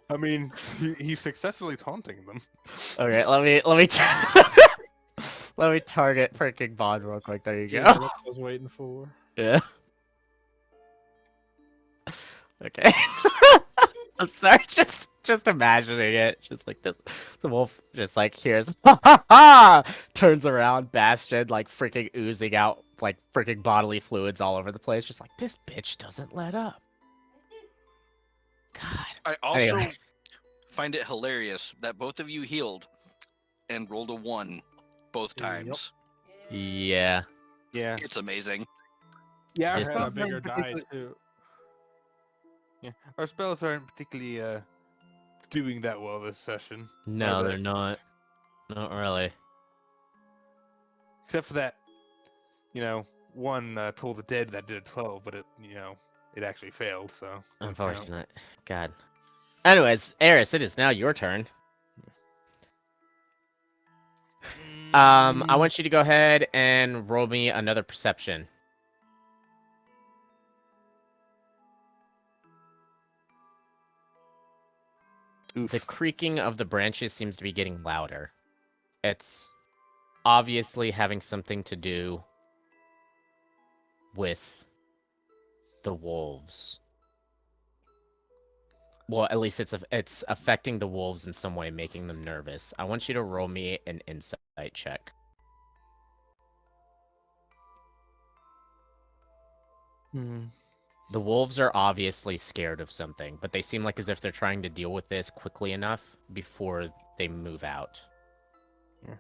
I mean, he's successfully taunting them. Okay, let me let me target freaking Bond real quick. There you Yeah, go. that's what I was waiting for. Yeah. Okay. I'm sorry, just imagining it. Just like this, the wolf just like hears, ha ha ha, turns around, Bastion like freaking oozing out like freaking bodily fluids all over the place. Just like, this bitch doesn't let up. God. I also Anyways. find it hilarious that both of you healed and rolled a 1 both Yep. times. Yeah. Yeah. It's amazing. Yeah, our Just- I had a spells bigger aren't die particularly. too. Yeah, our spells aren't particularly doing that well this session. No, Are they? they're not. Not really. Except for that, one Toll the Dead that did a 12, but it actually failed. So didn't count. Unfortunate. God. Anyways, Eris, it is now your turn. I want you to go ahead and roll me another perception. Oof. The creaking of the branches seems to be getting louder. It's obviously having something to do with the wolves. Well, at least it's affecting the wolves in some way, making them nervous. I want you to roll me an insight check. The wolves are obviously scared of something, but they seem like as if they're trying to deal with this quickly enough before they move out. Yeah.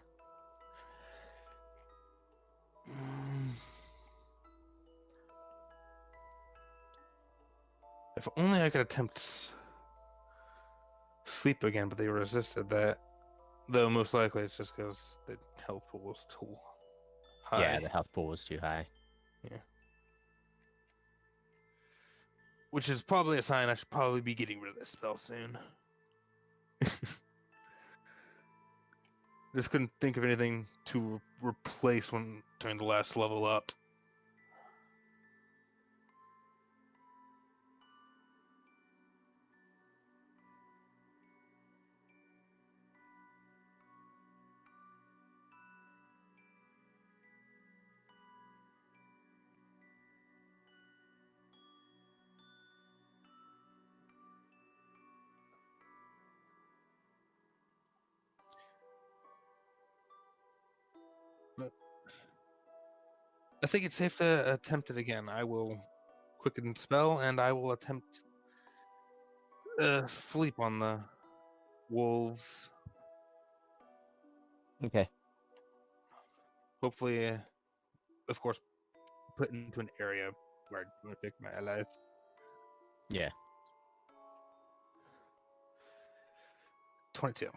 If only I could attempt sleep again, but they resisted that. Though most likely it's just because the health pool is too high. Yeah, the health pool was too high. Which is probably a sign I should probably be getting rid of this spell soon. Just couldn't think of anything to replace when during the last level up. But I think it's safe to attempt it again. I will quicken spell, and I will attempt sleep on the wolves. Okay. Hopefully, of course, put into an area where I don't affect my allies. Yeah. 22.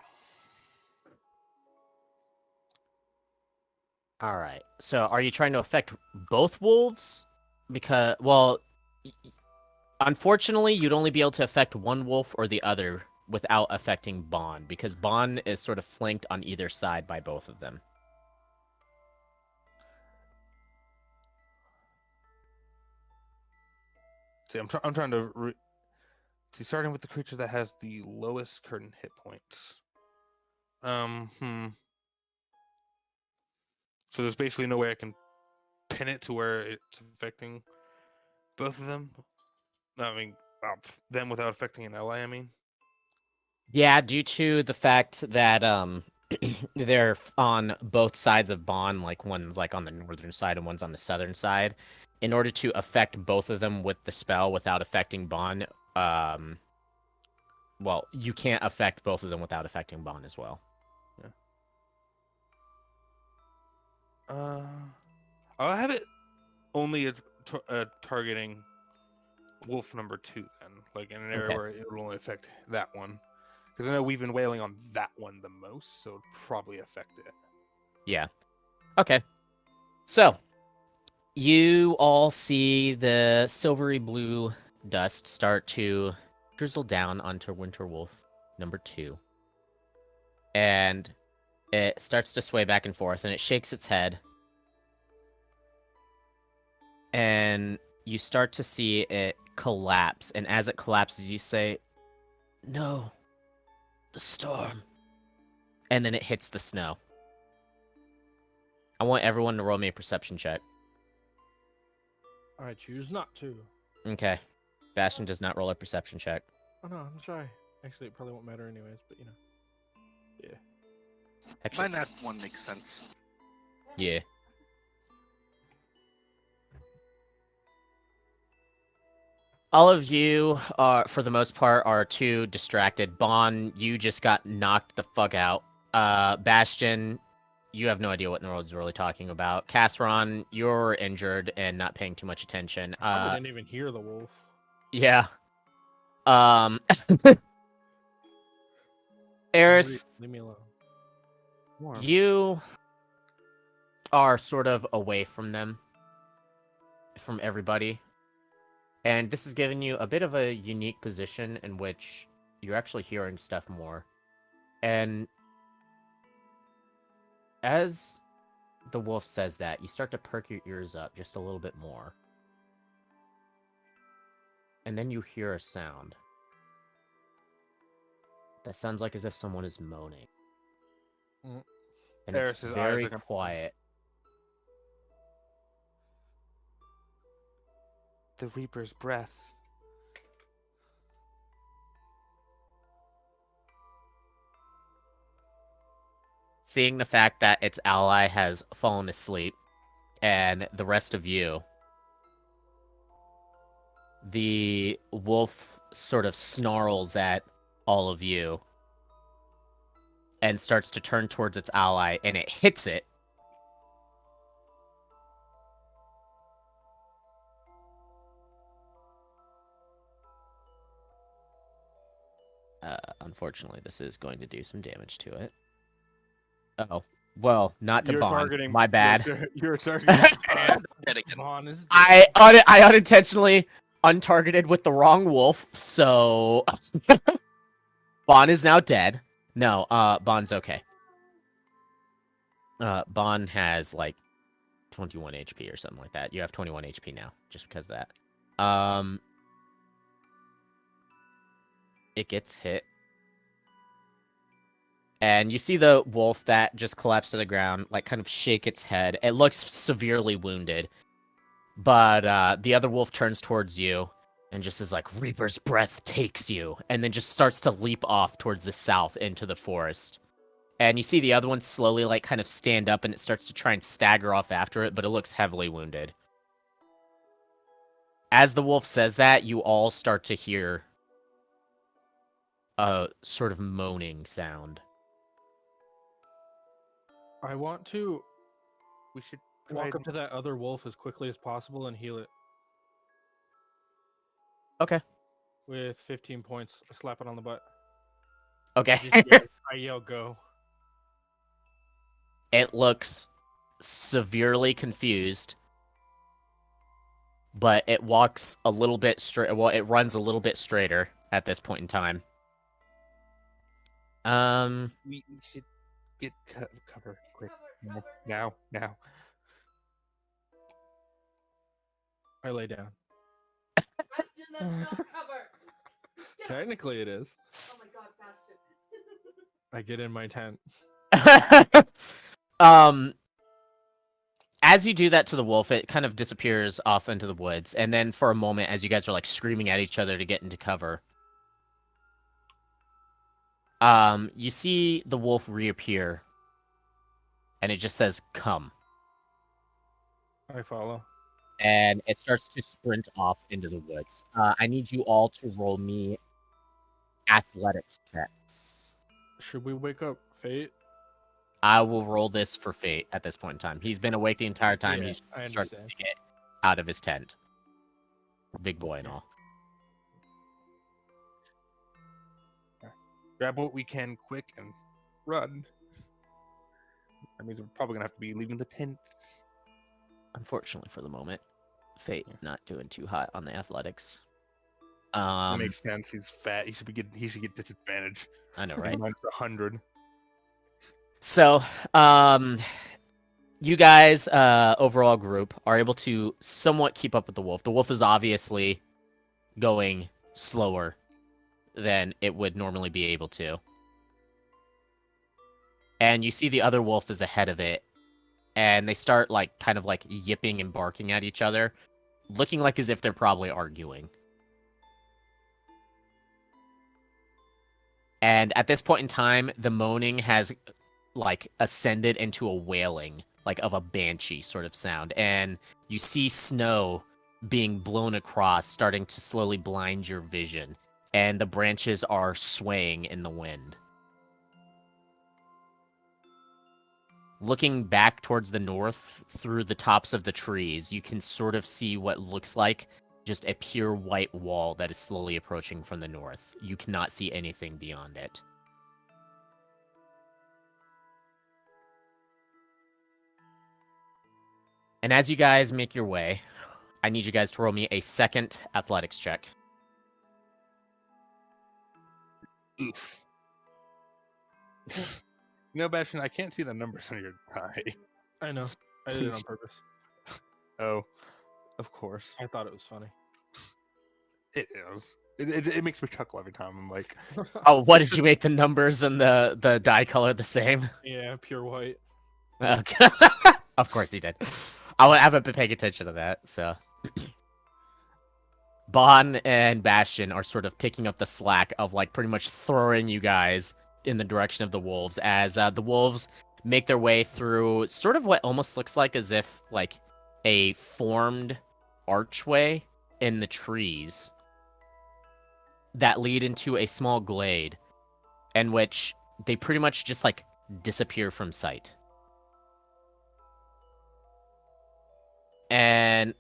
All right. So, are you trying to affect both wolves? Because, well, unfortunately, you'd only be able to affect one wolf or the other without affecting Bond, because Bond is sort of flanked on either side by both of them. See, I'm trying to see, starting with the creature that has the lowest current hit points. So there's basically no way I can pin it to where it's affecting both of them. I mean, them without affecting an ally. I mean, Yeah, due to the fact that they're on both sides of Bond, like one's like on the northern side and one's on the southern side. In order to affect both of them with the spell without affecting Bond, well, you can't affect both of them without affecting Bond as well. I'll have it only targeting wolf number 2 then, like in an area Okay. where it will only affect that one. Because I know we've been wailing on that one the most, so it'd probably affect it. Yeah. Okay. So, you all see the silvery blue dust start to drizzle down onto Winterwolf number 2. And it starts to sway back and forth, and it shakes its head. And you start to see it collapse. And as it collapses, you say, "No, the storm." And then it hits the snow. I want everyone to roll me a perception check. I choose not to. Okay. Bastion does not roll a perception check. Oh no, I'm shy. Actually, it probably won't matter anyways, but you know. Yeah. My nat one makes sense. Yeah. All of you are, for the most part, are too distracted. Bon, you just got knocked the fuck out. Bastion, you have no idea what Neroid's really talking about. Casseron, you're injured and not paying too much attention. I didn't even hear the wolf. Yeah. Eris, Leave me alone. Warm. you are sort of away from them, from everybody. And this has given you a bit of a unique position in which you're actually hearing stuff more. And as the wolf says that, you start to perk your ears up just a little bit more. And then you hear a sound. That sounds like as if someone is moaning. Mm. And it's Eris's eyes very are gonna- quiet. The Reaper's breath. Seeing the fact that its ally has fallen asleep, and the rest of you, the wolf sort of snarls at all of you and starts to turn towards its ally, and it hits it. Unfortunately, this is going to do some damage to it. Oh, well, not to You're Bond. targeting. My bad. You're targeting. Dead again. Vaughn is I unintentionally untargeted with the wrong wolf, so Bond is now dead. No, Bond's okay. Bond has like 21 HP or something like that. You have 21 HP now, just because of that. It gets hit. And you see the wolf that just collapsed to the ground, like kind of shake its head. It looks severely wounded. But the other wolf turns towards you and just is like, Reaper's breath takes you. And then just starts to leap off towards the south into the forest. And you see the other one slowly, like, kind of stand up and it starts to try and stagger off after it, but it looks heavily wounded. As the wolf says that, you all start to hear a sort of moaning sound. I want to We should walk up to that other wolf as quickly as possible and heal it. Okay. With 15 points. I slap it on the butt. Okay. I yell go. It looks severely confused, but it walks a little bit straight. Well, it runs a little bit straighter at this point in time. We should get cover quick. Now. I lay down. Technically, it is. Oh my god, bastard. I get in my tent. As you do that to the wolf, it kind of disappears off into the woods, and then for a moment, as you guys are like screaming at each other to get into cover, you see the wolf reappear, and it just says, "Come," I follow. and it starts to sprint off into the woods. I need you all to roll me athletics checks. Should we wake up Fate? I will roll this for Fate at this point in time. He's been awake the entire time. Yeah, He's I starting understand. to get out of his tent. Big boy and all. Grab what we can quick and run. That means we're probably gonna have to be leaving the tent. Unfortunately for the moment, Fate not doing too hot on the athletics. That makes sense. He's fat. He should get disadvantage. I know, right? Mine's 100. So, you guys, overall group, are able to somewhat keep up with the wolf. The wolf is obviously going slower than it would normally be able to. And you see the other wolf is ahead of it, and they start, like, kind of, like, yipping and barking at each other, looking like as if they're probably arguing. And at this point in time, the moaning has, like, ascended into a wailing, like, of a banshee sort of sound. And you see snow being blown across, starting to slowly blind your vision. And the branches are swaying in the wind. Looking back towards the north, through the tops of the trees, you can sort of see what looks like just a pure white wall that is slowly approaching from the north. You cannot see anything beyond it. And as you guys make your way, I need you guys to roll me a second athletics check. Oof. You know, Bastion, I can't see the numbers on your die. I know. I did it on purpose. Oh, of course. I thought it was funny. It is. It makes me chuckle every time. I'm like, Oh, what did you make the numbers and the die color the same? Yeah, pure white. Okay. Of course he did. I haven't been paying attention to that, so. Bon and Bastion are sort of picking up the slack of, like, pretty much throwing you guys in the direction of the wolves as the wolves make their way through sort of what almost looks like as if, like, a formed archway in the trees that lead into a small glade in which they pretty much just, like, disappear from sight. And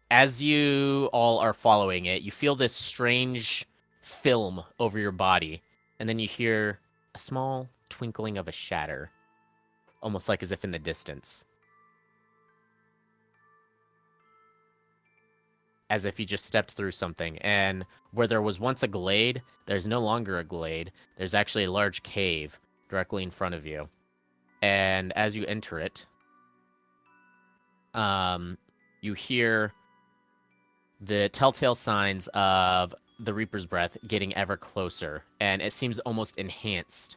as you all are following it, you feel this strange film over your body, and then you hear a small twinkling of a shatter almost like as if in the distance. As if you just stepped through something. And where there was once a glade, there's no longer a glade. There's actually a large cave directly in front of you. And as you enter it, you hear the telltale signs of the Reaper's Breath getting ever closer. And it seems almost enhanced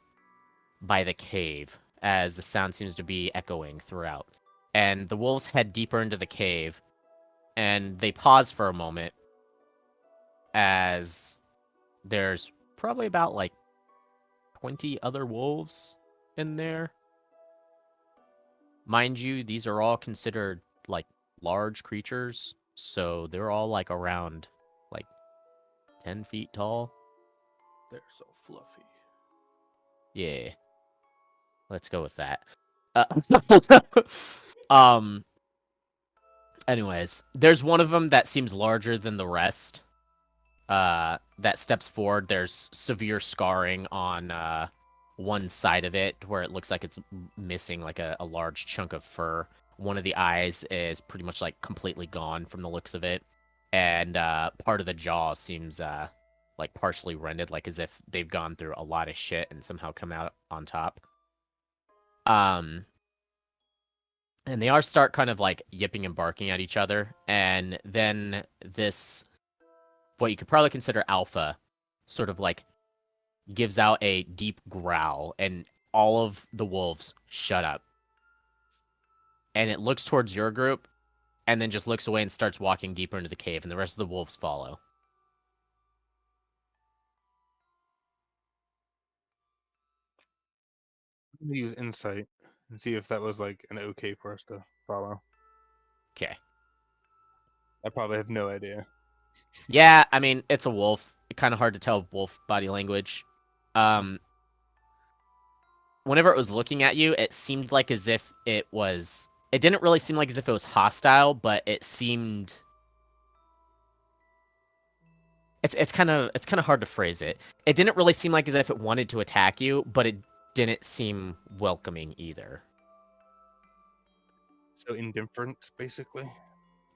by the cave, as the sound seems to be echoing throughout. And the wolves head deeper into the cave, and they pause for a moment as there's probably about like 20 other wolves in there. Mind you, these are all considered like large creatures, so they're all like around like 10 feet tall. They're so fluffy. Yeah. Let's go with that. Um anyways, there's one of them that seems larger than the rest. That steps forward. There's severe scarring on one side of it where it looks like it's missing like a large chunk of fur. One of the eyes is pretty much like completely gone from the looks of it. And part of the jaw seems like partially rended, like as if they've gone through a lot of shit and somehow come out on top. And they are start kind of like yipping and barking at each other. And then this, what you could probably consider alpha, sort of like gives out a deep growl, and all of the wolves shut up. And it looks towards your group, and then just looks away and starts walking deeper into the cave, and the rest of the wolves follow. I'm gonna use insight and see if that was like an okay for us to follow. Okay. I probably have no idea. Yeah, I mean, it's a wolf. Kind of hard to tell wolf body language. Whenever it was looking at you, it seemed like as if it was... It didn't really seem like as if it was hostile, but it seemed... It's kind of hard to phrase it. It didn't really seem like as if it wanted to attack you, but it didn't seem welcoming either. So indifference, basically.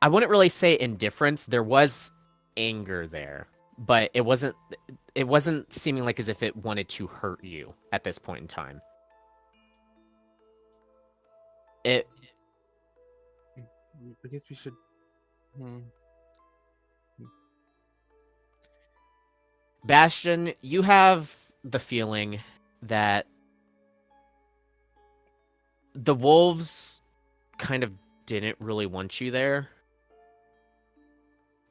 I wouldn't really say indifference. There was anger there, but it wasn't seeming like as if it wanted to hurt you at this point in time. I guess we should. Bastion, you have the feeling that the wolves kind of didn't really want you there.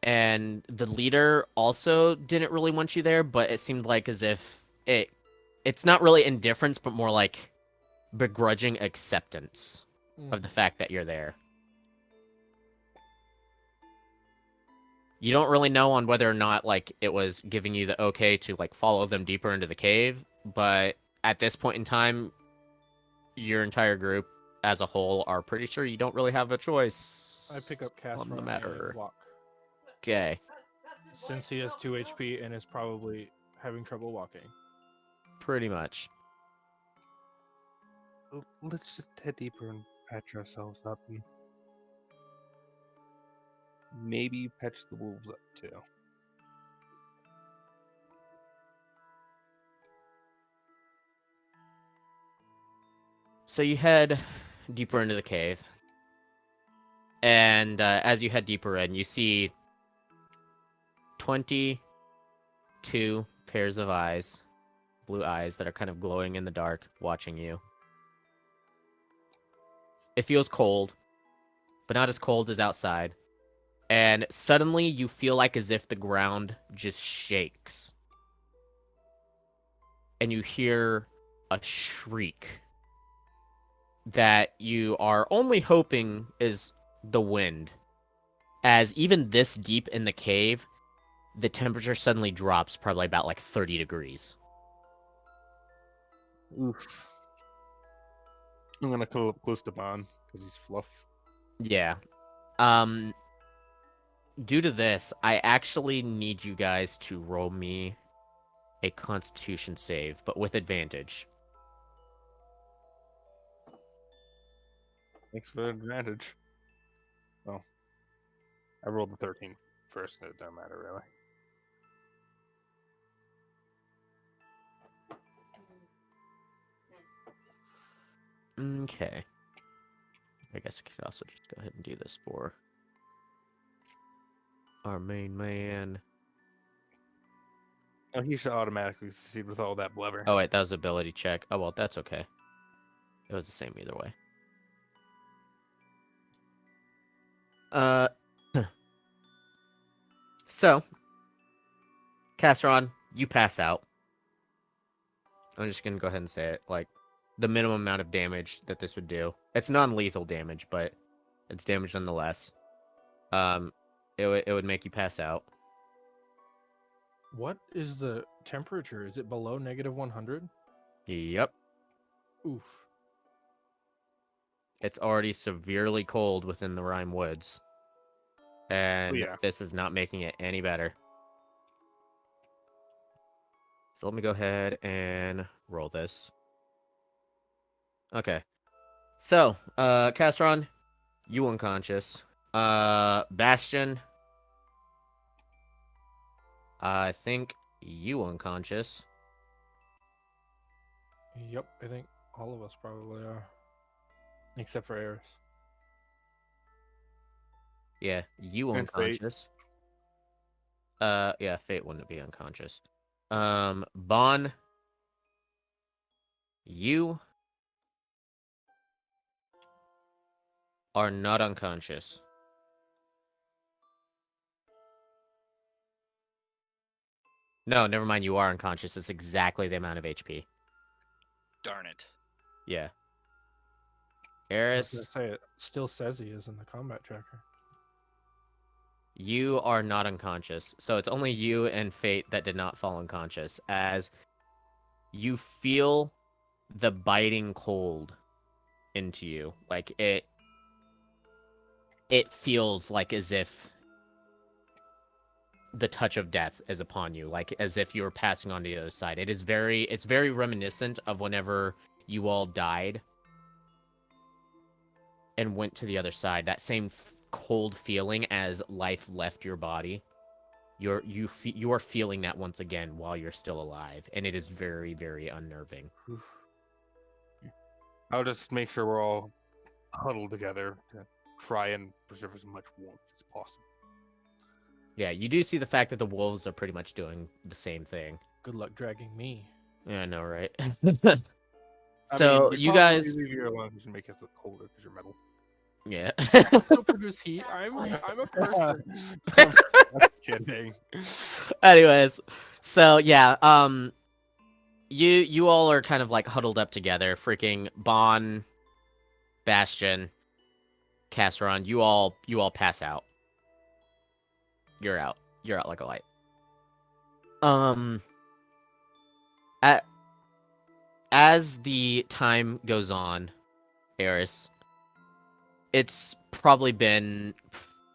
And the leader also didn't really want you there, but it seemed like as if it's not really indifference, but more like begrudging acceptance of the fact that you're there. You don't really know on whether or not like it was giving you the okay to like follow them deeper into the cave, but at this point in time, your entire group as a whole are pretty sure you don't really have a choice. I pick up cast on the run matter. and walk. Okay. Since he has 2 HP and is probably having trouble walking. Pretty much. Let's just head deeper and patch ourselves up, and maybe patch the wolves up too. So you head deeper into the cave. And as you head deeper in, you see 22 pairs of eyes, blue eyes that are kind of glowing in the dark, watching you. It feels cold, but not as cold as outside. And suddenly you feel like as if the ground just shakes. And you hear a shriek that you are only hoping is the wind. As even this deep in the cave, the temperature suddenly drops probably about like 30 degrees. Oof. I'm gonna cuddle up close to Bon because he's fluff. Yeah. Due to this, I actually need you guys to roll me a Constitution save, but with advantage. Thanks for the advantage. Well, I rolled the 13 first, and it don't matter really. Okay. I guess I could also just go ahead and do this for our main man. Oh, he should automatically succeed with all that blubber. Oh, wait, that was ability check. Oh, well, that's okay. It was the same either way. So, Castron, you pass out. I'm just gonna go ahead and say it. Like, the minimum amount of damage that this would do. It's non-lethal damage, but it's damage nonetheless. It would make you pass out. What is the temperature? Is it below -100? Yep. Oof. It's already severely cold within the Rime Woods. And yeah. this is not making it any better. So let me go ahead and roll this. Okay. So, Castron, you unconscious. Bastion, I think you unconscious. Yep, I think all of us probably are. Except for Eris. Yeah, you And Fate. unconscious. Yeah, Fate wouldn't be unconscious. Bon, you are not unconscious. No, never mind, you are unconscious. It's exactly the amount of HP. Darn it. Yeah. I was Eris, gonna say it still says he is in the combat tracker. you are not unconscious. So it's only you and Fate that did not fall unconscious, as you feel the biting cold into you. Like, it feels like as if the touch of death is upon you, like as if you were passing on to the other side. It's very reminiscent of whenever you all died and went to the other side. That same cold feeling as life left your body. You are feeling that once again while you're still alive, and it is very, very unnerving. I'll just make sure we're all huddled together to try and preserve as much warmth as possible. Yeah, you do see the fact that the wolves are pretty much doing the same thing. Good luck dragging me. Yeah, I know, right? I So mean, you probably guys, leave you alone because you make us look colder because you're metal. yeah. Still produce heat. I'm a person. I'm kidding. Anyways, so yeah, you all are kind of like huddled up together. Freaking Bon, Bastion, Casseron, you all pass out. You're out. You're out like a light. At, as the time goes on, Eris, it's probably been,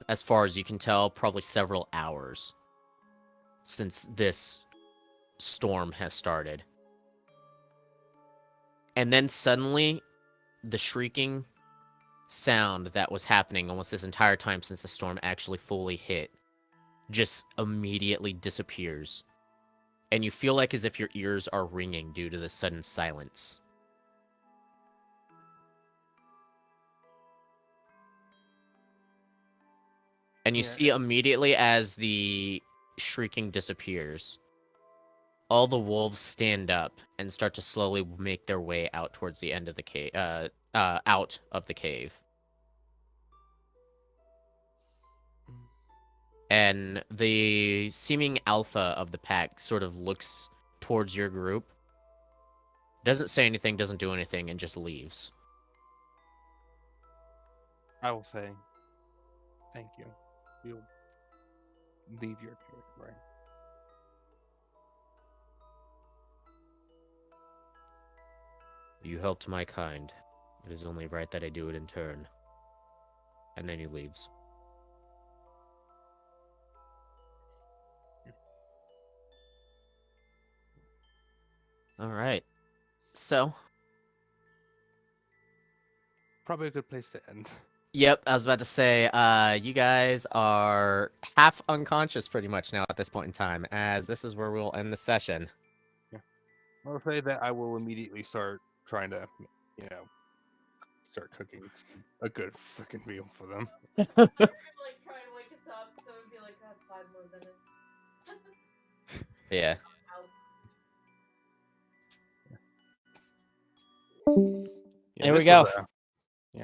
as far as you can tell, probably several hours since this storm has started. And then suddenly, the shrieking sound that was happening almost this entire time since the storm actually fully hit just immediately disappears. And you feel like as if your ears are ringing due to the sudden silence. And you Yeah. see immediately as the shrieking disappears, all the wolves stand up and start to slowly make their way out towards the end of the cave, out of the cave. And the seeming alpha of the pack sort of looks towards your group, doesn't say anything, doesn't do anything, and just leaves. I will say, thank you. You'll leave your territory. You helped my kind. It is only right that I do it in turn. And then he leaves. All right. So, probably a good place to end. Yep, I was about to say, you guys are half unconscious pretty much now at this point in time, as this is where we'll end the session. I'll say that I will immediately start trying to, start cooking a good freaking meal for them. Like try and wake us up, so it'd be like 5 more minutes. Yeah. Yeah, There we this go. was